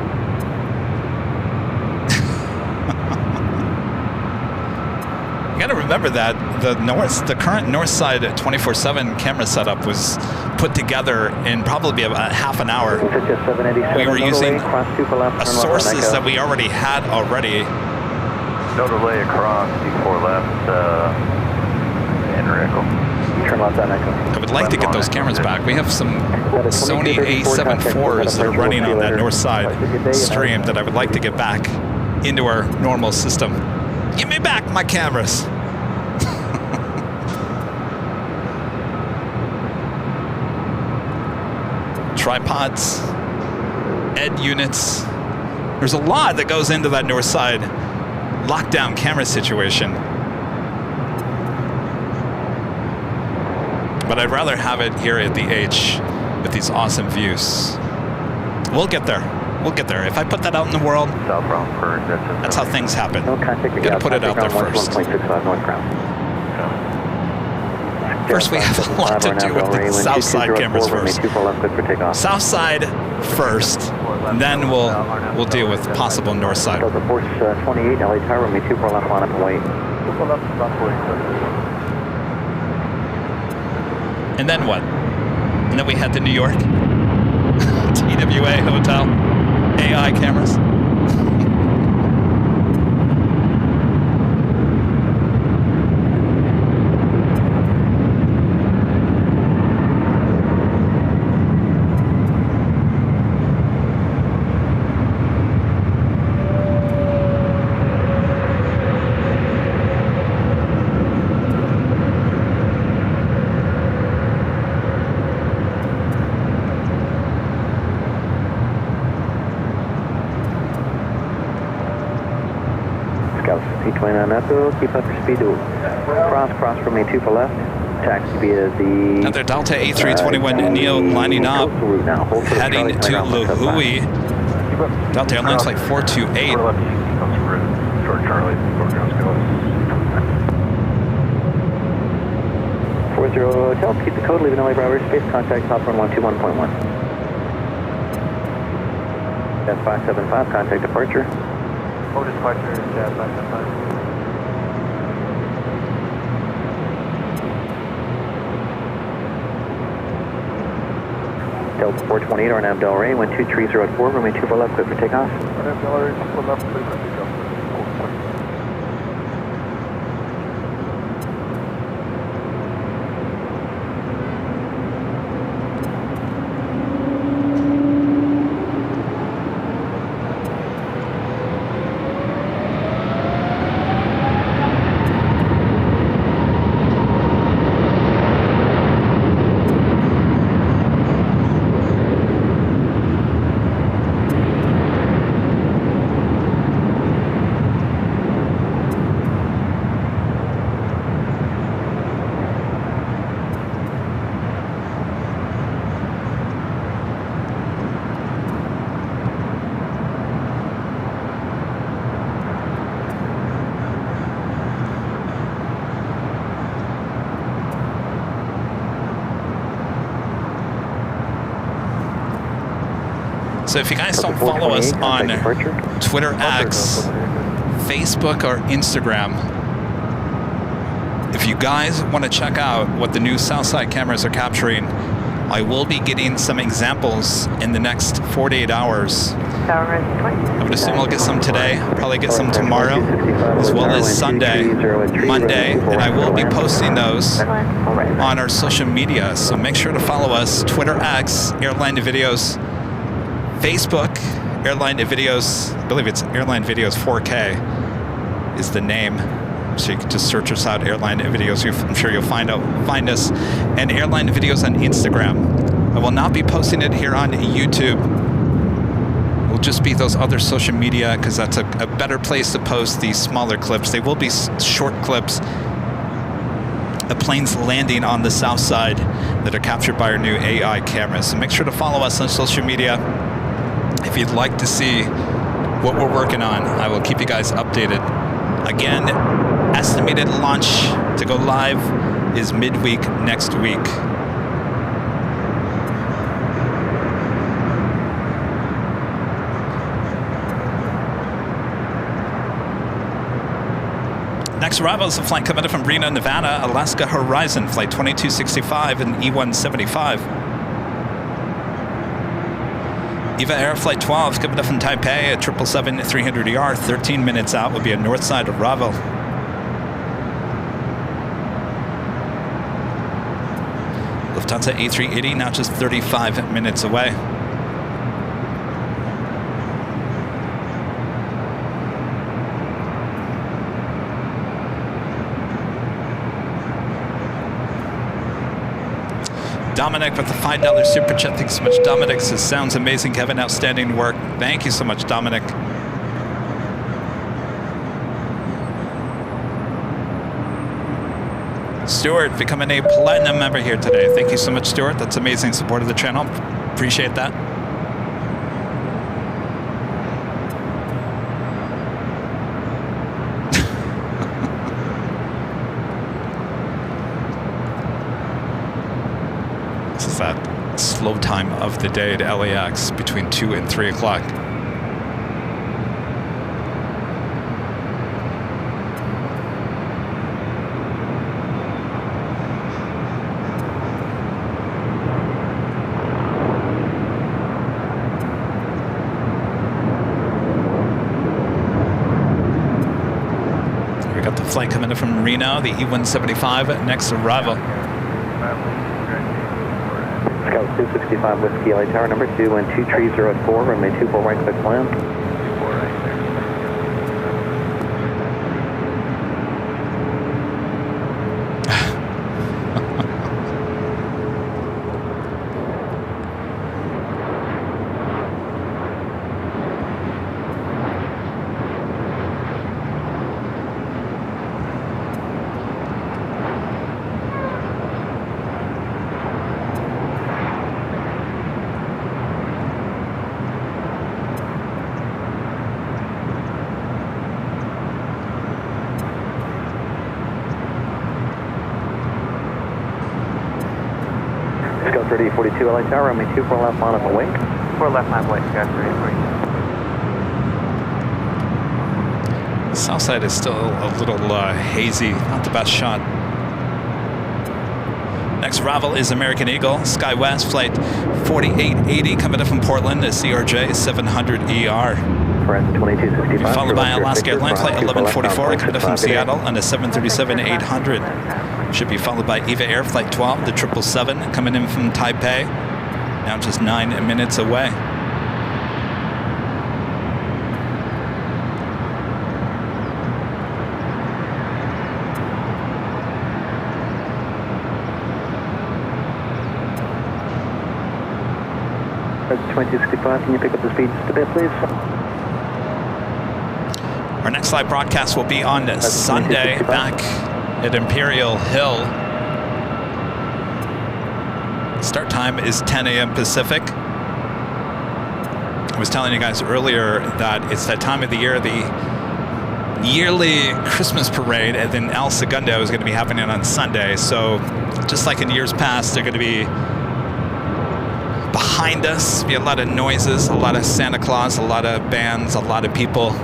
You gotta remember that the current north side 24/7 camera setup was put together in probably about half an hour. We were using sources that we already had already. No delay across, D4 left, enter echo. Turn left on echo. I would like to get those cameras back. We have some Sony A7 IVs that are running on that north side stream that I would like to get back into our normal system. Give me back my cameras. Tripods, ED units. There's a lot that goes into that north side lockdown camera situation. But I'd rather have it here at the H with these awesome views. We'll get there. We'll get there. If I put that out in the world, that's how things happen. We gotta put it out there first. First, we have a lot to do with the south side cameras first. South side first, then we'll deal with possible north side. Delta Force 28, LA Tower, runway 24 left, line up and wait. And then what? And then we head to New York. TWA Hotel. AI cameras. Keep up your speed to cross runway 2 for left. Taxi via the... Another Delta A321 Neo lining up, heading to Lihue. Delta Airlines like 428. Short Charlie, 40 Hotel, keep the code, leaving LA Bravo space, contact top run 121.1. That's 575, contact departure. Code departure is 575. Delta 428, RNAV Del Rey, 12304, runway 2 for left, clear for takeoff. RNAV Del Rey, 2 for left, clear for takeoff. So if you guys don't follow us on Twitter X, Facebook, or Instagram, if you guys want to check out what the new Southside cameras are capturing, I will be getting some examples in the next 48 hours. I would assume I'll get some today, probably get some tomorrow, as well as Sunday, Monday, and I will be posting those on our social media. So make sure to follow us, Twitter X, Airline Videos, Facebook, Airline Videos, I believe it's Airline Videos 4K is the name. So you can just search us out, Airline Videos. I'm sure you'll find us. And Airline Videos on Instagram. I will not be posting it here on YouTube. It will just be those other social media because that's a better place to post these smaller clips. They will be short clips of planes landing on the south side that are captured by our new AI cameras. So make sure to follow us on social media. If you'd like to see what we're working on, I will keep you guys updated. Again, estimated launch to go live is midweek next week. Next arrival is a flight coming in from Reno, Nevada, Alaska Horizon, flight 2265 and E175. EVA Air Flight 12 coming up from Taipei at 777-300ER, 13 minutes out will be a north side of Ravel. Lufthansa A380 now just 35 minutes away. Dominic with the $5 super chat. Thanks so much, Dominic. Says, sounds amazing, Kevin. Outstanding work. Thank you so much, Dominic. Stuart becoming a platinum member here today. Thank you so much, Stuart. That's amazing support of the channel. Appreciate that. This is that slow time of the day at LAX between 2 and 3 o'clock. flight coming in from Reno, the E175, next arrival. Scout 265 Whiskey LA Tower, number 2, wind 230 at 4, runway 24 right, click land. Scout 3842 LA Tower, runway 24 left, line up and wing. 4 left, line wing, Scout 3842. South side is still a little hazy, not the best shot. Next arrival is American Eagle, SkyWest flight 4880 coming in from Portland, a CRJ 700ER. Press 2265. Followed by Alaska Airlines flight 1144 coming in from Seattle on a 737-800. Should be followed by Eva Air flight 12, the 777 coming in from Taipei. Now just 9 minutes away. Press 2265, can you pick up the speed just a bit, please? Our next live broadcast will be on Sunday back at Imperial Hill. Start time is 10 a.m. Pacific. I was telling you guys earlier that it's that time of the year, the yearly Christmas parade and then El Segundo is going to be happening on Sunday. So just like in years past, they're going to be behind us, be a lot of noises, a lot of Santa Claus, a lot of bands, a lot of people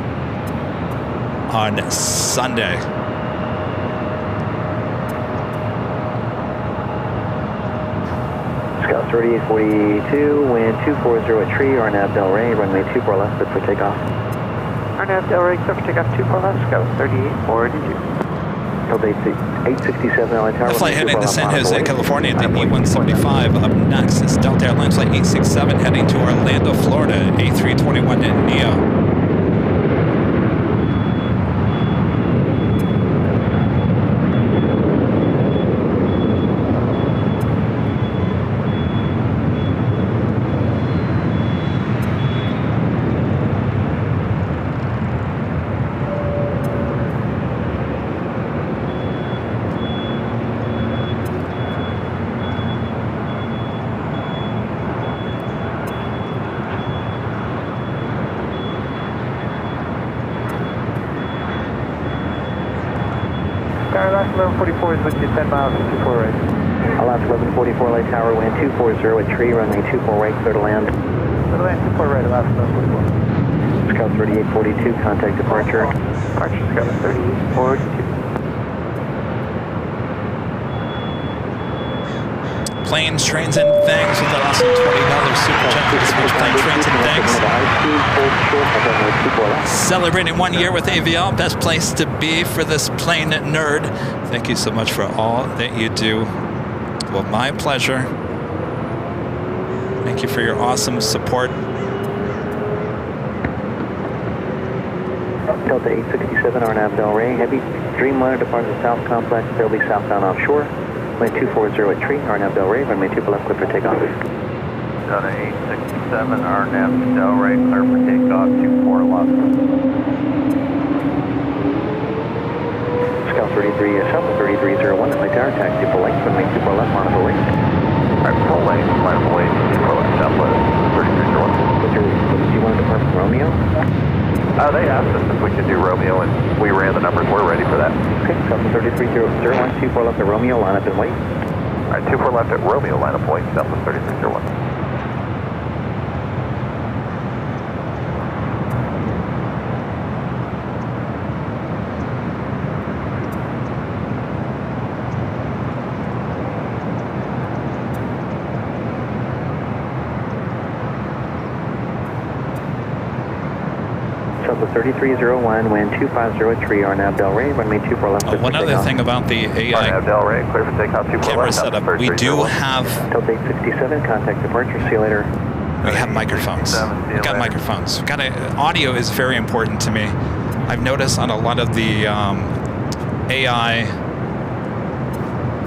on Sunday. Scout 3842, wind 240 at tree, RNAV Del Rey, runway 24 left, good for takeoff. RNAV Del Rey, clear for takeoff 24 left, Scout 3842. Held 867 LA Tower. The flight heading to San Jose, California, the E175. Up next is Delta Airlines flight 867 heading to Orlando, Florida, A321 Neo. Alaska 1144 is with you 10 miles and 24 right. Alaska 1144 LA Tower, wind 240 at tree, runway 24 right, clear to land. Clear to land 24 right, Alaska 1144. Scout 3842, contact departure. Departure Scout 3842. Planes, trains, and things with an awesome $20 super chat for this much plane, trains, and things. Celebrating 1 year with AVL, best place to be for this plane nerd. Thank you so much for all that you do. Well, my pleasure. Thank you for your awesome support. Delta 867, RNAV Del Rey, heavy Dreamliner departs the South Complex, they'll be southbound offshore. Wind 240 at tree, RNAV Del Rey, runway 24 left, clear for takeoff. Delta 867, RNAV Del Rey, clear for takeoff, 24 left. Scout 33 South, 3301, LA Tower, taxi full length, runway 24 left, line up away. Alright, full length, line up away, 24 left, southwest, 3301. Do you want to depart from Romeo? They asked us if we could do Romeo, and we ran the numbers. We're ready for that. Okay, South 3301, 24 left at Romeo, line up and wait. Alright, 24 left at Romeo, line up wait, Southwest 3301. Southwest 3301, wind 2503, RNAV Del Rey, runway 24 left. One other thing about the AI RNAV Del Rey, clear for takeoff 24 camera left. setup, we do have Delta 867, contact departure, see you later. we have microphones. We've got microphones. We've got audio is very important to me. I've noticed on a lot of the AI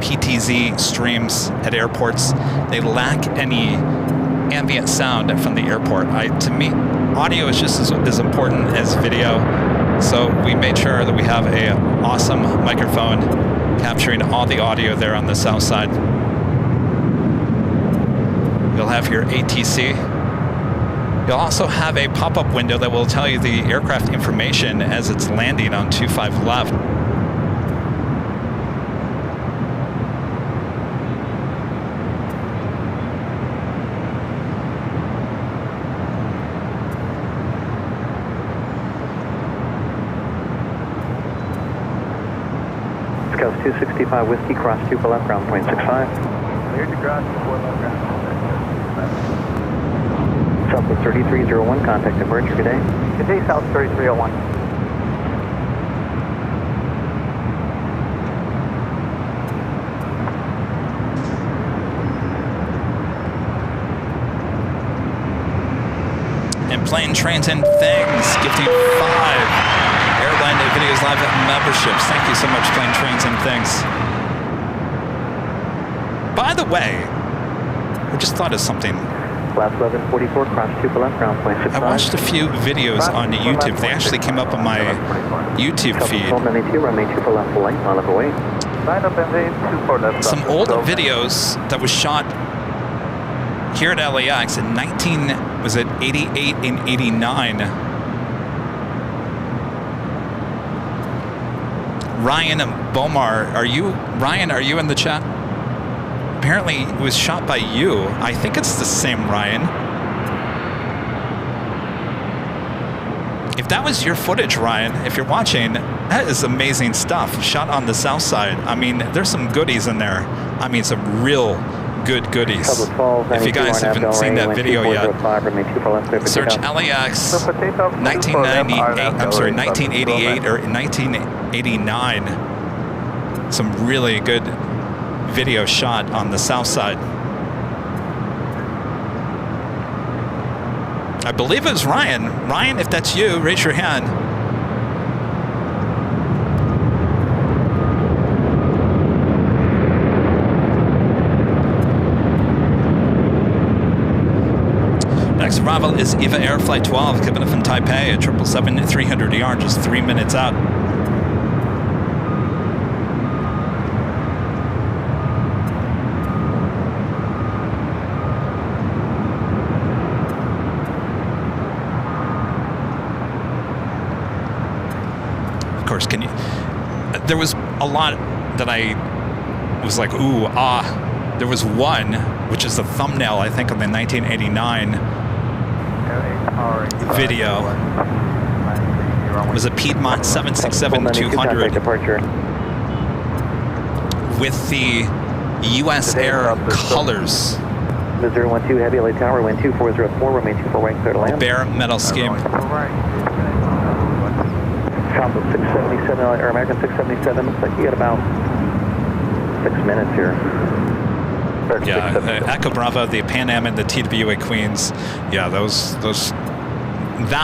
PTZ streams at airports, they lack any ambient sound from the airport. To me, audio is just as important as video, so we made sure that we have a awesome microphone capturing all the audio there on the south side. You'll have your ATC. You'll also have a pop-up window that will tell you the aircraft information as it's landing on 25 left. Scout 265 Whiskey, cross 2 for left, ground point 65. Cleared to cross 2 for left, ground. Southwest 3301, contact departure, good day. Good day, South 3301. And Plane, Trains, and Things, gifting 5 Airline Videos Live memberships. Thank you so much, Plane, Trains, and Things. By the way, I just thought of something. Last 1144, cross 2 for left, ground point 65. I watched a few videos on YouTube. They actually came up on my YouTube feed. 1292, runway 2 for left, full length, mile up away. Line up and lead 2 for left. Some old videos that was shot here at LAX in 88 and 89. Ryan Bomar, are you in the chat? Apparently it was shot by you. I think it's the same Ryan. If that was your footage, Ryan, if you're watching, that is amazing stuff. Shot on the south side. I mean, there's some goodies in there. I mean, some real good goodies. If you guys haven't seen that video yet, search LAX 1988 or 1989. Some really good video shot on the south side. I believe it was Ryan. Ryan, if that's you, raise your hand. Next arrival is EVA Air Flight 12, coming up from Taipei at 777-300ER, just 3 minutes out. Of course, there was a lot that I was like, ooh, ah. There was one, which is the thumbnail, I think, of the 1989 video. It was a Piedmont 767-200 with the U.S. Air colors. 012 Heavy LA Tower, wind 2404, remain 24 right, clear to land. Bare metal scheme. Southwest 677, or American 677, looks like you got about 6 minutes here. Yeah, Echo Bravo, the Pan Am, and the TWA Queens. Yeah, that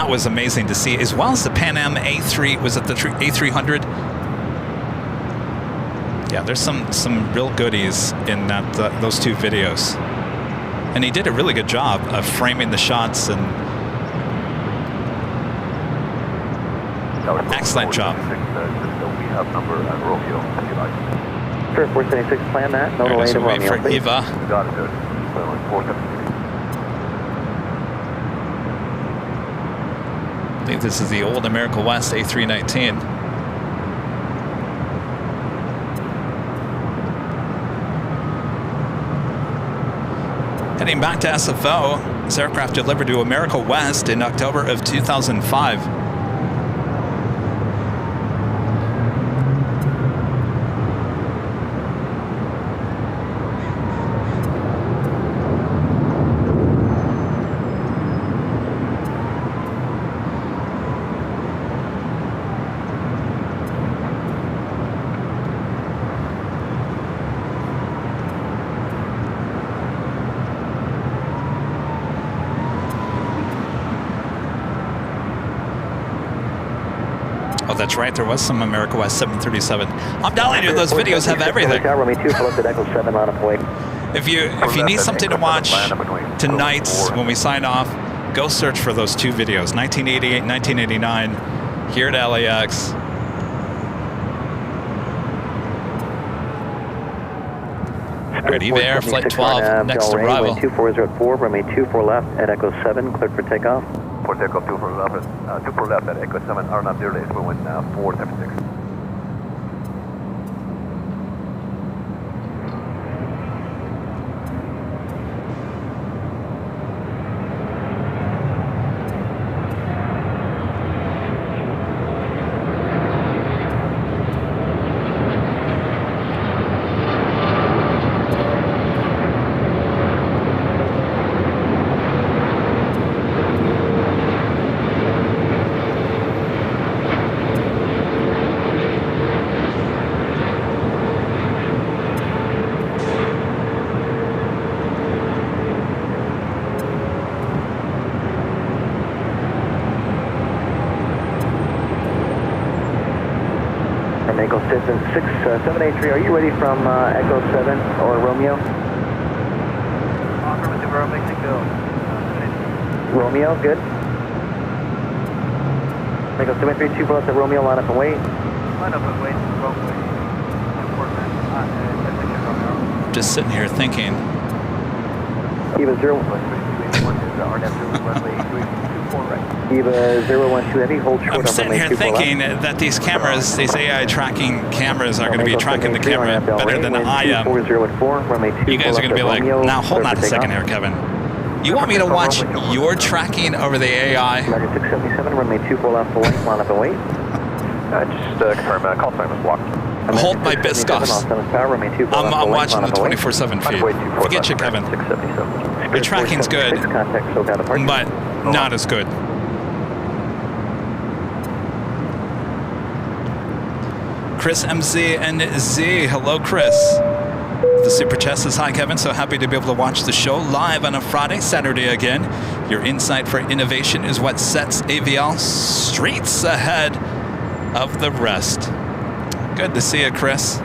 was amazing to see, as well as the Pan Am A3. Was it the A300? Yeah, there's some real goodies in those two videos, and he did a really good job of framing the shots and excellent job. We have number and Romeo, if you like. Sure, 476, plan that. No delay to wait Romeo, for please. Eva. Got it, good. Well, important. I think this is the old America West A319. Heading back to SFO, this aircraft delivered to America West in October of 2005. that's right. There was some America West 737. I'm telling you, those videos have everything. Romeo 2, pull up at Echo 7 on a way. If you need something to watch tonight when we sign off, go search for those two videos, 1988, 1989, here at LAX. All right, EVA Air Flight 12, next arrival. 2404, runway 24 left at Echo 7, cleared for takeoff. For takeoff, 24 left at Echo 7, RNAV 0 is going 476. Echo Citizen 6783, are you ready from Echo 7 or Romeo? Affirmative, Mexico. Romeo, good. Echo 732, pull up to Romeo, line up and wait. Line up and wait, wrong way. Just sitting here thinking. EVA 0. EVA 012 Heavy, hold short. I'm sitting here thinking that these cameras, these AI tracking cameras are going to be tracking the camera better than I am. You guys are going to be like, now hold on a second here, Kevin. You want me to watch your tracking over the AI? 677, runway 24 left away, line up and wait. Just confirm, call sign was blocked. Hold my biscuits. I'm watching the 24/7 feed. Forget you, Kevin. Your tracking's good, but not as good. Chris MZ and Z. Hello, Chris. The super chat says, hi, Kevin. So happy to be able to watch the show live on a Friday, Saturday again. Your insight for innovation is what sets AVL streets ahead of the rest. Good to see you, Chris.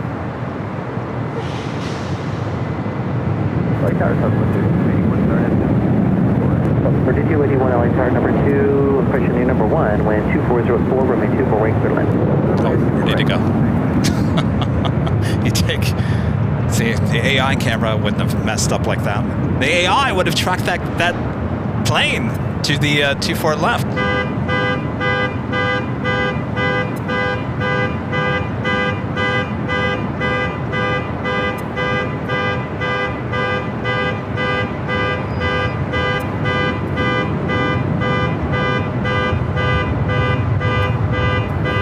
For DT81 LA Tower number 2, question near number 1, when 2404, runway 24 right clear land. Oh, ready to go. You take, see, the AI camera wouldn't have messed up like that. The AI would have tracked that plane to the 24 left.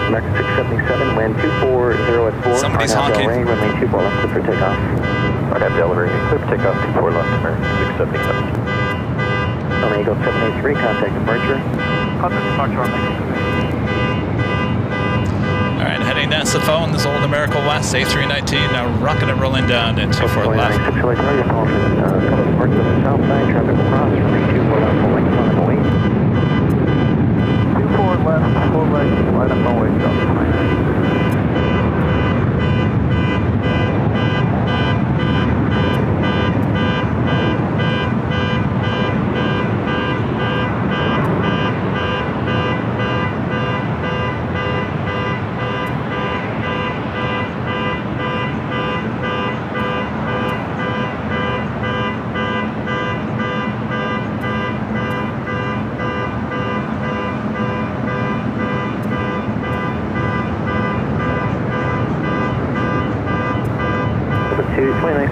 American 677, wind 240 at 4. Somebody's honking. Runway 24 left, clear for takeoff. RNAV Delaware, clear for takeoff, 24 left, American 677. Runway Eagle 783, contact departure. Contact departure on Mexico. All right, heading to SFO on this old America West, A319, now rocking and rolling down at 24 left. 608, you're calling from couple of parts of the south side, traffic will cross, runway 24 left, full length, line up and wait. 24 left, full length, line up and wait, south.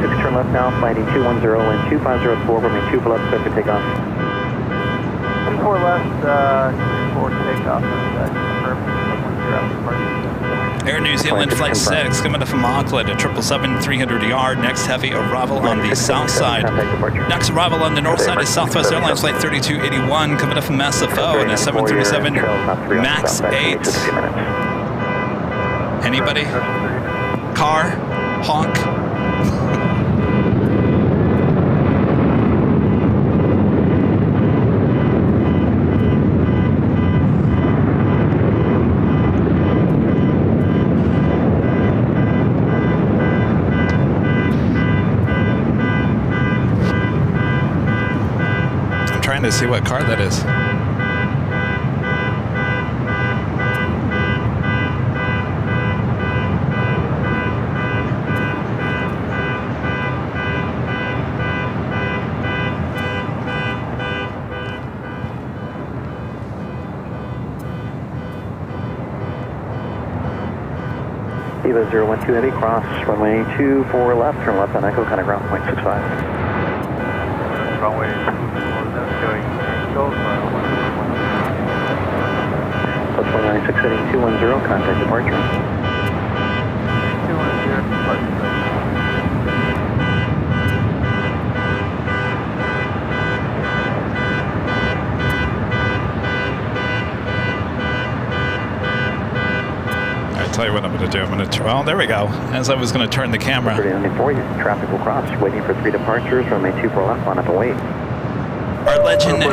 Turn left now, flighting 210 and 2504, runway 2 left, clear for takeoff. 24 left, 24 takeoff, Air New Zealand Flight 6 coming up from Auckland at 777-300ER. Next heavy arrival on the south side. Next arrival on the north side is Southwest Airlines Flight 3281 coming up from SFO and a 737 MAX 8. Anybody? Car? Honk? trying to see what car that is. Eva 012 Heavy, cross runway 24 left, turn left on Echo, contact ground point 65. Runway 24 left, going Echo, Plus 196 heading 210, contact departure. 210, departure. Tell you what I'm going to do. I'm going to well, there we go. As I was going to turn the camera. 3094, traffic will cross. Waiting for 3 departures. Runway 24 left. Line up and wait. Our legend Jane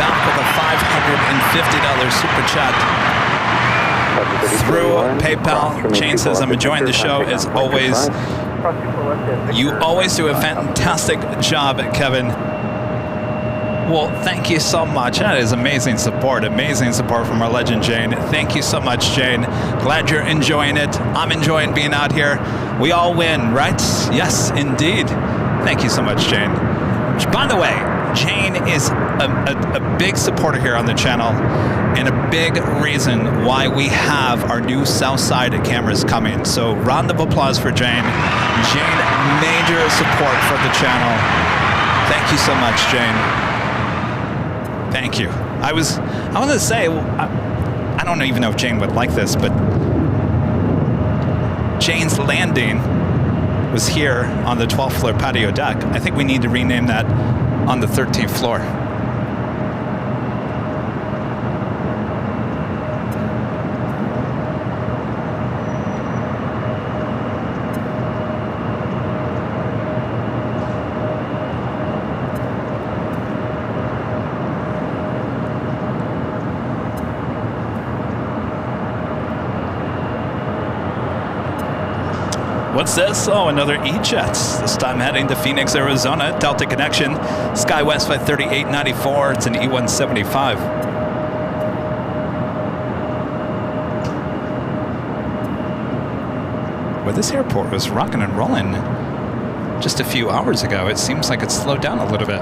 back with a $550 super chat through PayPal. Jane says, "I'm enjoying the show as always. You always do a fantastic job, Kevin." Well, thank you so much. That is amazing support from our legend, Jane. Thank you so much, Jane. Glad you're enjoying it. I'm enjoying being out here. We all win, right? Yes, indeed. Thank you so much, Jane. By the way, Jane is a big supporter here on the channel and a big reason why we have our new South Side cameras coming. So round of applause for Jane. Jane, major support for the channel. Thank you so much, Jane. Thank you. I want to say, I don't even know if Jane would like this, but Jane's landing was here on the 12th floor patio deck. I think we need to rename that on the 13th floor. What's this? Oh, another E-Jets. This time heading to Phoenix, Arizona. Delta connection. SkyWest flight 3894. It's an E175. Well, this airport was rocking and rolling just a few hours ago. It seems like it's slowed down a little bit.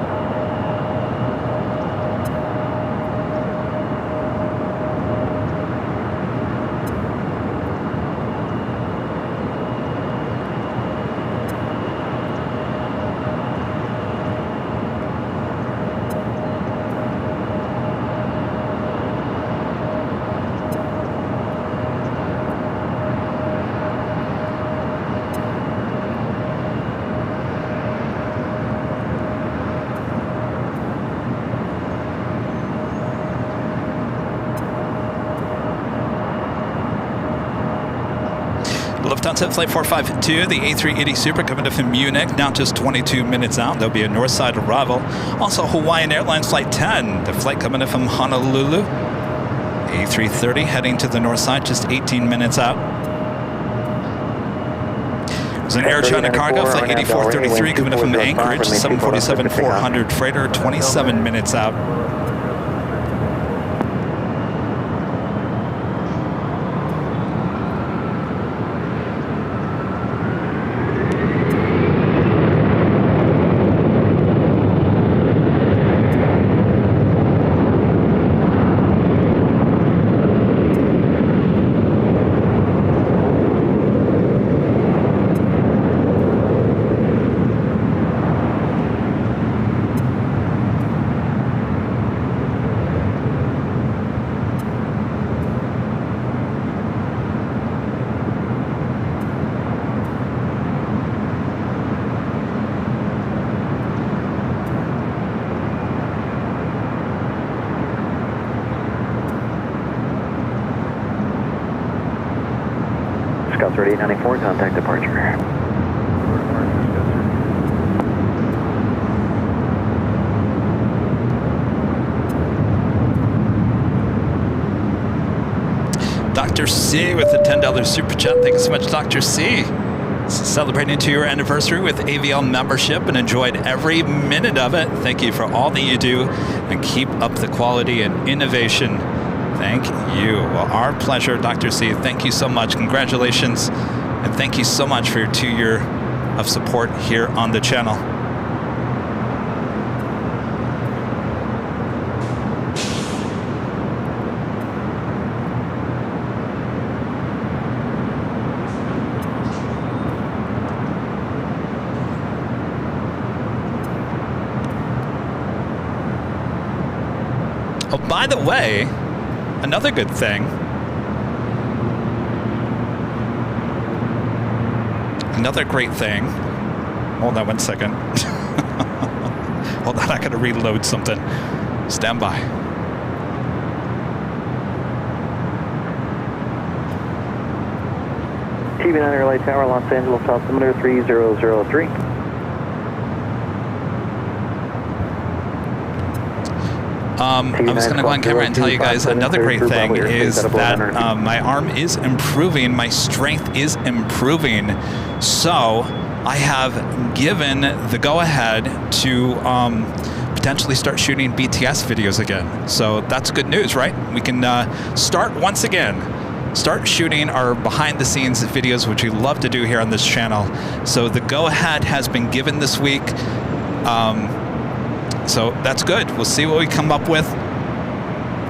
Lufthansa Flight 452, the A380 Super coming in from Munich, now just 22 minutes out. There'll be a north side arrival. Also Hawaiian Airlines Flight 10, the flight coming in from Honolulu. A330 heading to the north side, just 18 minutes out. There's an Air China Cargo Flight 8433 coming in from Anchorage, 747-400 freighter, 27 minutes out. Scout 3894, contact departure. Dr. C with the $10 super chat. Thanks so much, Dr. C. Celebrating 2-year anniversary with AVL membership and enjoyed every minute of it. Thank you for all that you do and keep up the quality and innovation. Thank you. Well, our pleasure, Dr. C. Thank you so much. Congratulations. And thank you so much for your 2 year of support here on the channel. Oh, by the way, another good thing. Another great thing. Hold on 1 second. Hold on, I gotta reload something. Stand by. TV9 Airline Tower, Los Angeles, altimeter 3003. I was going to go on camera and tell you guys another great thing is that my arm is improving, my strength is improving. So I have given the go-ahead to potentially start shooting BTS videos again. So that's good news, right? We can start once again. Start shooting our behind-the-scenes videos, which we love to do here on this channel. So the go-ahead has been given this week. So that's good. We'll see what we come up with.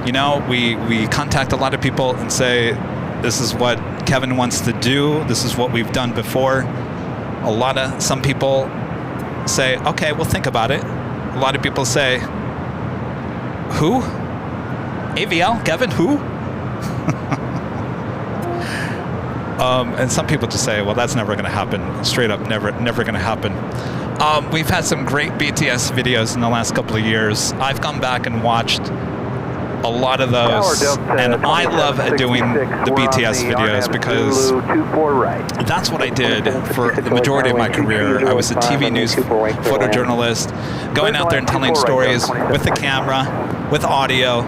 You know, we contact a lot of people and say, this is what Kevin wants to do. This is what we've done before. Some people say, okay, we'll think about it. A lot of people say, who? AVL? Kevin? Who? And some people just say, well, that's never going to happen. Straight up, never going to happen. We've had some great BTS videos in the last couple of years. I've gone back and watched a lot of those, and I love doing the BTS videos because that's what I did for the majority of my career. I was a TV news photojournalist, going out there and telling stories with the camera, with audio,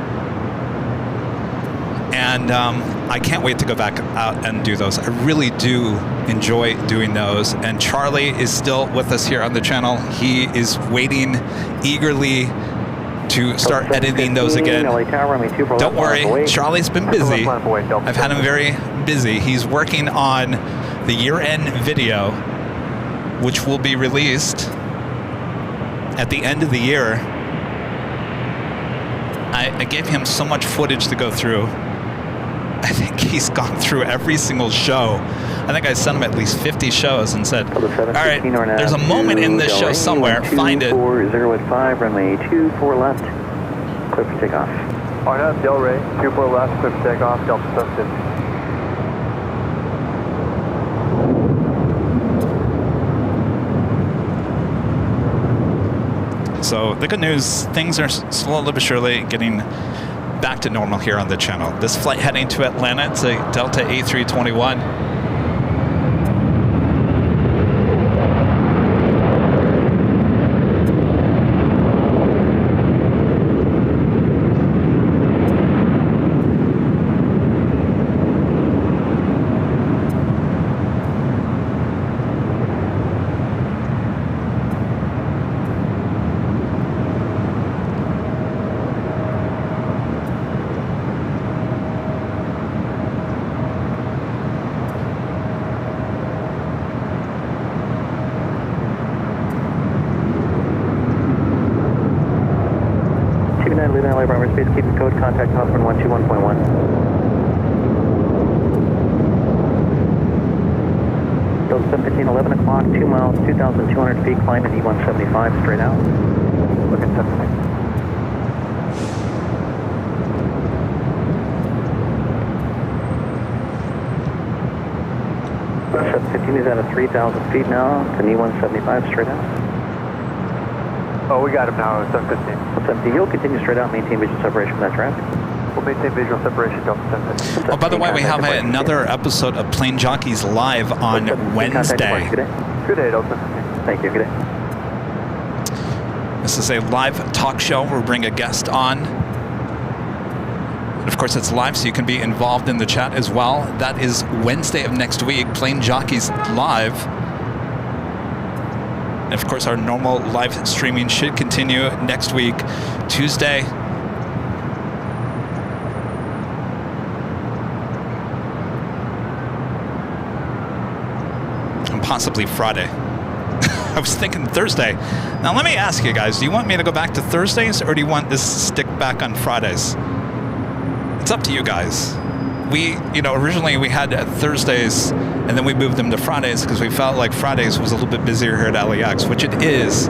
and I can't wait to go back out and do those. I really do enjoy doing those. And Charlie is still with us here on the channel. He is waiting eagerly to start editing those again. Don't worry, Charlie's been busy. I've had him very busy. He's working on the year-end video, which will be released at the end of the year. I gave him so much footage to go through. I think he's gone through every single show. I think I sent him at least 50 shows and said, all right, there's a moment in this show somewhere, find it. 4085, runway 24 left, clear for takeoff. Arnab, Del Rey, 24 left, clear for takeoff, Delta 750. So the good news, things are slowly but surely getting back to normal here on the channel. This flight heading to Atlanta, it's a Delta A321. Space, keep the code, contact Hoffman 121.1. Delta 715, 11 o'clock, 2 miles, 2,200 feet, climb at E175, straight out. Look at 715. 715 is at a 3,000 feet now, to E175, straight out. Oh, we got him now, 715. 715, you'll continue straight out, maintain visual separation from that traffic. We'll maintain visual separation, Delta 715. Oh, by the way, we have another episode of Plane Jockeys live on Wednesday. Good day, Delta 715. Thank you, good day. This is a live talk show where we bring a guest on. of course, it's live, so you can be involved in the chat as well. That is Wednesday of next week, Plane Jockeys Live. And of course, our normal live streaming should continue next week, Tuesday. And possibly Friday. I was thinking Thursday. Now, let me ask you guys, do you want me to go back to Thursdays, or do you want this to stick back on Fridays? It's up to you guys. Originally we had Thursdays, and then we moved them to Fridays because we felt like Fridays was a little bit busier here at LAX, which it is.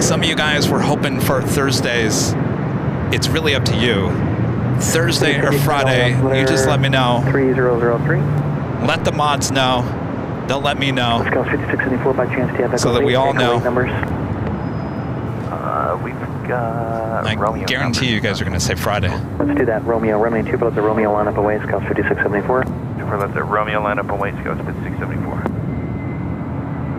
Some of you guys were hoping for Thursdays. It's really up to you. Thursday or Friday, you just let me know. 3003. Let the mods know. They'll let me know. Scale 5674 by chance, do you have so that we all know. Numbers? We've got I Romeo guarantee you guys are going to say Friday. Let's do that. Romeo, runway 2 below the Romeo, line up away, scale 5674. Super left at Romeo, line up away, scale 5674.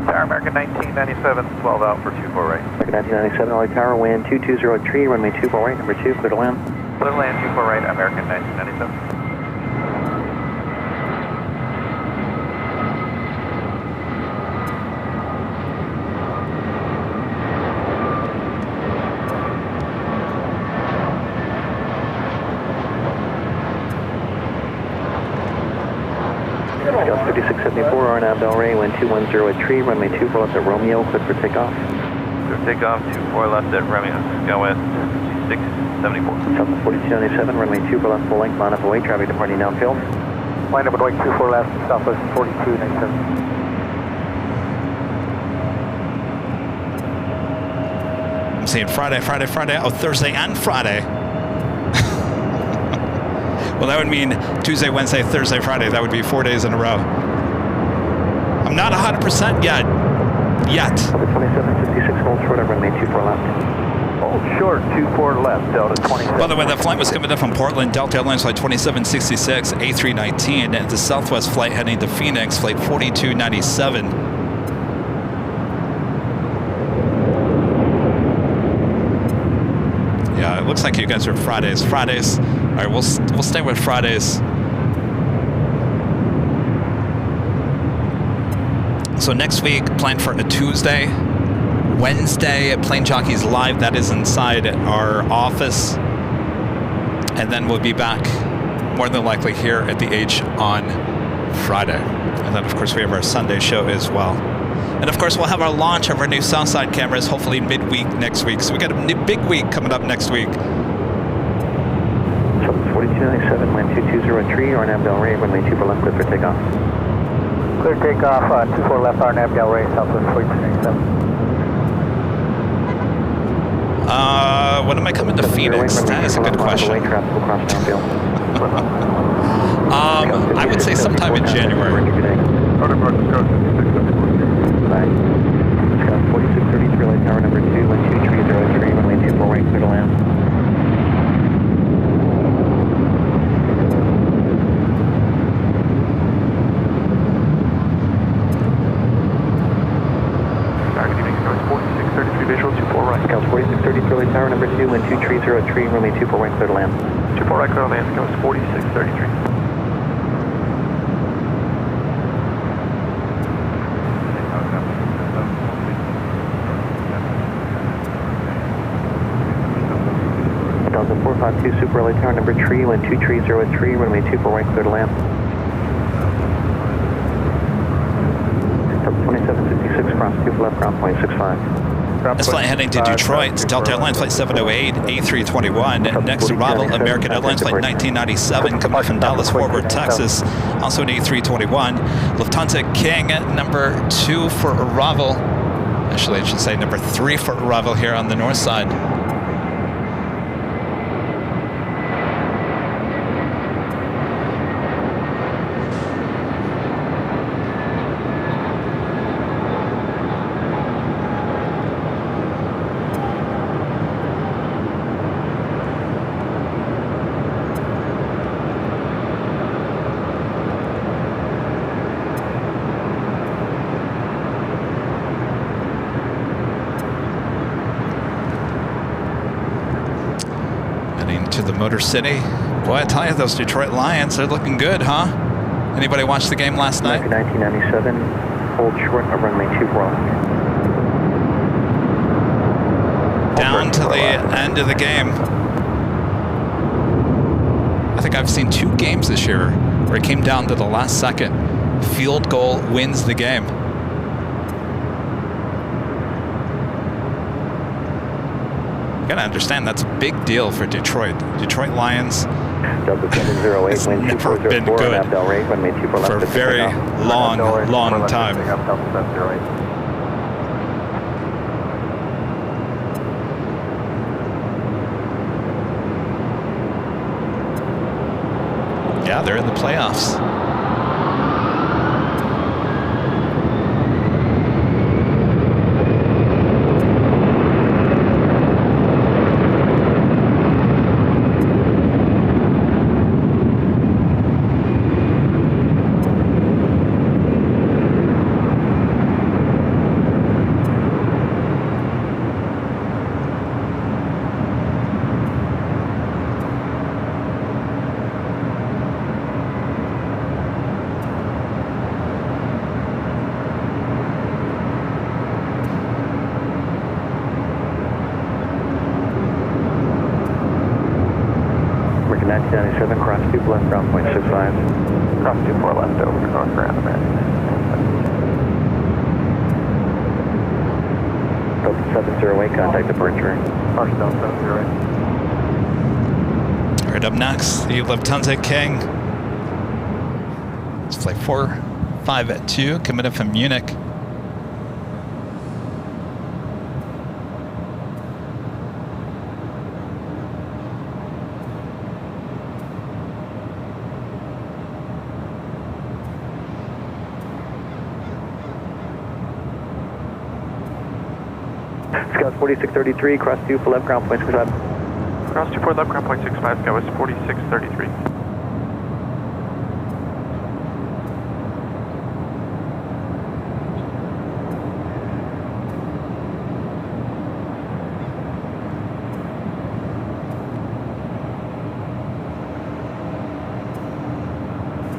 Tower American 1997, 12 out for 24 right. American 1997, LA Tower, wind 2203, runway 24 right, number 2, clear to land. Clear to land, 24 right, American 1997. Scale 5674, RNAV Delray, wind 2103, runway 2 left at Romeo, clear for takeoff. Clear takeoff, 24 left at Romeo, go west, 674. South 4297, runway 2 left full length, line up away, traffic departing downfield. Line up away, 24 left, southwest 4297. I'm seeing Friday. Oh, Thursday and Friday. Well, that would mean Tuesday, Wednesday, Thursday, Friday. That would be 4 days in a row. I'm not 100% yet. 2756, hold short of runway 24 left. Hold short, 24 left, Delta 27. By the way, that flight was coming in from Portland, Delta Airlines flight 2766, A319, and the Southwest flight heading to Phoenix, flight 4297. Yeah, it looks like you guys are Fridays. All right, we'll stay with Fridays. So next week, planned for a Tuesday. Wednesday at Plane Jockeys Live. That is inside our office. And then we'll be back more than likely here at the H on Friday. And then, of course, we have our Sunday show as well. And, of course, we'll have our launch of our new Southside cameras hopefully midweek next week. So we got a big week coming up next week. 4297, wind 2203, RNAV Delray, runway 2 left, clear for takeoff. Clear takeoff, 24 left, RNAV Delray, southwest 4297. When am I coming to Phoenix? That is a good question. I would say sometime in January. Scott 4633, LA Tower number 2, wind 2303, runway 24 right, clear to land. Scouts 4633, LA Tower number 2, wind 2303, runway 24 right, clear to land. 24 right, clear to land, Scouts 4633. Delta 452, Super LA Tower number 3, wind 2303, runway 24 right, clear to land. 2756, cross 2 for left, ground point 65. This flight heading to Detroit, Delta Airlines flight 708, A321. Next arrival, American Airlines flight 1997, coming from Dallas, Fort Worth, Texas. Also an A321. Lufthansa King, number 2 for arrival. Actually, I should say number 3 for arrival here on the north side. to the Motor City. Boy, I tell you, those Detroit Lions, they're looking good, huh? Anybody watch the game last night? 1997, hold short of runway 24 left. Down to the end of the game. I think I've seen 2 games this year where it came down to the last second. Field goal wins the game. You gotta understand, that's a big deal for Detroit. Detroit Lions Delta 708, has wind never been 2404, good Abdel rate, runway 24 left. for a very long time. Yeah, they're in the playoffs. American 1997, cross 2 left, ground point 65. Cross 24 left over North Grand American. Delta 708, contact departure. Delta 708. All right, up next, the Lufthansa King. It's flight 452, committed from Munich. Scout 4633, cross 2 for left, ground point 65. Cross 24 left, ground point 65, Scout was 4633.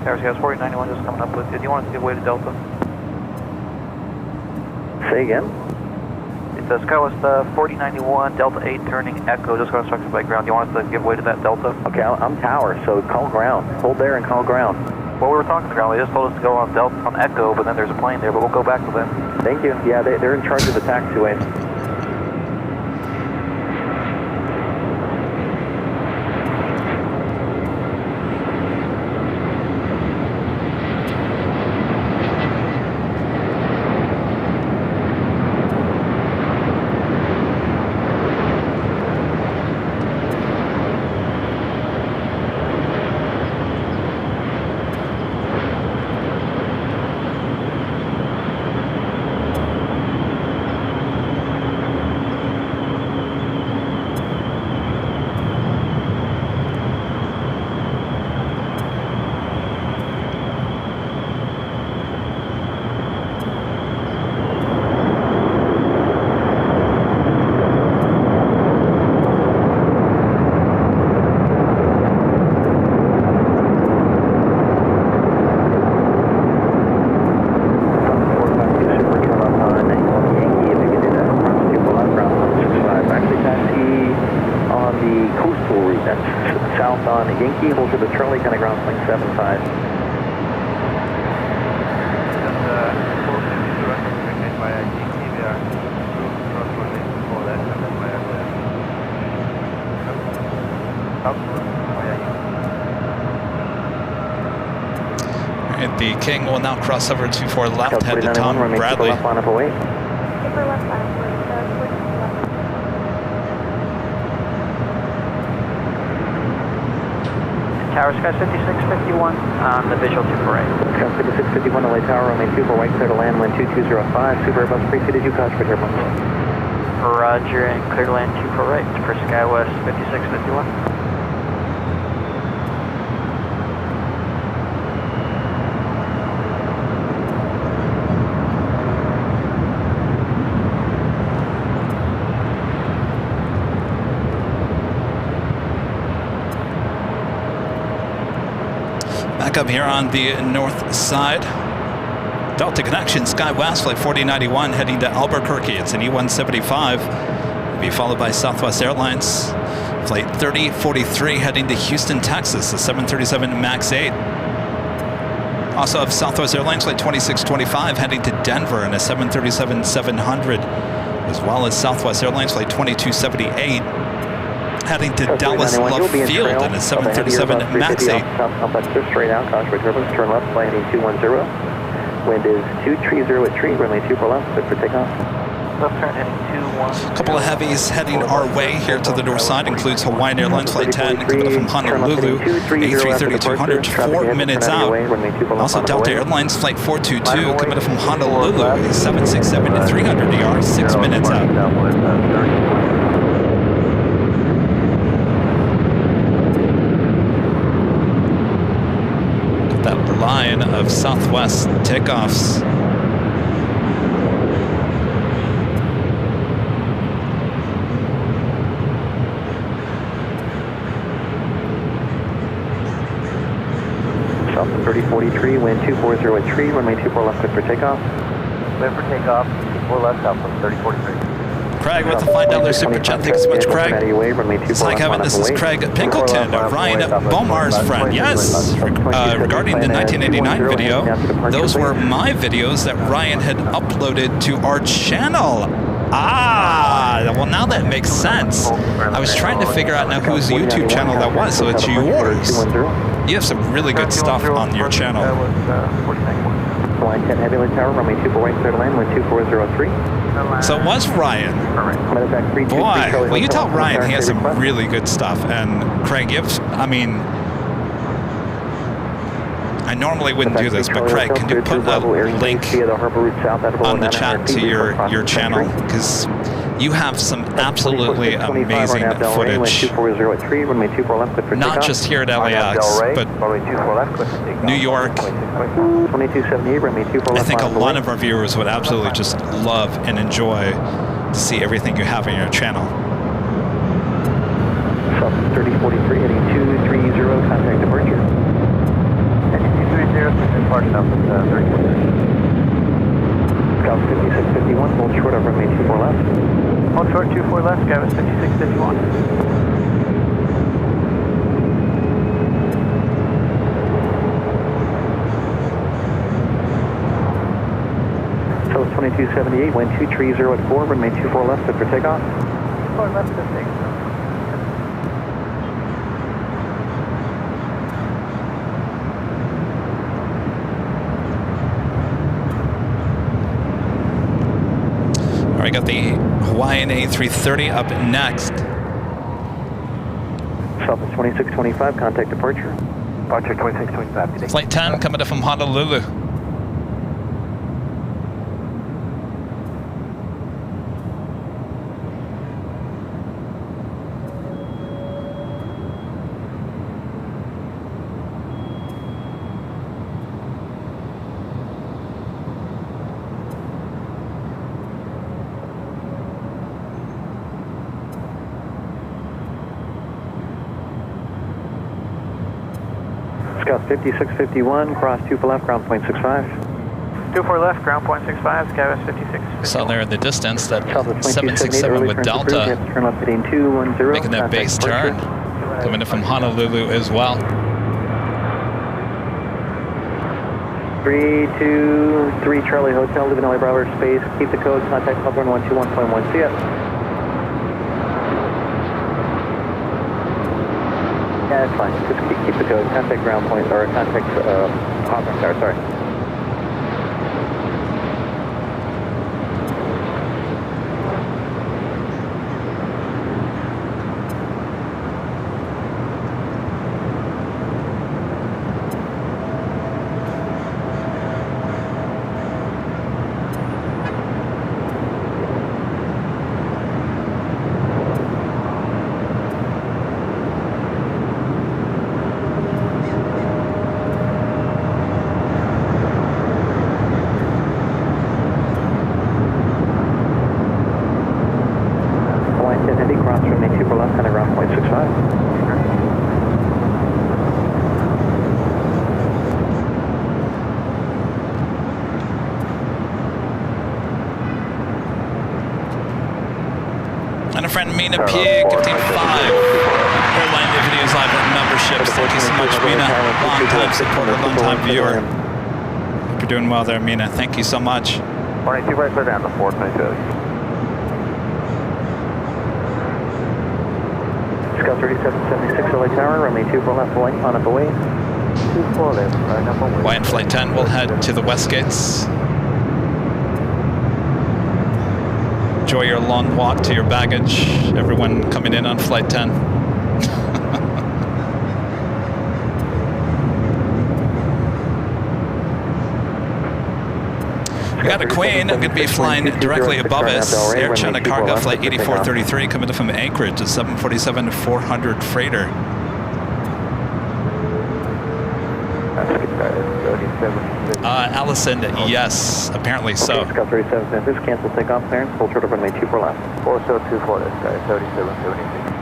Tower Scout 4091 just coming up with you. Do you want us to give way to Delta? Say again? It's Skywest 4091, Delta 8 turning Echo, just got instructed by ground. Do you want us to give way to that Delta? Okay, I'm tower, so call ground. Hold there and call ground. Well, we were talking to ground. They just told us to go on Delta on Echo, but then there's a plane there, but we'll go back to them. Thank you. Yeah, they're in charge of the taxiway. Yankee, hold to the Charlie, kind of ground plane 75. And the King will now cross over 24 left, head to Tom Bradley. Super left line, please. Tower Sky 5651 on the visual 248. Sky 5651, LA Tower, runway 24 right, clear to land, wind 2205. Super Airbus preceded you, caution for turbulence. Roger, and clear to land 24 right for SkyWest 5651. Back up here on the north side. Delta connection, SkyWest, flight 4091, heading to Albuquerque. It's an E175. Will be followed by Southwest Airlines, flight 3043, heading to Houston, Texas, a 737 MAX 8. Also have Southwest Airlines, flight 2625, heading to Denver in a 737-700, as well as Southwest Airlines, flight 2278, heading to Dallas Love Field in a 737 MAX 8. Straight out, caution turbulence, turn left, flight heading 210. Wind is 230 at tree, runway 24 left, good for takeoff. Left turn heading 21. A couple of heavies heading our way here to the north side, includes Hawaiian Airlines Flight 10 coming up from Honolulu, A330-200, 4 minutes out. Also Delta Airlines Flight 422 coming up from Honolulu, 767-300 ER, 6 minutes out. That line of Southwest takeoffs. South 3043, wind 240 at tree, runway 24 left, good for takeoff. Clear for takeoff, 24 left, Southwest 3043. Craig with the $5 super chat. Thanks so much, Craig. Hi, Kevin. This is Craig Pinkleton, Ryan Bomar's friend. Yes, regarding the 1989 video, those were my videos that Ryan had uploaded to our channel. Ah, well, now that makes sense. I was trying to figure out now whose YouTube channel that was, so it's yours. You have some really good stuff on your channel. Line 10 heavy lift tower, runway 24 right, clear to land, wind 2403. So it was Ryan. Boy, well, you tell Ryan he has some really good stuff. And Craig, I mean, I normally wouldn't do this, but Craig, can you put a link on the chat to your channel? Because you have some absolutely amazing footage, not just here at LAX, but New York. I think a lot of our viewers would absolutely just love and enjoy to see everything you have on your channel. South 3043, heading 230, contact departure. Heading 230, departure up at 3043. Scout 5651, hold short of runway 24 left. Hold short 24 left, Gavin 5651. So 2278, wind 230 at 4, runway 24 left, good for takeoff. 4 left to take. All right, got the Hawaiian A330 up next. Southwest 2625, contact departure. Departure 2625. Flight 10 coming up from Honolulu. Scout 5651, cross 2 for left, ground point 65. 24 left, ground point 65, Gavin 56. Saw there in the distance that 767 with Delta making that base turn, coming in from Honolulu as well. 323 Charlie Hotel, leaving LA Bravo space. Keep the code, contact Club 121.1. See ya. Yeah, that's fine. Just keep the code. Contact ground point, or contact Hawthorne Tower, sorry. And a friend, Mina P, gifting 5 Airline videos live with memberships. Thank you so much, Mina. Long-time supporter, long-time viewer. Hope you're doing well there, Mina. Thank you so much. 22 right clear down to 422. Scout 3776 LA Tower, runway 24 left, on up away. 24 left, right up away. Hawaiian Flight 10 will head to the west gates. Enjoy your long walk to your baggage. Everyone coming in on Flight 10. We got a Queen. I'm going to be flying directly above us. Air China cargo flight 8433 coming in from Anchorage, a 747-400 freighter. Allison, yes, apparently so. Scout 3776, cancel takeoff clearance, full short of runway 24 left. 4024, that's right, 3776.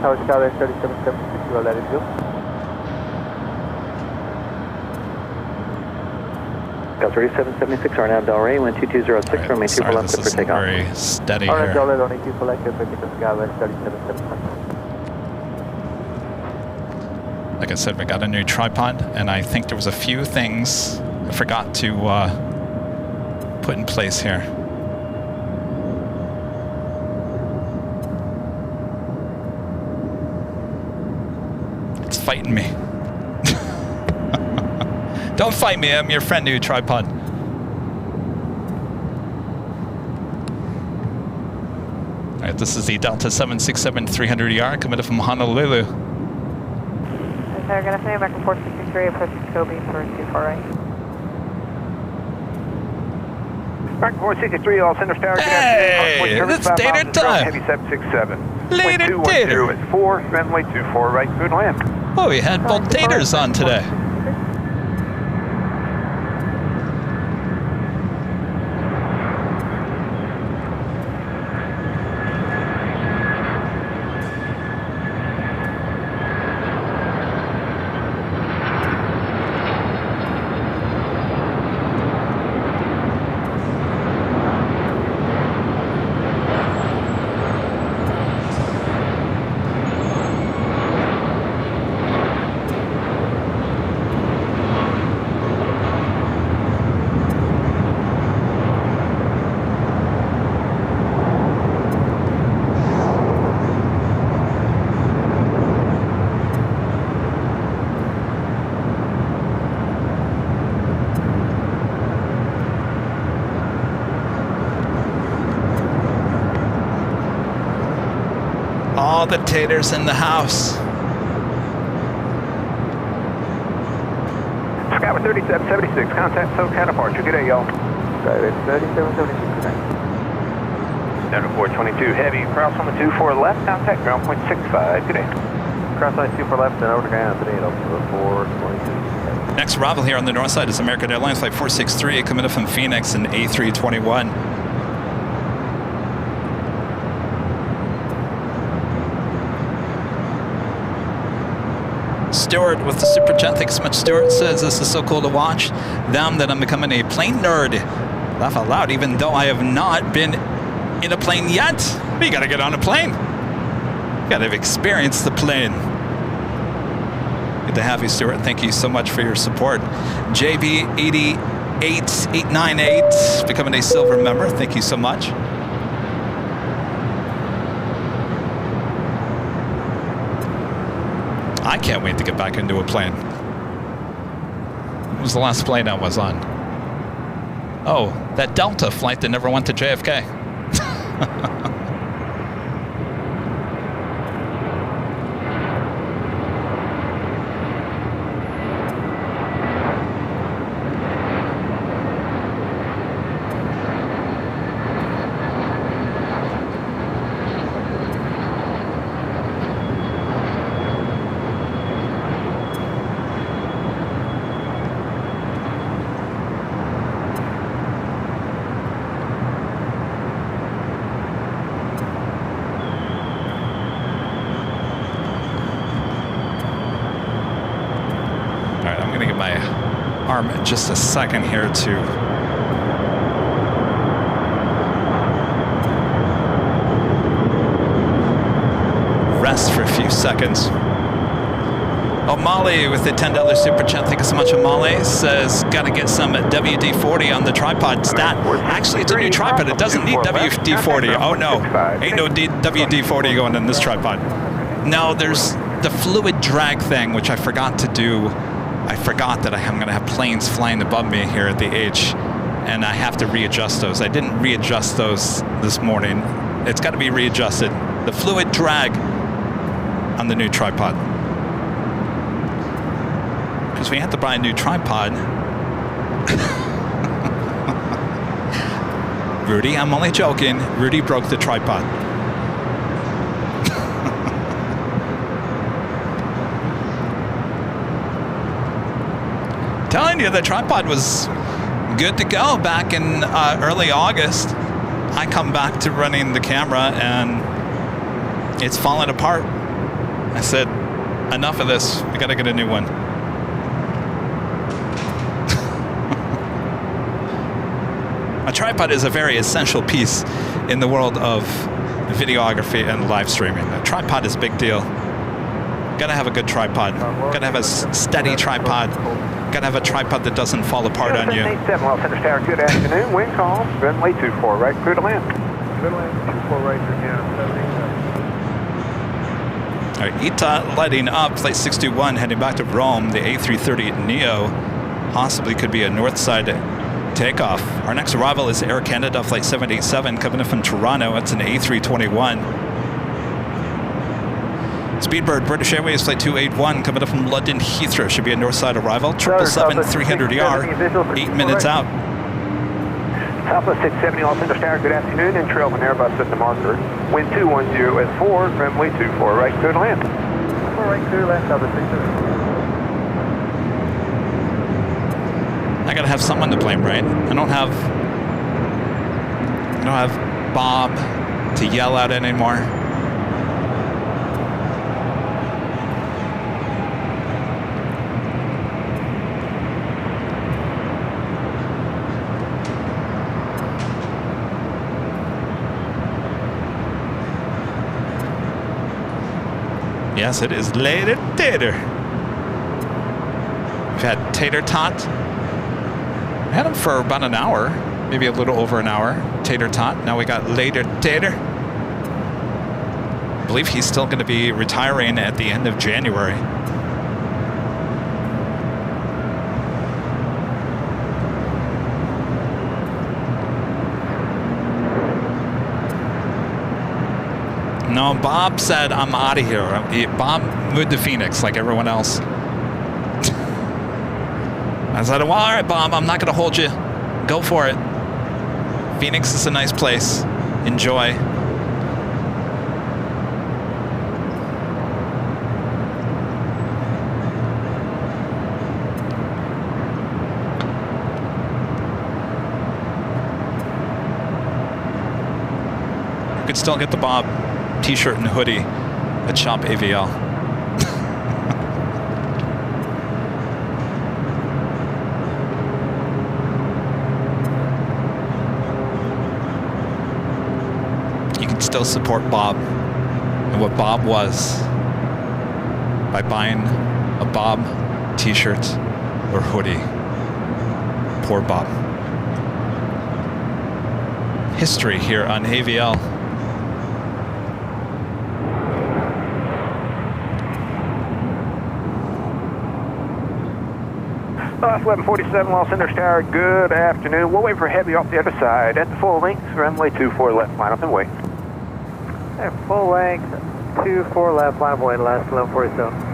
Tower Scout 3776, we'll let it go. Scout 3776, RNAV Delray, wind 2206, runway 24 left for takeoff. Very steady Alright, here. Delray, only 2 selected, Scout 3776. Like I said, we got a new tripod, and I think there was a few things I forgot to put in place here. It's fighting me. Don't fight me, I'm your friend, new tripod. All right, this is the Delta 767-300ER coming in from Honolulu. They're going to fly back to 463, approaching Kobe for 24 right. Back to 463, all center tower. Hey, it's Tater time. Heavy 767. Later, 210 at 4, runway 24 right, food land. Oh, we had both taters on today. All the taters in the house. Skyper 3776, contact SoCal departure. Good day, y'all. Skyper 3776, down to 422, heavy, cross on the 24 left, contact ground point 65. Good day. Cross line 24 left and over to ground today, over 422. Next arrival here on the north side is American Airlines flight 463 coming in from Phoenix in A321. Stuart with the super chat. Thanks so much, Stuart. Says this is so cool to watch them that I'm becoming a plane nerd. Laugh out loud, even though I have not been in a plane yet. But you gotta get on a plane. You gotta have experienced the plane. Good to have you, Stuart. Thank you so much for your support. JB88898 becoming a silver member. Thank you so much. I can't wait to get back into a plane. What was the last plane I was on? Oh, that Delta flight that never went to JFK. I'm gonna give my arm just a second here to rest for a few seconds. O'Malley with the $10 super chat. Thank you so much, O'Malley. Says, got to get some WD-40 on the tripod stat. Actually, it's a new tripod. It doesn't need WD-40. Oh, no. Ain't no WD-40 going in this tripod. No, there's the fluid drag thing, which I forgot to do. I forgot that I'm going to have planes flying above me here at the H, and I have to readjust those. I didn't readjust those this morning. It's got to be readjusted. The fluid drag on the new tripod. Because we had to buy a new tripod. Rudy, I'm only joking. Rudy broke the tripod. Telling you, the tripod was good to go back in early August. I come back to running the camera and it's falling apart. I said, enough of this. We got to get a new one. A tripod is a very essential piece in the world of videography and live streaming. A tripod is a big deal. Gotta have a good tripod. Gotta have a steady tripod. Gotta have a tripod that doesn't fall apart on you. 787 Los Angeles Tower, good afternoon. Wind calm, runway 24 right, clear to land. Clear to land, 24 right, Virginia, 787. All right, ITA lighting up, flight 621 heading back to Rome. The A330neo possibly could be a north side takeoff. Our next arrival is Air Canada flight 787 coming in from Toronto. It's an A321. Speedbird British Airways flight 281 coming up from London Heathrow. Should be a north side arrival. 777 300ER, 8 minutes out. Southwest 670 Los Angeles Tower, good afternoon. In trail of an Airbus at the marker. Wind 210 at 4, runway 24 right, clear to land. 4 right, clear to land, Southwest 670. I gotta have someone to blame, right? I don't have Bob to yell at anymore. Yes, it is later tater. We've had tater tot. I had him for about an hour, maybe a little over an hour. Tater tot. Now we got later tater. I believe he's still going to be retiring at the end of January. No, Bob said, I'm out of here. Bob moved to Phoenix like everyone else. I said, well, all right, Bob, I'm not going to hold you. Go for it. Phoenix is a nice place. Enjoy. You could still get the Bob t-shirt and hoodie at Shop AVL. You can still support Bob and what Bob was by buying a Bob t-shirt or hoodie. Poor Bob. History here on AVL. Lost 1147 Los Angeles Tower, good afternoon. We'll wait for heavy off the other side at the full length, runway 24 left, line up and wait. At full length, 24 left, line up and wait, last 1147.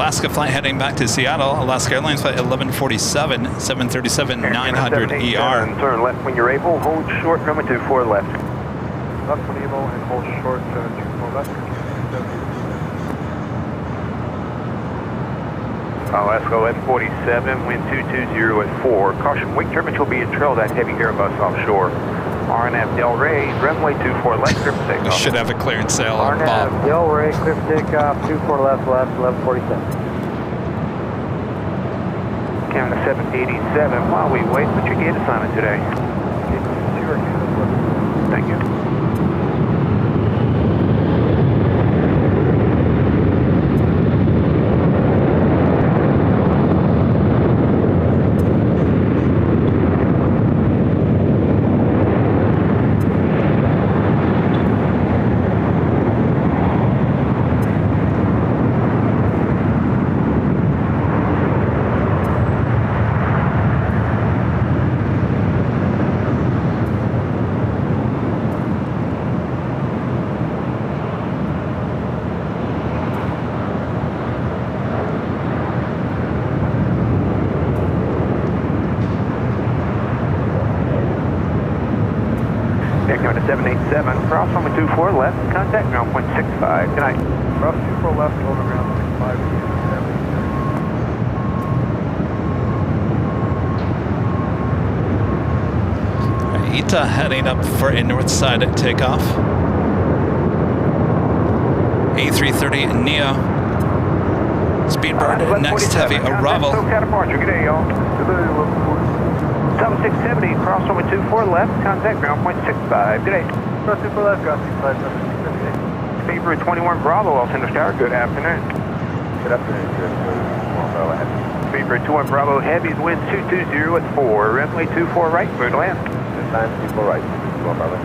Alaska flight heading back to Seattle. Alaska Airlines flight 1147, 737-900 ER. Turn left when you're able. Hold short, runway 24 left. Left when able and hold short, 24 left. Alaska 1147, wind 220 at 4. Caution, wake turbulence will be a trail that heavy Airbus offshore. RNF Del Rey, runway 24 left, clear for We takeoff. should have a clearance sail, Bob. RNF Del Rey, clear for takeoff, 24 left, 1147. Canada 787, while we wait, what's your gate assignment today? Thank you. Canada 787, cross runway 24 left, contact ground point 65. Good night. Cross 24 left, over ground point 5. ITA heading up for a north side at takeoff. A330 Neo. Speedbird next heavy arrival. Departure. Good day, y'all. 7670, cross runway 24 left, contact ground point 65. Good day. Cross 24 left, ground 65, 7670. Speedbird 21 Bravo, Altimeter Tower. Good afternoon. Good afternoon, sir. Speedbird 21 Bravo, heavies wind 220 at 4, runway 24 right, clear to land. Time 24 right, 24 Bravo.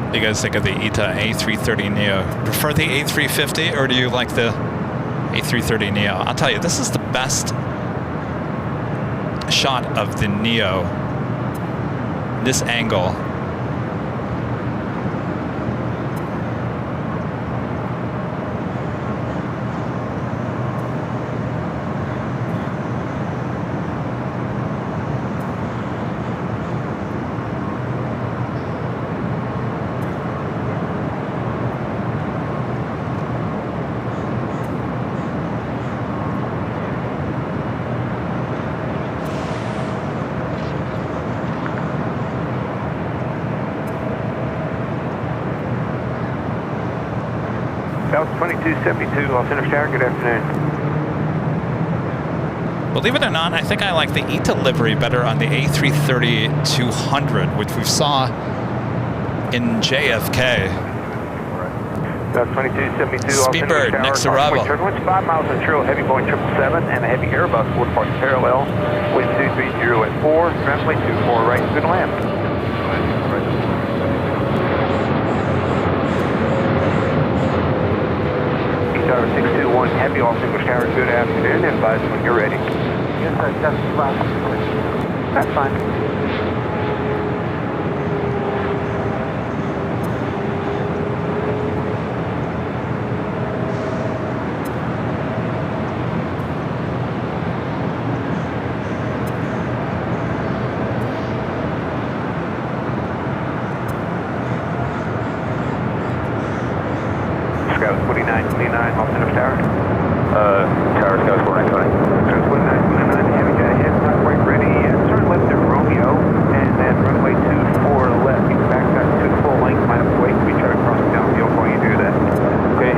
What do you guys think of the ITA A330 Neo? Prefer the A350 or do you like the A330 Neo? I'll tell you, this is the best shot of the Neo. This angle. South 2272, Altimeter Tower. Good afternoon. Believe it or not, I think I like the ITA livery better on the A330-200, which we saw in JFK. South 2272, Speedbird, next arrival. Turbulence 5 miles on trail, heavy Boeing 777 and a heavy Airbus 4 parts parallel, wind 230 at 4, runway 24 right, good land. Tower 621 heavy, Altimeter Tower. Good afternoon. Advise when you're ready. Yes, sir. That's fine. Scout 2929, Altimeter Tower. Tower Scout 4920. Scout 2929, heavy jet ahead, not quite ready. Turn left at Romeo, and then runway 24 left. You can back that to the full length, minus weight. We try to cross the downfield while you do that. Okay,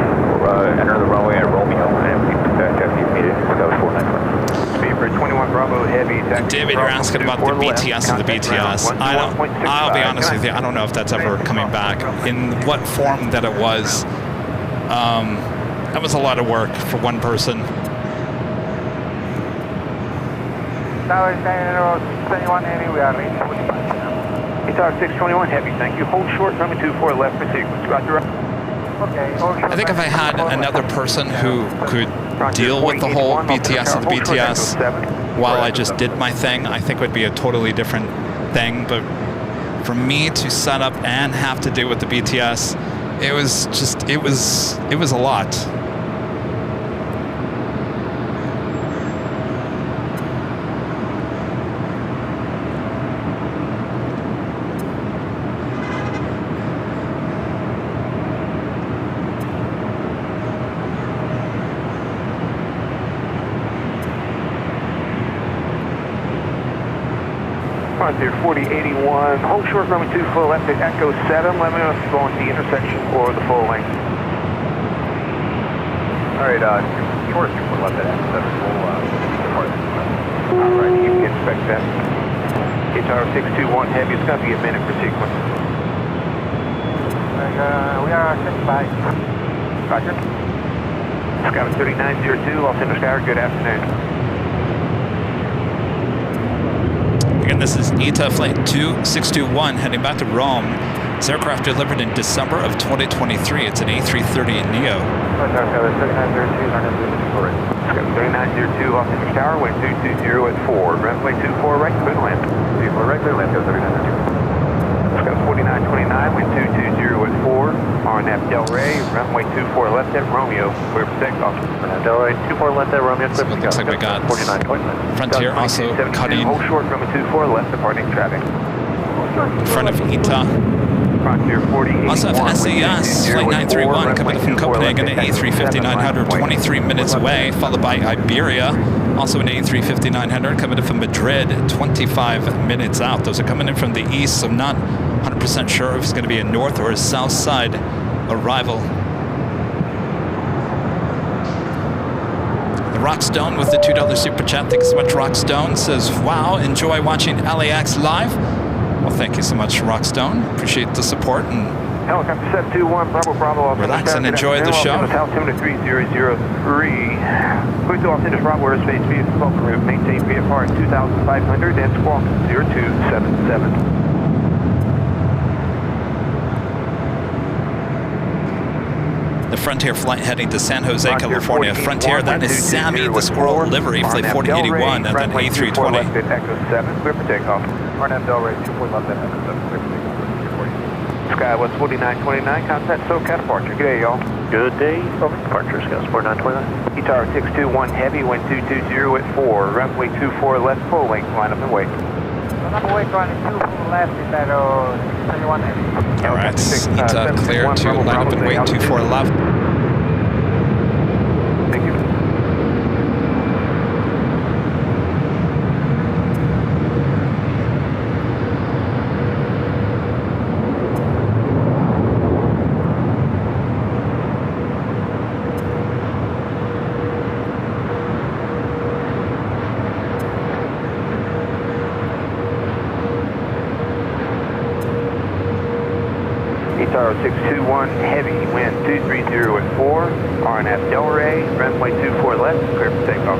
enter the runway at Romeo, and we back after you meet it. Scout 491. Speedbird 21 Bravo, heavy. David, you're asking about the BTS and the BTS. I'll be honest with you, I don't know if that's ever coming back. In what form that it was, that was a lot of work for one person. Tower 62180, we are ready for dispatch. Tower 621 heavy, thank you. Hold short, runway 24 left for sequence. Roger. I think if I had another person who could deal with the whole BTS of the BTS while I just did my thing, I think it would be a totally different thing. But for me to set up and have to deal with the BTS, it was a lot. Frontier 4081, hold short runway 2 full left at Echo 7. Let me know if you're going to the intersection or the full length. All right, short 2 full left at Echo 7, full depart. All right, you can expect that. Tower 621 heavy, it's going to be a minute for sequence. We are 65. Roger. Scout 3902, Los Angeles Tower, good afternoon. Again, this is ETA Flight 2621 heading back to Rome. This aircraft delivered in December of 2023. It's an A330neo. Scout 3902, Los Angeles Tower, wind 220 at 4. Runway 24 right, clear to land. 24 right, clear to land, 3902. Scout 4929, wind 220 at 4. RNAV Del Rey, runway 24 left at Romeo, clear for takeoff. RNAV Del Rey, 24 left at Romeo, clear for takeoff. Looks like we got 4929. Frontier also cutting hold short, runway 24 left, departing traffic. in front of ETA. Frontier 48. Also have SAS, Flight 931, coming from Copenhagen, an A350-900, 23 minutes away, followed by Iberia, also an A350-900, coming in from Madrid, 25 minutes out. Those are coming in from the east, so not 100% sure if it's going to be a north or a south side arrival. The Rockstone with the $2 super chat. Thank you so much, Rockstone. Says, wow, enjoy watching LAX live. Well, thank you so much, Rockstone. Appreciate the support and Helicopter 721, Bravo. Relax and enjoy the show. Altimeter 3003. Please do Los Route where space via smoke route. Maintain VFR 2500 and squawk 0277. the Frontier flight heading to San Jose, California. Frontier, that is Sammy the Squirrel livery, flight 4081, and then A320. Echo 7, clear for takeoff. RNAV Del Rey, 2.1 left at Echo 7, clear for takeoff. Skywest 4929, contact SoCal departure. Good day, y'all. Good day. Over departure, Skywest 4929. Tower 621 heavy, wind 220 at 4. Runway 24 left, full length, line up and wait. Runway 22 full left is at 621 heavy. All right, ETA clear to line up and wait 24 left. Thank you. Tower 621 heavy, wind 230 at 4, RNAV Del Rey, runway 24 left, clear for takeoff.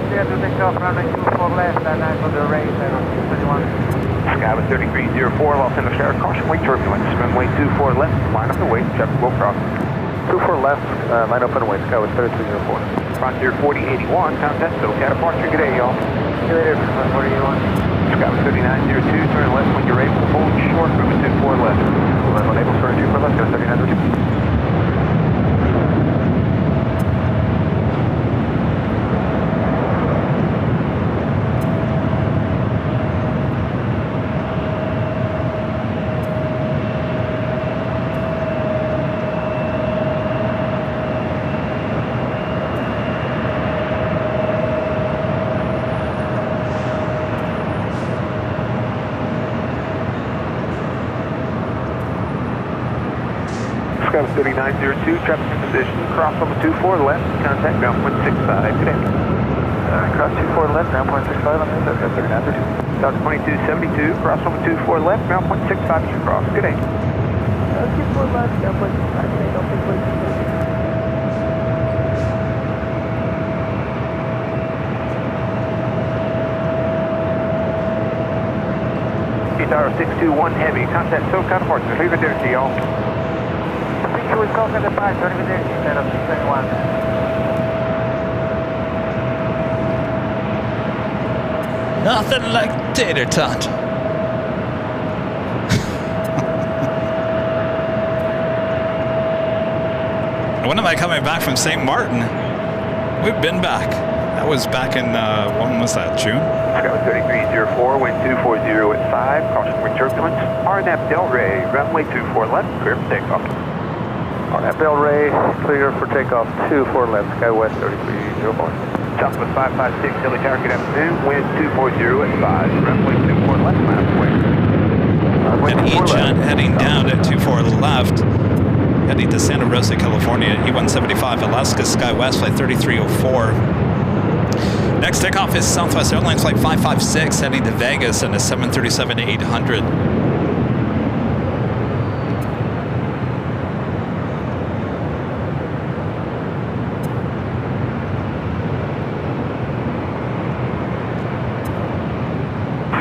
Clear to take off, runway 24 left, and I'm on the race, 621. Skywest 3304, Los Angeles Tower, caution wait turbulence, runway 24 left, line up and wait, traffic will cross. 24 left, line up and wait, Skywest 3304. Frontier 4081, contact SoCal departure, good day y'all. Good day, 4081. Skywest 3902, turn left when you're able, hold short, moving 24 left. Left on April, turn 24 left, go 3902. Skywest 3902, traffic in position, cross over 24 left, contact ground 165, good day. Cross 24 left, ground 165 on the SoCal 3902. South 2272, cross over 24 left, ground 165, you cross, good day. 24 left, ground 165, good day, don't take place. Tower 621 heavy, contact SoCal departure, leave it there to y'all. departure with call center 5, 30 minutes, stand up 671. Nothing like tater tot. When am I coming back from St. Martin? We've been back. That was back in, when was that, June? Sky 3304, wind 240 at 5, caution wind turbulence. RNAP Delray, runway 24 left, clear for takeoff. RNAP Delray, clear for takeoff 24 left, SkyWest 3304. Southwest 556, Delhi Tower, good afternoon, wind 240 at 5, runway 24 left, line of way. And E-Jet heading down at 24 left, heading to Santa Rosa, California, E175, Alaska SkyWest, flight 3304. Next takeoff is Southwest Airlines flight 556 heading to Vegas and a 737-800.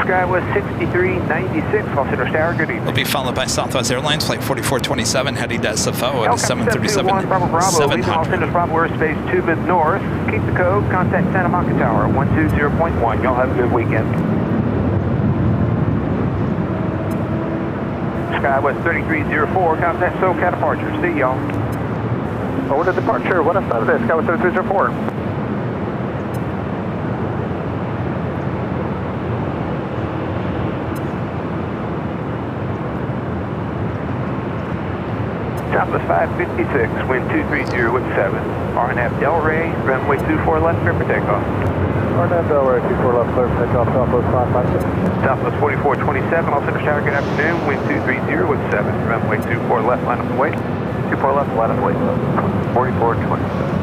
SkyWest 6396, Los Angeles Tower, good evening. Will be followed by Southwest Airlines flight 4427 heading to SFO at a 737-700. Leaving Los Angeles Bravo airspace 2 bit north. Keep the code, contact Santa Monica Tower 120.1. Y'all have a good weekend. SkyWest 3304, contact SoCal departure. See y'all. Over to departure, what up out of this? SkyWest 3304. Southwest 556, wind 230 with 7. RNAP Delray, runway 24 left, clear for takeoff. RNAP Delray, 24 left, clear for takeoff, Southwest 556. Southwest 4427, Los Angeles Tower, good afternoon, wind 230 with 7. Runway 24 left, line of the way. 24 left, line of the way. 4427.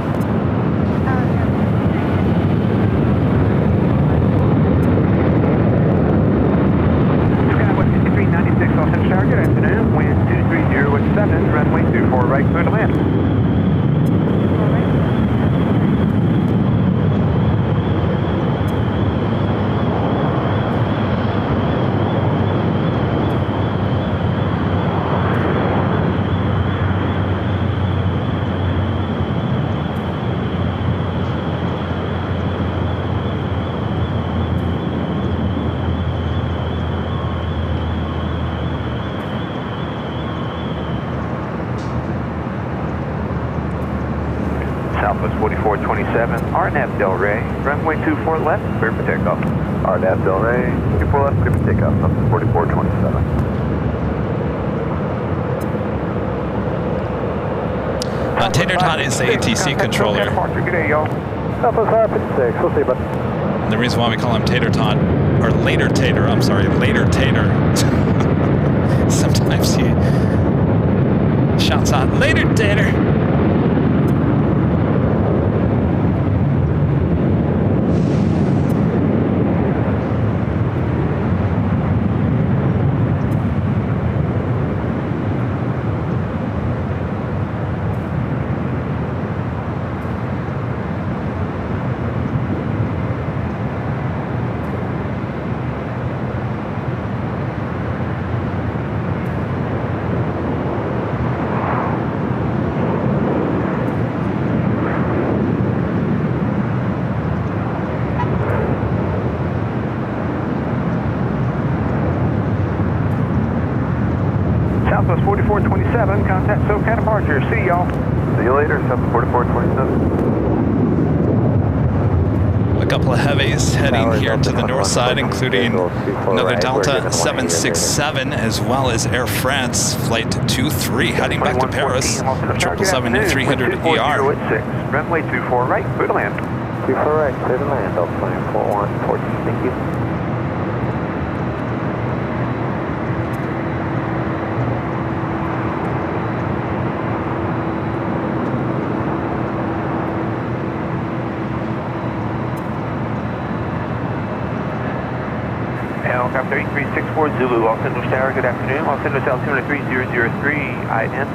Los Angeles Tower, good afternoon. Wind 230 at 7, runway 24 right, clear to land. Southwest 4427, RNAP Delray, runway 24 left, clear for takeoff. RNAP Delray, 24 left, clear for takeoff, Southwest 4427. Tater Tot is the ATC controller. Good day, y'all. Southwest 556, we'll see, but The reason why we call him Tater Tot, or Later Tater, I'm sorry, Later Tater. Sometimes he shouts out, Later Tater! Southwest 4427, contact SoCal departure. See y'all. See you later, Southwest 4427. A couple of heavies heading here to the north side, including another Delta 767, as well as Air France Flight 23, heading back to Paris, 777-300ER. Runway 24 right, clear to land. 24 right, clear to land, Delta 941, 14, thank you. Helicopter 8364 Zulu, Los Angeles Tower, good afternoon. Los Angeles altimeter 3003, IN.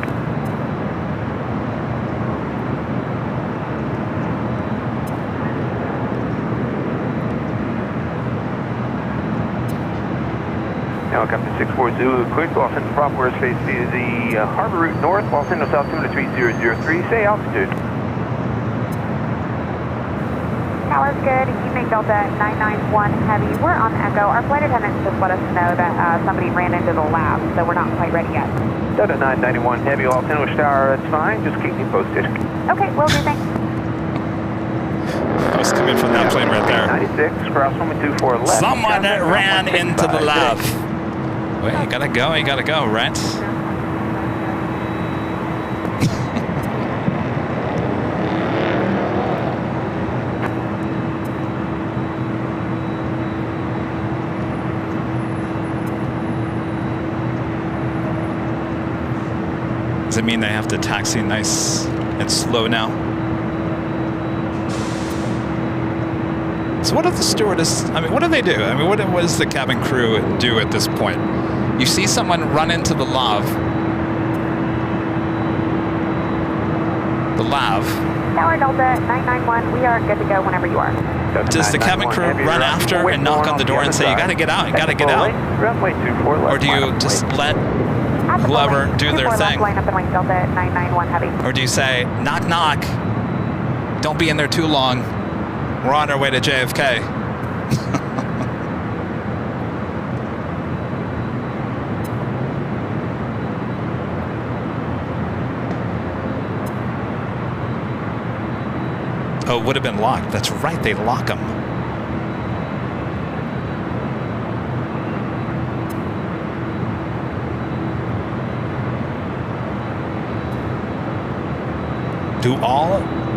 Helicopter 64 Zulu, quick, Los Angeles proper airspace via the harbor route north, Los Angeles altimeter 3003, say altitude. Tower's good. Evening Delta 991 Heavy. We're on Echo. Our flight attendants just let us know that somebody ran into the lab, so we're not quite ready yet. Delta 991 Heavy, Los Angeles Tower, that's fine. Just keep me posted. Okay, will do. Thanks. I was coming from that plane right there. 96, cross 124 left. Someone that ran into the lab. Well, you gotta go, right? Does it mean they have to taxi nice and slow now? So what if the stewardess, I mean, what do they do? I mean, what does the cabin crew do at this point? You see someone run into the lav. Tower Delta 991, we are good to go whenever you are. Does the cabin crew run after and knock on the door and say, you gotta get out, you gotta get out? Or do you just let whoever do their thing? Line up in Wing Delta 991 Heavy. Or do you say, knock, knock, don't be in there too long, we're on our way to JFK? Oh, it would have been locked. That's right, they lock them.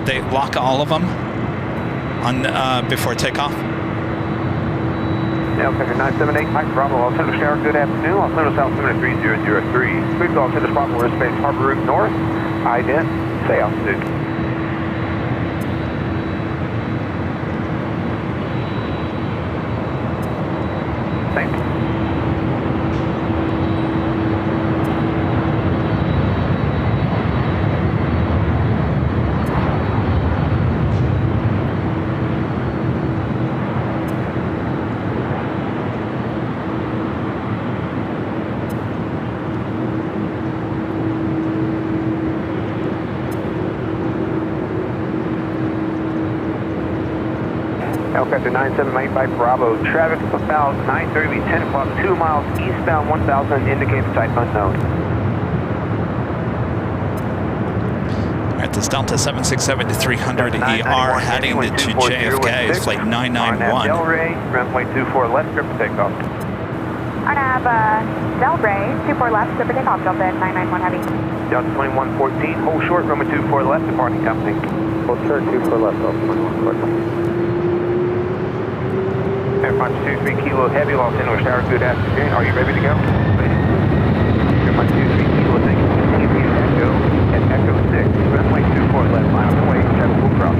They lock all of them on before takeoff? Now, Center 978, Mike Bravo, Los Angeles Tower, good afternoon. Los Angeles altimeter 3003. Please Los Angeles proper airspace, harbor route north, ident, say altitude. Thank you. Helicopter 978 by Bravo. Traffic about 9:30, 10 o'clock, 2 miles eastbound 1000, indicated type unknown. All right, this Delta 767 to 300 ER heading to JFK, flight 991. Del Rey, runway 24 left, grip for takeoff. Arnav, Del Rey, 24 left, super takeoff, Delta 991 Heavy. Delta 2114, hold short, runway 24 left, departing company. Hold short, 24 left, Delta 2114. Airline 23 Kilo Heavy, Los Angeles Tower, good afternoon. Are you ready to go? Airline 23 Kilo, thank you. Continue to Echo at Echo 6, runway 24 left, line of the way, traffic will cross.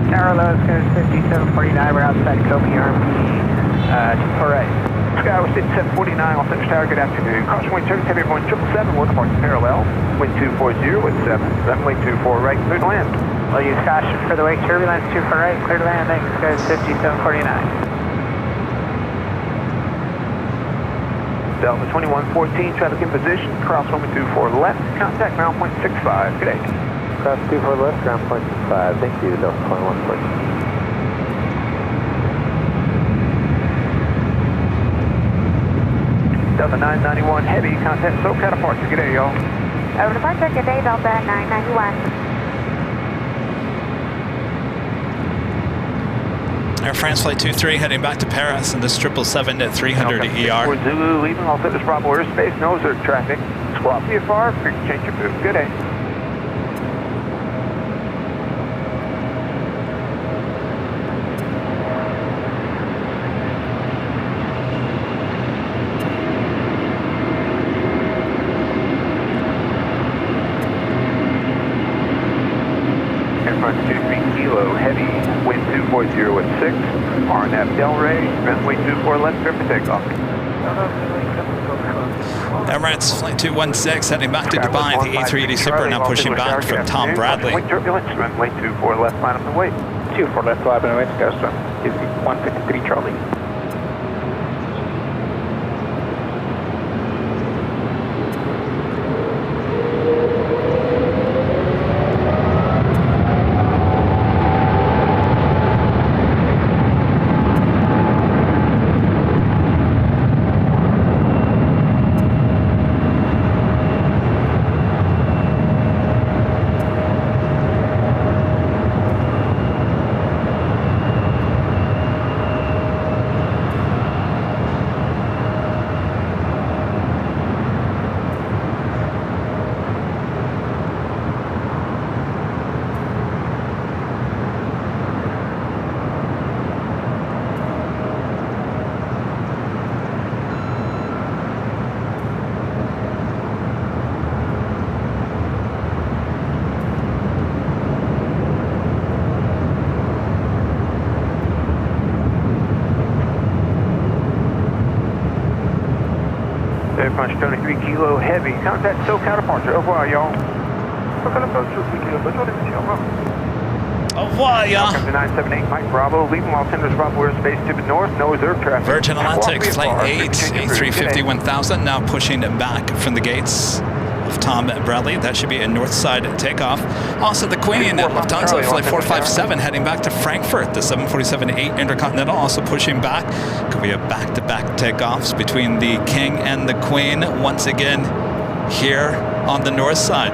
Tower low, it's going to 5749, we're outside Kobe RP, all right. Skywards 749, Los Angeles Tower, good afternoon. Crossing wind service, heavy going 777, we'll depart parallel. Wind 240 with 7, runway 24 right, clear to land. We'll use caution for the wake turbulence, 24 right, clear to land, thanks, guys, 5749. Delta 2114, traffic in position, cross runway 24 left, contact ground point 65, good day. Cross 24 left, ground point 65, thank you, Delta 2114. Delta 991 Heavy, contact SoCal departure. Good day, y'all. Over departure, good day, Delta 991. Air France Flight 23 heading back to Paris, and this 777 at 300 ER. For Zulu, leaving Los Angeles Bravo airspace, no observed traffic. Squawk VFR, change your booth. Good day. RNAV Del Rey, runway 24 left, clear for takeoff. Emirates Flight 216 heading back to Dubai, the A380 Super now pushing back from Tom Bradley. Turbulence, runway 24 left, line up the way. 24 left, lab and West Coast, is 153 Charlie. Aircraft 23 Kilo Heavy, contact SoCal departure. Au revoir, y'all. SoCal approach 23 Kilo, bonjour les messieurs, au revoir. Au revoir, y'all. Welcome to 978 Mike Bravo, leaving while tenders Bravo airspace to the north, no reserve traffic. Virgin Atlantic, Walk Flight VFR, 8, A350 1000, now pushing back from the gates of Tom Bradley. That should be a north side takeoff. Also, the Queen, Lufthansa, Flight 457, heading back to Frankfurt. The 747-8 Intercontinental also pushing back. Could be a back-to-back takeoffs between the King and the Queen once again here on the north side.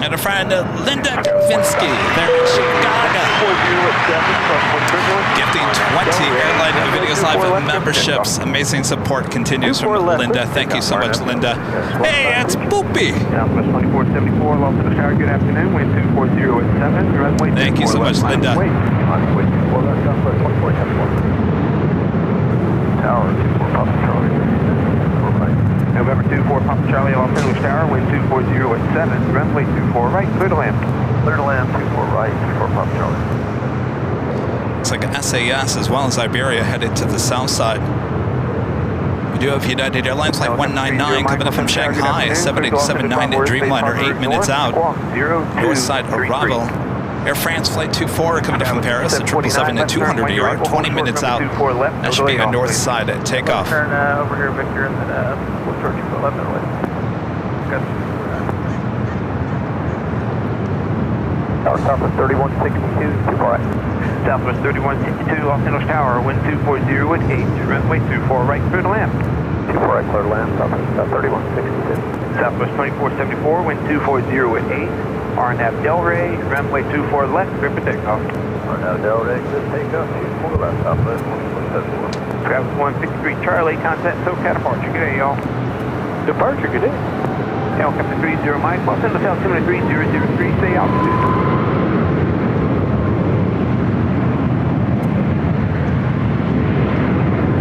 And a friend, Linda Kavinsky, there in Chicago. Gifting 20 Airline Videos Live memberships. Amazing support continues from Linda. Thank you so much, Linda. Hey, it's Boopy. Southwest 2474, Los Angeles Tower, good afternoon, wind 240 at 7. Thank you so much, Linda. Tower 24 Papa Charlie. November 24 Papa Charlie, Los Angeles Tower, wind 240 at 7, runway 24 right, clear to land. Clear to land, 24 right, 24 Papa Charlie. Looks like SAS as well as Iberia headed to the south side. We do have United Airlines Flight 199 coming up from Shanghai, 7879 at Dreamliner, 8 minutes out. North side arrival. Air France Flight 24 coming up from Paris, a 777 at 200 ER, 20 minutes out. That should be a north side takeoff. Turn over here, Victor, and then we'll turn you for 11 away. Good. Southwest 3162, too far right. Southwest 3162, Los Angeles Tower, wind 240 at 8, runway 24 right, clear to land. 24 right, clear to land, Southwest 3162. Southwest 2474, wind 240 at 8. RNAV Delray, runway 24 left, clear for takeoff. RNAV Delray, good takeoff, 24 left, Southwest 174. Travis 153 Charlie, contact SoCal departure, good day, y'all. Departure, good day. Helicopter 30 Mike, Los Angeles altimeter 3003, stay altitude.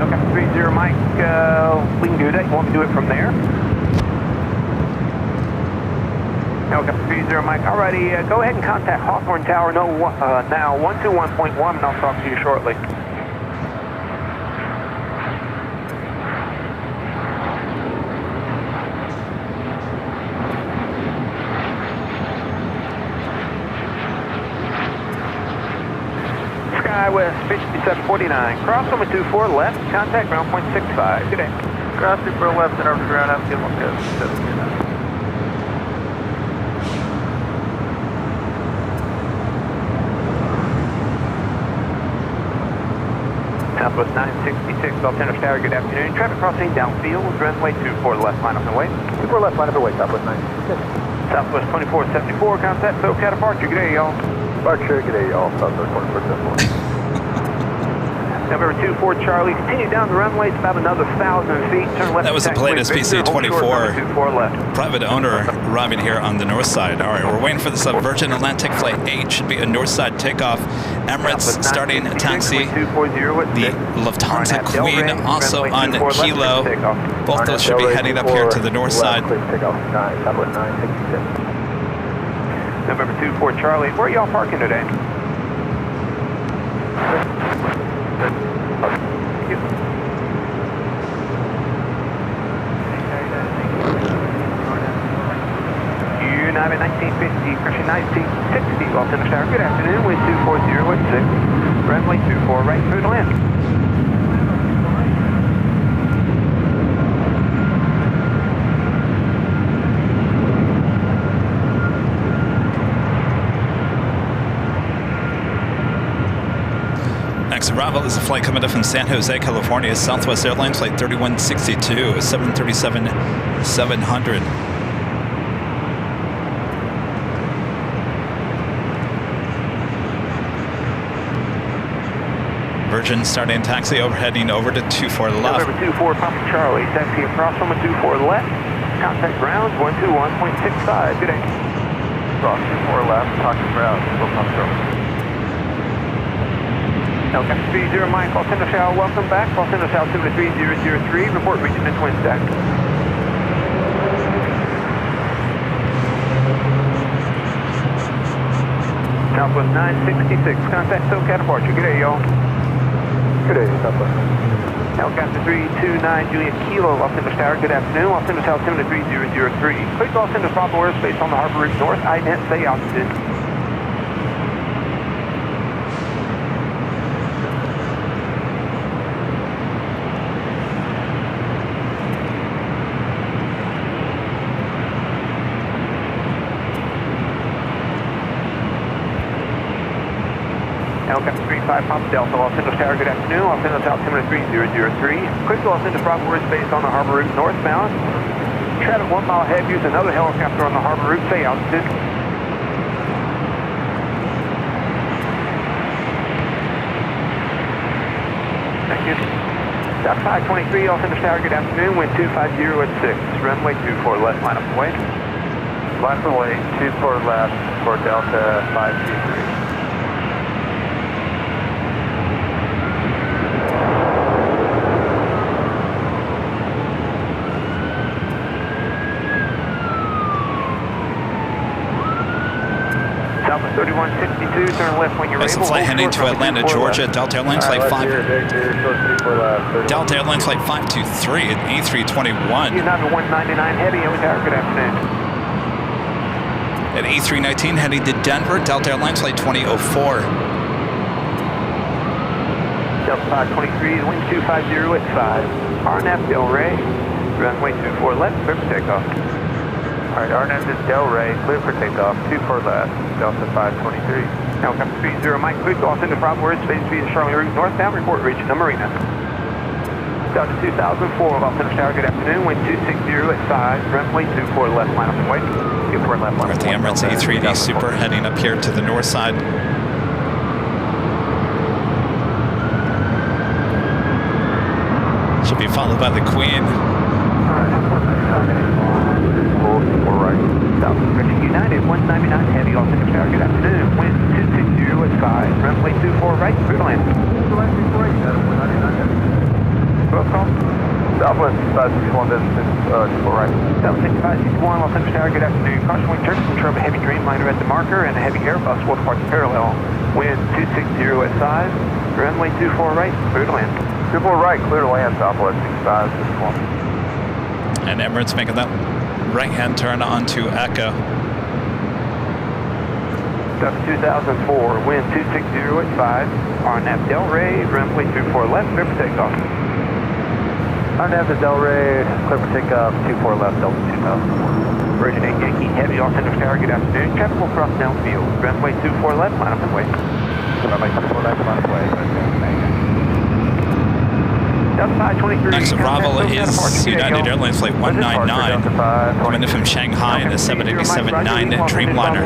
Helicopter 30 Mike, we can do that, you want me to do it from there? Helicopter 30 Mike, alrighty, go ahead and contact Hawthorne Tower, now 121.1, and I'll talk to you shortly. Skywest 5749, cross over 24 left, contact ground point 65, good day. Cross 24 left and over to ground up, give 1 go, 729. Southwest 966, Los Angeles Tower, good afternoon. Traffic crossing downfield, runway 24 left, line up and away. 24 left, line up and away, Southwest 966. Southwest 2474, contact SoCal departure, good day, y'all. Departure, good day, y'all. Southwest 2474. November 24 Charlie, continue down the runway, it's about another 1,000 feet. Turn left. That was the Pilatus PC-24 left. private owner arriving here on the north side. All right, we're waiting for the Virgin Atlantic Flight 8. Should be a north side takeoff. Emirates starting a taxi. The Lufthansa Queen also on Kilo. Both those should be heading up here to the north side. November 24 Charlie, where are y'all parking today? United 1950, correction 1960, Los Angeles Tower. Good afternoon, wind 24016, runway 24 right, clear to land. Next arrival is a flight coming in from San Jose, California. Southwest Airlines flight 3162, 737-700. Virgin starting taxi, overheading over to 24 left. Number 24, Papa Charlie, taxi across from 24 left. Contact ground 121.65. Good day. Cross 24 left, contact ground, Papa Charlie. LAX 30 Mike, Los Angeles Tower, welcome back. Los Angeles Tower 73003, report reaching the twin stack. Southwest 966, contact SoCal departure. Good day, y'all. Good day, Southwest. Helicopter 329 Juliet Kilo, Los Angeles Tower, good afternoon. Los Angeles Tower 73003. Please Los Angeles Bravo airspace on the harbor route north, INET, say altitude. Helicopter 35 Papa Delta, Los Angeles Tower, good afternoon. Los Angeles Tower 73003. Quick Los Angeles Bravo airspace on the harbor route northbound. Traffic 1 mile ahead, use another helicopter on the harbor route, say altitude. Thank you. South 523, Los Angeles Tower, good afternoon. Wind 250 at 6. Runway 24 left, line up away. Line up away, 24 left for Delta 523. Southwest 3162, turn left when you're That's a able. flight heading to Atlanta, Georgia. Delta Airlines flight 5. Delta Airlines flight 523 at A321. United 199 heavy, LA Tower, good afternoon. At A319 heading to Denver, Delta Airlines flight 2004. Delta 523, wind 250 at 5. RNF Del Rey, runway 24 left, clear for takeoff. Alright, RNF is Del Rey, clear for takeoff, 24 left, Delta 523. Helicopter 30 Mike, clear to Los Angeles Bravo airspace via Charlotte route northbound, report reaching the marina. Delta 2004, Los Angeles Tower, good afternoon, wind 260 at 5, runway 24 left, line up and wait. 24 left, line We're up at the and wait. Emirates A380 Super heading up here to the north side. Should be followed by the Queen. United 199 heavy, Los Angeles Tower, good afternoon. Wind 260 at 5, runway 24 right, clear to land. Call. Southwest 561, business 24 right. Southwest 561, Los Angeles Tower, good afternoon. Caution wind turn control of a heavy Dreamliner at the marker and a heavy Airbus will depart parallel. Wind 260 at 5, runway 24 right, clear to land. 24 right, clear to land, Southwest 6561. And Emirates making that right-hand turn onto Echo. Delta 2004, wind 260 at 5, RNF Del Rey, runway 24 left, clear for takeoff. RNF Del Rey, clear for takeoff, 24 left, Delta 2004. Virgin 8 Yankee Heavy, Los Angeles Tower, good afternoon. Traffic will cross downfield, runway 24 left, line up and wait. Runway 24 left, line up and wait. Next arrival is United Airlines flight 199, coming in from Shanghai in the 787-9 Dreamliner.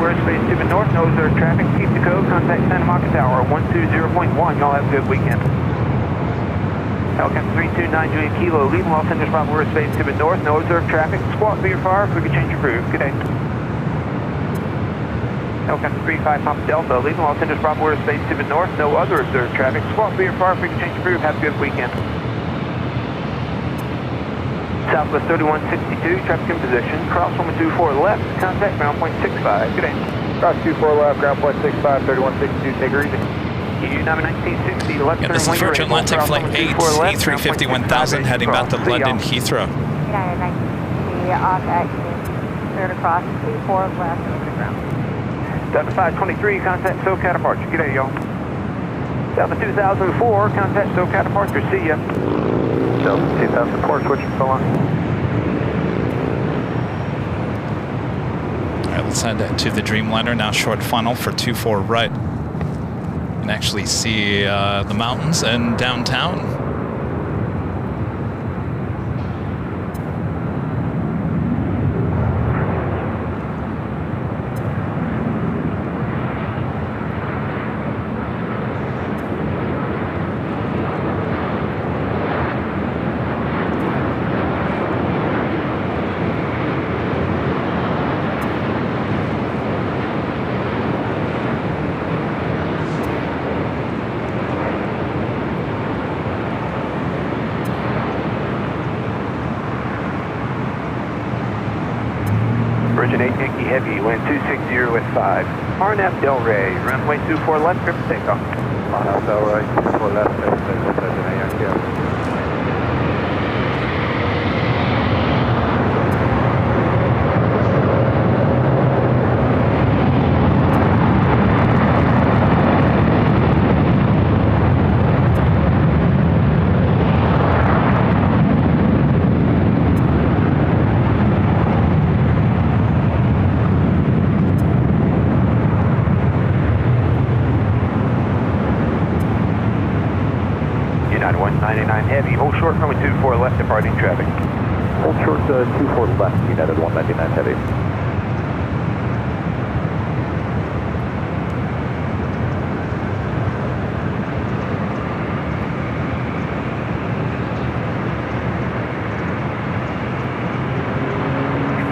North, nose there, traffic, keep the code, contact Santa Monica Tower, 120.1. Y'all have a good weekend. Helicopter 329 Juliet Kilo, leaving Los Angeles Bravo airspace to the north, no observed traffic, squawk for your fire if we could change your crew. Good day. Helicopter 35 Papa Delta, leaving Los Angeles Bravo airspace to the north, no other observed traffic, squawk for your fire if we could change your crew. Have a good weekend. Southwest 3162, traffic in position, cross 124 left, contact ground point 65. Good day. Cross 24 left, ground point 65, 3162, take her easy. United 1960, left turn. This is Virgin Atlantic flight 8, A350 1000, heading back to London Heathrow. United 1960, off exit cleared across 24 left over the ground. Delta 523, contact SoCal departure. G'day, y'all. Delta 2004, contact SoCal departure. See ya. Delta 2004, switch so long. All right, let's head to the Dreamliner now. Short funnel for 24 right, and actually see the mountains and downtown. Yankee Heavy, wind 260 with 5. RNF Del Rey, runway 24 left, grip takeoff. RNF Del Rey, 24 left, Yankee Heavy. United 199 Heavy, hold short, runway 24 left, departing traffic. Hold short, 24 left, United 199 Heavy.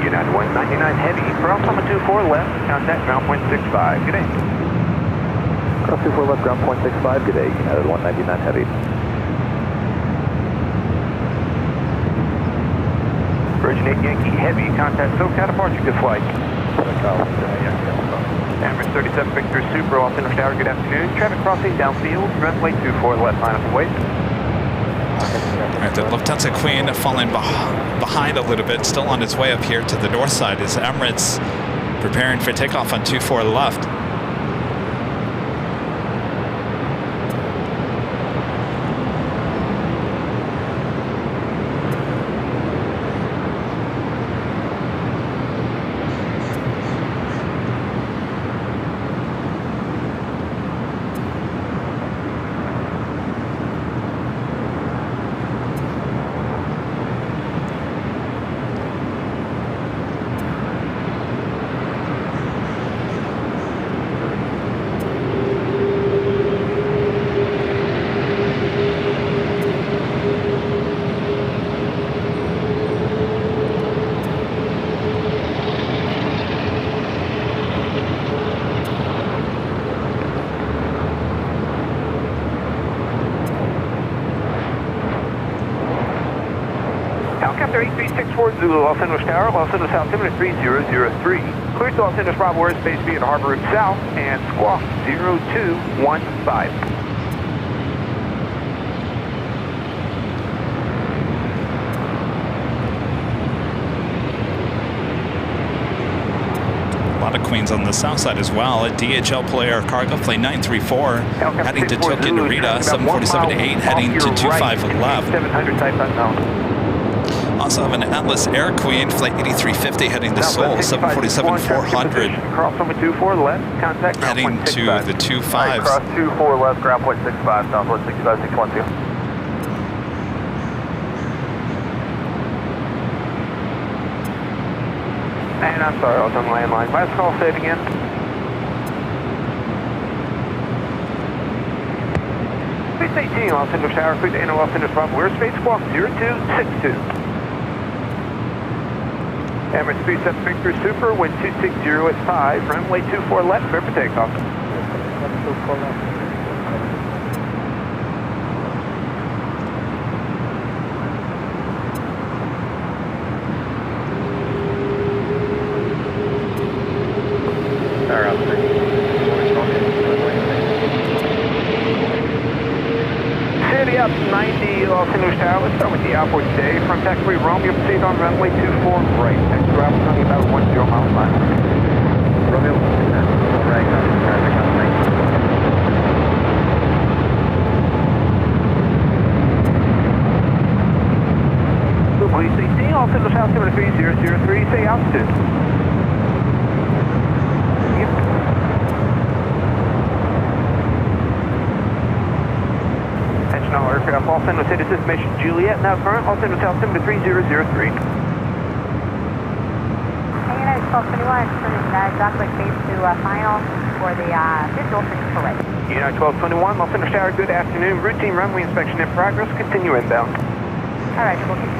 United 199 Heavy, cross runway 24 left, contact ground point 65, good day. Cross 24 left, ground point 65, good day, United 199 Heavy. Virgin 8 Yankee Heavy, contact SoCal departure, good flight. Emirates 37 Victor Super, Los Angeles Tower, good afternoon. Traffic crossing downfield, runway 24 left, line up and wait. All right, the Lufthansa Queen falling behind a little bit, still on its way up here to the north side is Emirates preparing for takeoff on 24 left. Helicopter 8364 Zulu, Los Angeles Tower, Los Angeles altimeter 3003. Cleared to Los Angeles Bravo airspace via Harbor Route South and squawk 0215. A lot of Queens on the south side as well. At DHL Player Cargo Plane 934 heading to Tokyo Narita, 747-8 heading to 25 left. 700 type unknown. Also have an Atlas Air Queen, flight 8350 heading to Seoul, 747-400. Cross runway 24 left, contact ground heading point to 65. the 25s. Right, cross 24 left, ground point 65, southwest 65612. And I'm sorry, I was on the landline. Last call, say it again. Space 18, Los Angeles Tower, clear to enter Los Angeles Bravo airspace, squawk 0262. Emirates 37 Victor Super, wind 260 at 5, runway 24 left, clear for takeoff. City up 90 12, St. Louis Tower. Let's start with the outboard today. From taxiway Romeo, proceed on runway 24 right. Next route is only about 10 miles an hour. Romeo, right, traffic on the Police 18, all St. Louis House 73003, say altitude. All aircraft, all St. Louis City System Juliet, now current, all St. Louis House 73003. Hey, United 1221, turning exactly face to final for the visual 64 right. United 1221, Los Angeles Tower, good afternoon. Routine runway inspection in progress. Continue inbound. All right, we'll continue.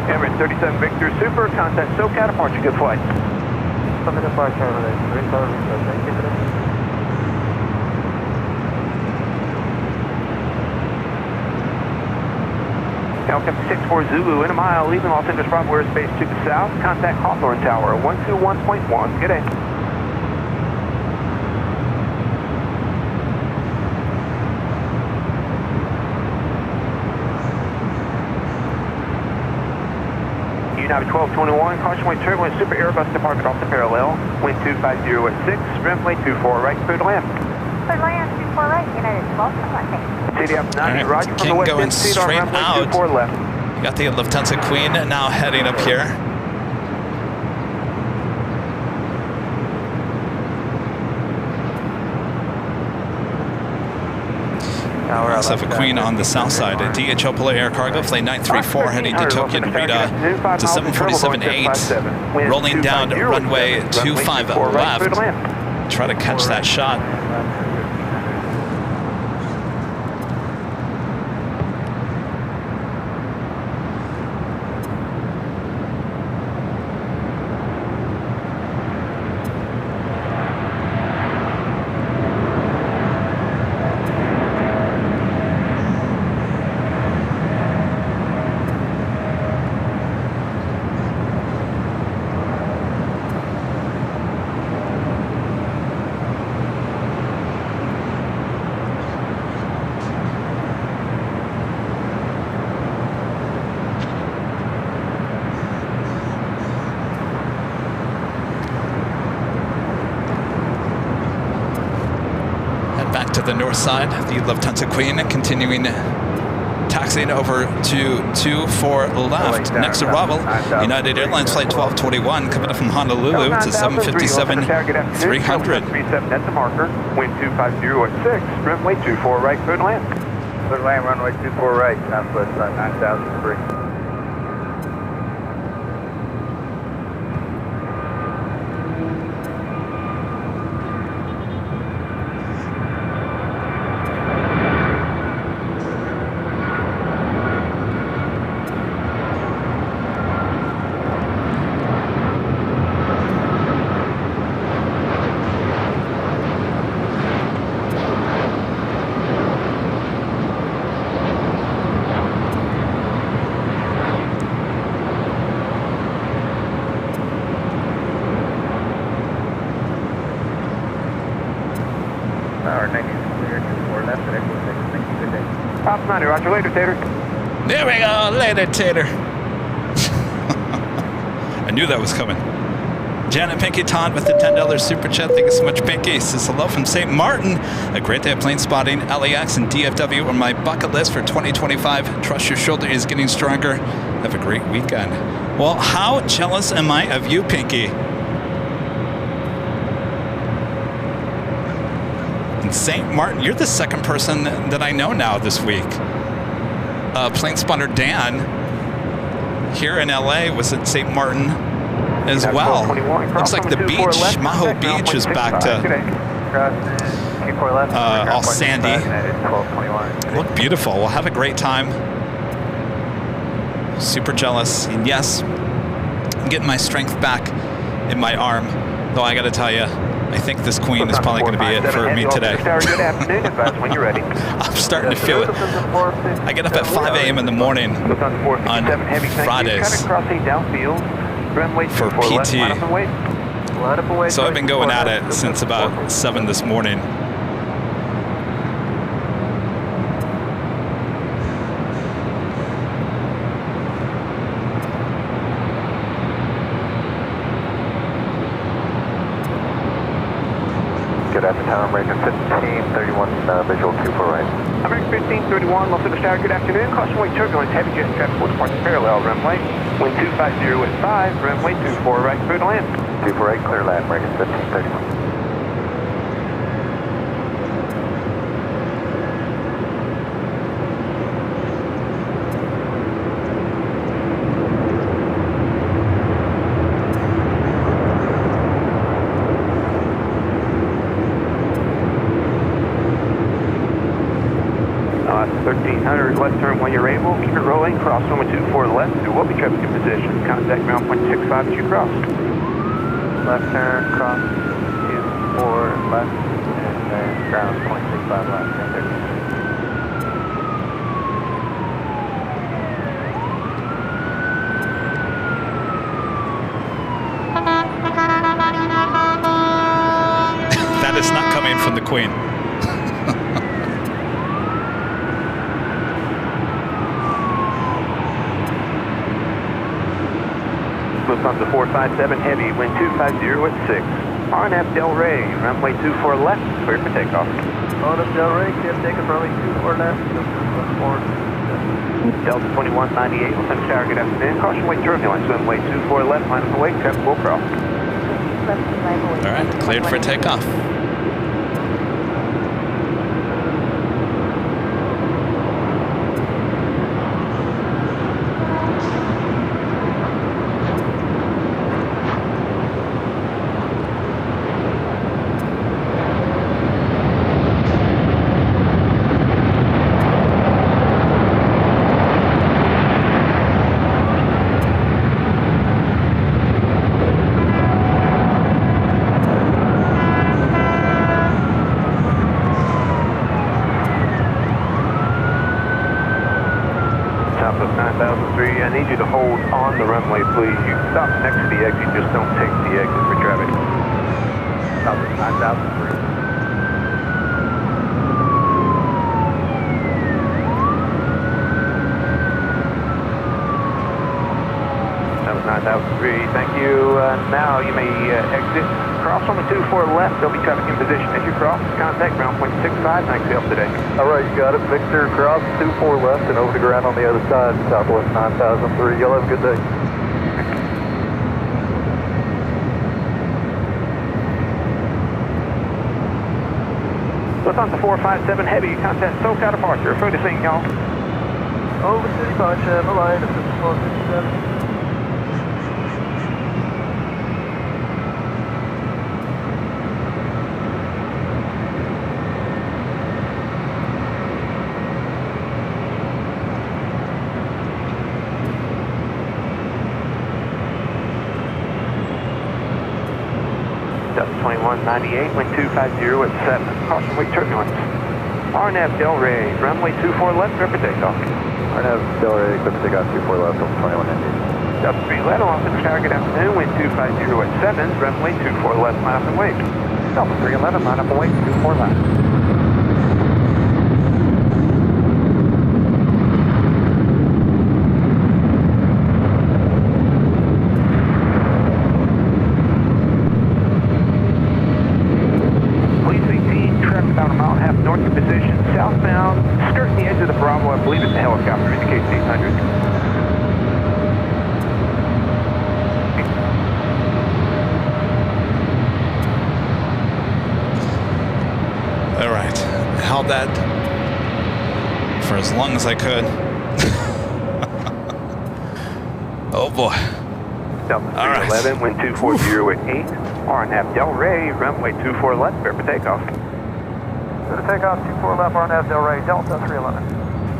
Emirates 37 Victor Super, contact SoCal, departure, good flight. Something departure, thank you for that. Helicopter 64 Zulu in a mile, leaving Los Angeles Bravo airspace to the south, contact Hawthorne Tower, 121.1, good day. United 1221, caution wind turbulence, Super Airbus department off the parallel, wind 250 at 6, runway 24 right, clear to land. Clear to land, 24 right, United 1221, thanks. City up 90, All right, roger from the King west going end, seat on straight runway out. 24 left. You got the Lufthansa Queen now heading up here. Also have a Queen on the south side. DHL Polar Air Cargo, flight 934 heading to Tokyo Narita to 747.8, rolling down runway 25 left. Try to catch that shot. Back to the north side, the Lufthansa Queen continuing taxiing over to 24 left. Next arrival, United Airlines flight 1221 coming up from Honolulu to 757-300. That's the marker, wind 250 at 6, runway 24 right, clear to land. Clear to land, runway 24 right, Southwest 9003. Top 90, roger, later, Tater. There we go, later, Tater. I knew that was coming. Janet Pinky Todd with the $10 super chat. Thank you so much, Pinky. Says hello from St. Martin. A great day of plane spotting. LAX and DFW on my bucket list for 2025. Trust your shoulder is getting stronger. Have a great weekend. Well, how jealous am I of you, Pinky? In St. Martin, you're the second person that I know now this week. Plane spotter Dan here in LA was at St. Martin as well. Looks like the beach, Maho Beach, is back to all sandy. Look beautiful. We'll have a great time. Super jealous. And yes, getting my strength back in my arm. Though I got to tell you, I think this queen is probably going to be it for me today. Good afternoon, advise when you're ready. I'm starting to feel it. I get up at 5 a.m. in the morning on Fridays for PT. So I've been going at it since about 7 this morning. Good afternoon, American 1531, visual 24 right. American 1531, Los Angeles Tower, good afternoon. Caution weight turbulence, heavy jet traffic will depart the parallel runway. Wind 250 with 5, runway 24 right, clear to land. 24 right, clear land, American 1531. Left turn when you're able. Keep it rolling. Cross runway 24 left. There will be traffic in position. Contact ground point 65 as you cross. Left turn, cross 24 left, and then ground point 65 left. That is not coming from the Queen. Lufthansa 457 heavy, wind 250 at 6. RNF Del Rey, runway 24 left, clear for takeoff. RNF Del Rey, clear for takeoff, runway 24 left, Delta 2198, Los Angeles Tower, good afternoon. Caution weight turbulence, runway 24 left, line of the wake, traffic will cross. All right, cleared for takeoff. I need you to hold on the runway, please. You can stop next to the exit, just don't take the exit for traffic. Stop at 9003. That was 9003. Thank you. Now you may exit. Cross on the 24 left. There'll be traffic in position as you cross. Contact ground point 65. Thanks for help today. All right, you got it. Victor, cross 24 left and over the ground on the other side, Southwest 9003. Y'all have a good day. Lufthansa 457 heavy. Contact SoCal departure. Refer to scene, y'all. Over City Punch, bye-bye. This is 457. Delta 2198, wind 250 at 7. Caution weight turbulence. RNF Del Rey, runway 24 left, clear for takeoff. RNF Del Rey, clear for takeoff, 24 left, over 2198. Delta 3 left, Los Angeles Tower, good afternoon, wind 250 at 7, runway 24 left, line up and wait. Delta 311, line up and wait, 24 left. About a mile and a half north of position, southbound, skirting the edge of the Bravo. I believe it's a helicopter, indicates 800. All right, held that for as long as I could. Oh boy. Delta 311, wind 240 at 8. RNF Del Rey, runway 24 left, clear for takeoff. Go to takeoff, 24 left, RNF Del Rey, Delta 311.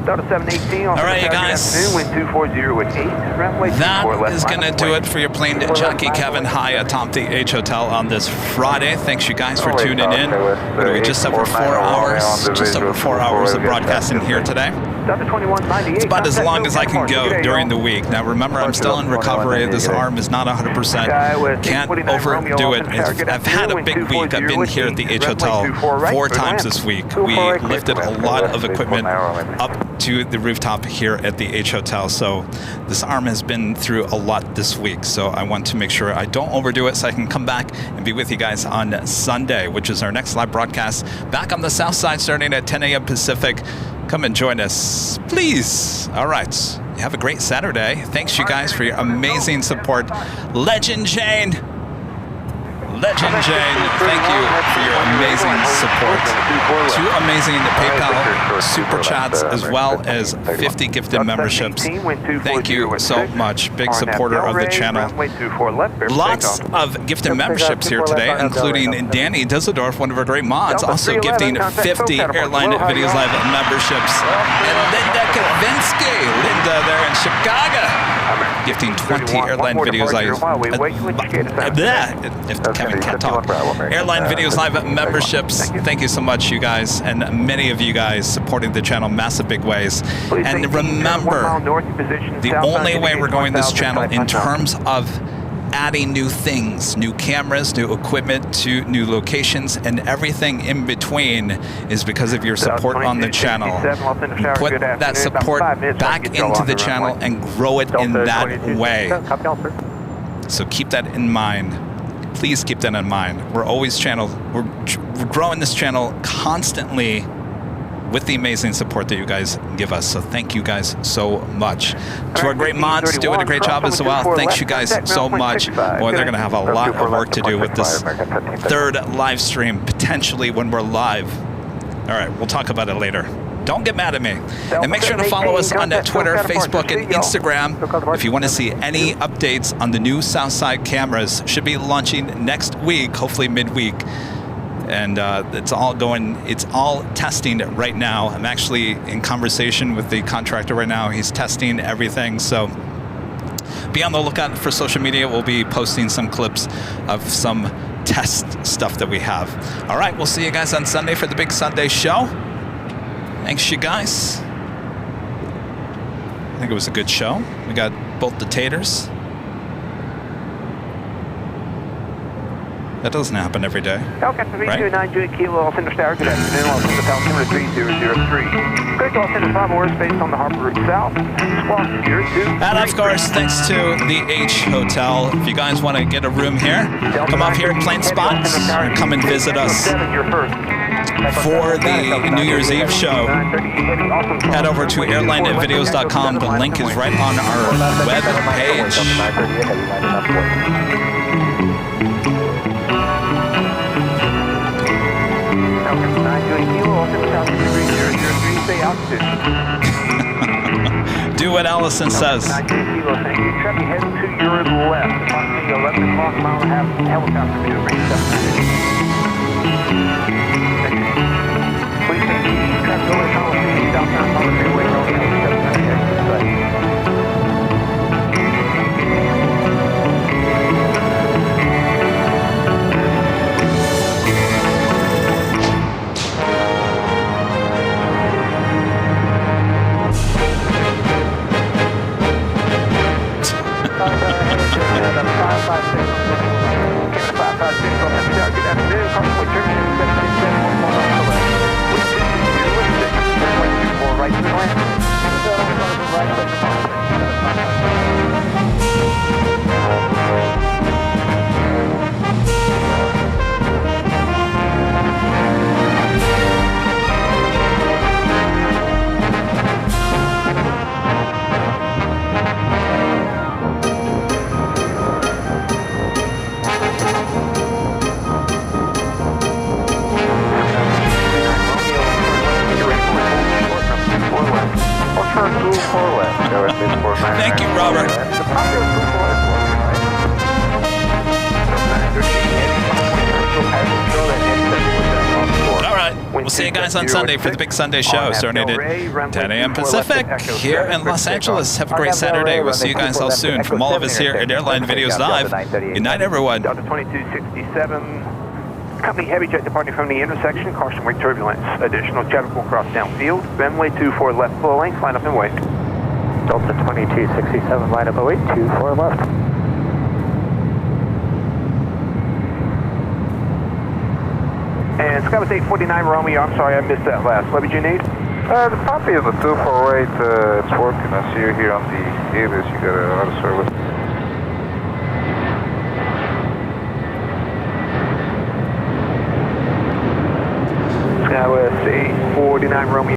Delta 718. All right, you guys. Wind 240 with 8. Runway 24 That left. is going to do it for your Plane Jockey Kevin high atop the H Hotel on this Friday. Thanks you guys for tuning in. What are we, just over 4 hours? Just over 4 hours of broadcasting here today. It's about as long as I can go during the week. Now remember, I'm still in recovery. This arm is not 100%. Can't overdo it. I've had a big week. I've been here at the H Hotel 4 times this week. We lifted a lot of equipment up to the rooftop here at the H Hotel. So this arm has been through a lot this week. So I want to make sure I don't overdo it so I can come back and be with you guys on Sunday, which is our next live broadcast back on the south side starting at 10 a.m. Pacific. Come and join us, please. All right. Have a great Saturday. Thanks, you guys, for your amazing support. Legend Jane. Legend Jane, thank you for your amazing support. 2 amazing PayPal super chats as well as 50 gifted memberships. Thank you so much. Big supporter of the channel. Lots of gifted memberships here today, including Danny Dusseldorf, one of our great mods, also gifting 50 Airline Videos Live memberships. And Linda Kavinsky, Linda there in Chicago, gifting 20 Airline Videos Live. If Kevin can't talk. Airline Videos Live memberships. Thank you so much, you guys, and many of you guys supporting the channel massive big ways. And remember, the only way we're going this channel in terms of adding new things, new cameras, new equipment to new locations, and everything in between is because of your support on the channel. Put that support back into the channel and grow it in that way. So keep that in mind. Please keep that in mind. We're always we're growing this channel constantly with the amazing support that you guys give us. So thank you guys so much. To our great mods doing a great job as well. Thanks you guys so much. Boy, they're going to have a lot of work to do with this 3rd live stream, potentially when we're live. All right, we'll talk about it later. Don't get mad at me. And make sure to follow us on Twitter, Facebook, and Instagram. If you want to see any updates on the new Southside cameras, should be launching next week, hopefully midweek. And it's all testing right now. I'm actually in conversation with the contractor right now. He's testing everything. So be on the lookout for social media. We'll be posting some clips of some test stuff that we have. All right, we'll see you guys on Sunday for the big Sunday show. Thanks, you guys. I think it was a good show. We got both the taters. That doesn't happen every day. Right? 329 Kilo, Los Angeles Tower. Good afternoon, Los Angeles Tower, 3003. Great Los Angeles Bravo airspace on the Harbor Route South. Squawk 02. And of course, thanks to the H Hotel. If you guys want to get a room here, come up here at Plain Spots and come and visit us for the New Year's Eve show. Head over to airlinevideos.com. The link is right on our web page. Do what Allison says. Traffic heading to your left. Approximately 11 o'clock, mile and a half helicopter view, range 790. Please take the traffic over the Coliseum, southbound Coliseum Freeway, Romeo 790. Thank you, Robert. All right. We'll see you guys on Sunday for the big Sunday show starting at 10 a.m. Pacific here in Los Angeles. Have a great Saturday. We'll see you guys all soon. From all of us here at Airline Videos Live, good night, everyone. Delta 2267. Company heavy jet departing from the intersection. Caution wake turbulence. Additional jet will cross downfield. Runway 24 left full length. Line up and wait. Delta 2267, line up and wait, 24 left. And Skyway 849 Romeo. I'm sorry I missed that last. What did you need? The copy of the 248, it's working. I see you here on the ABIS. You got another service. Skyway 849 Romeo.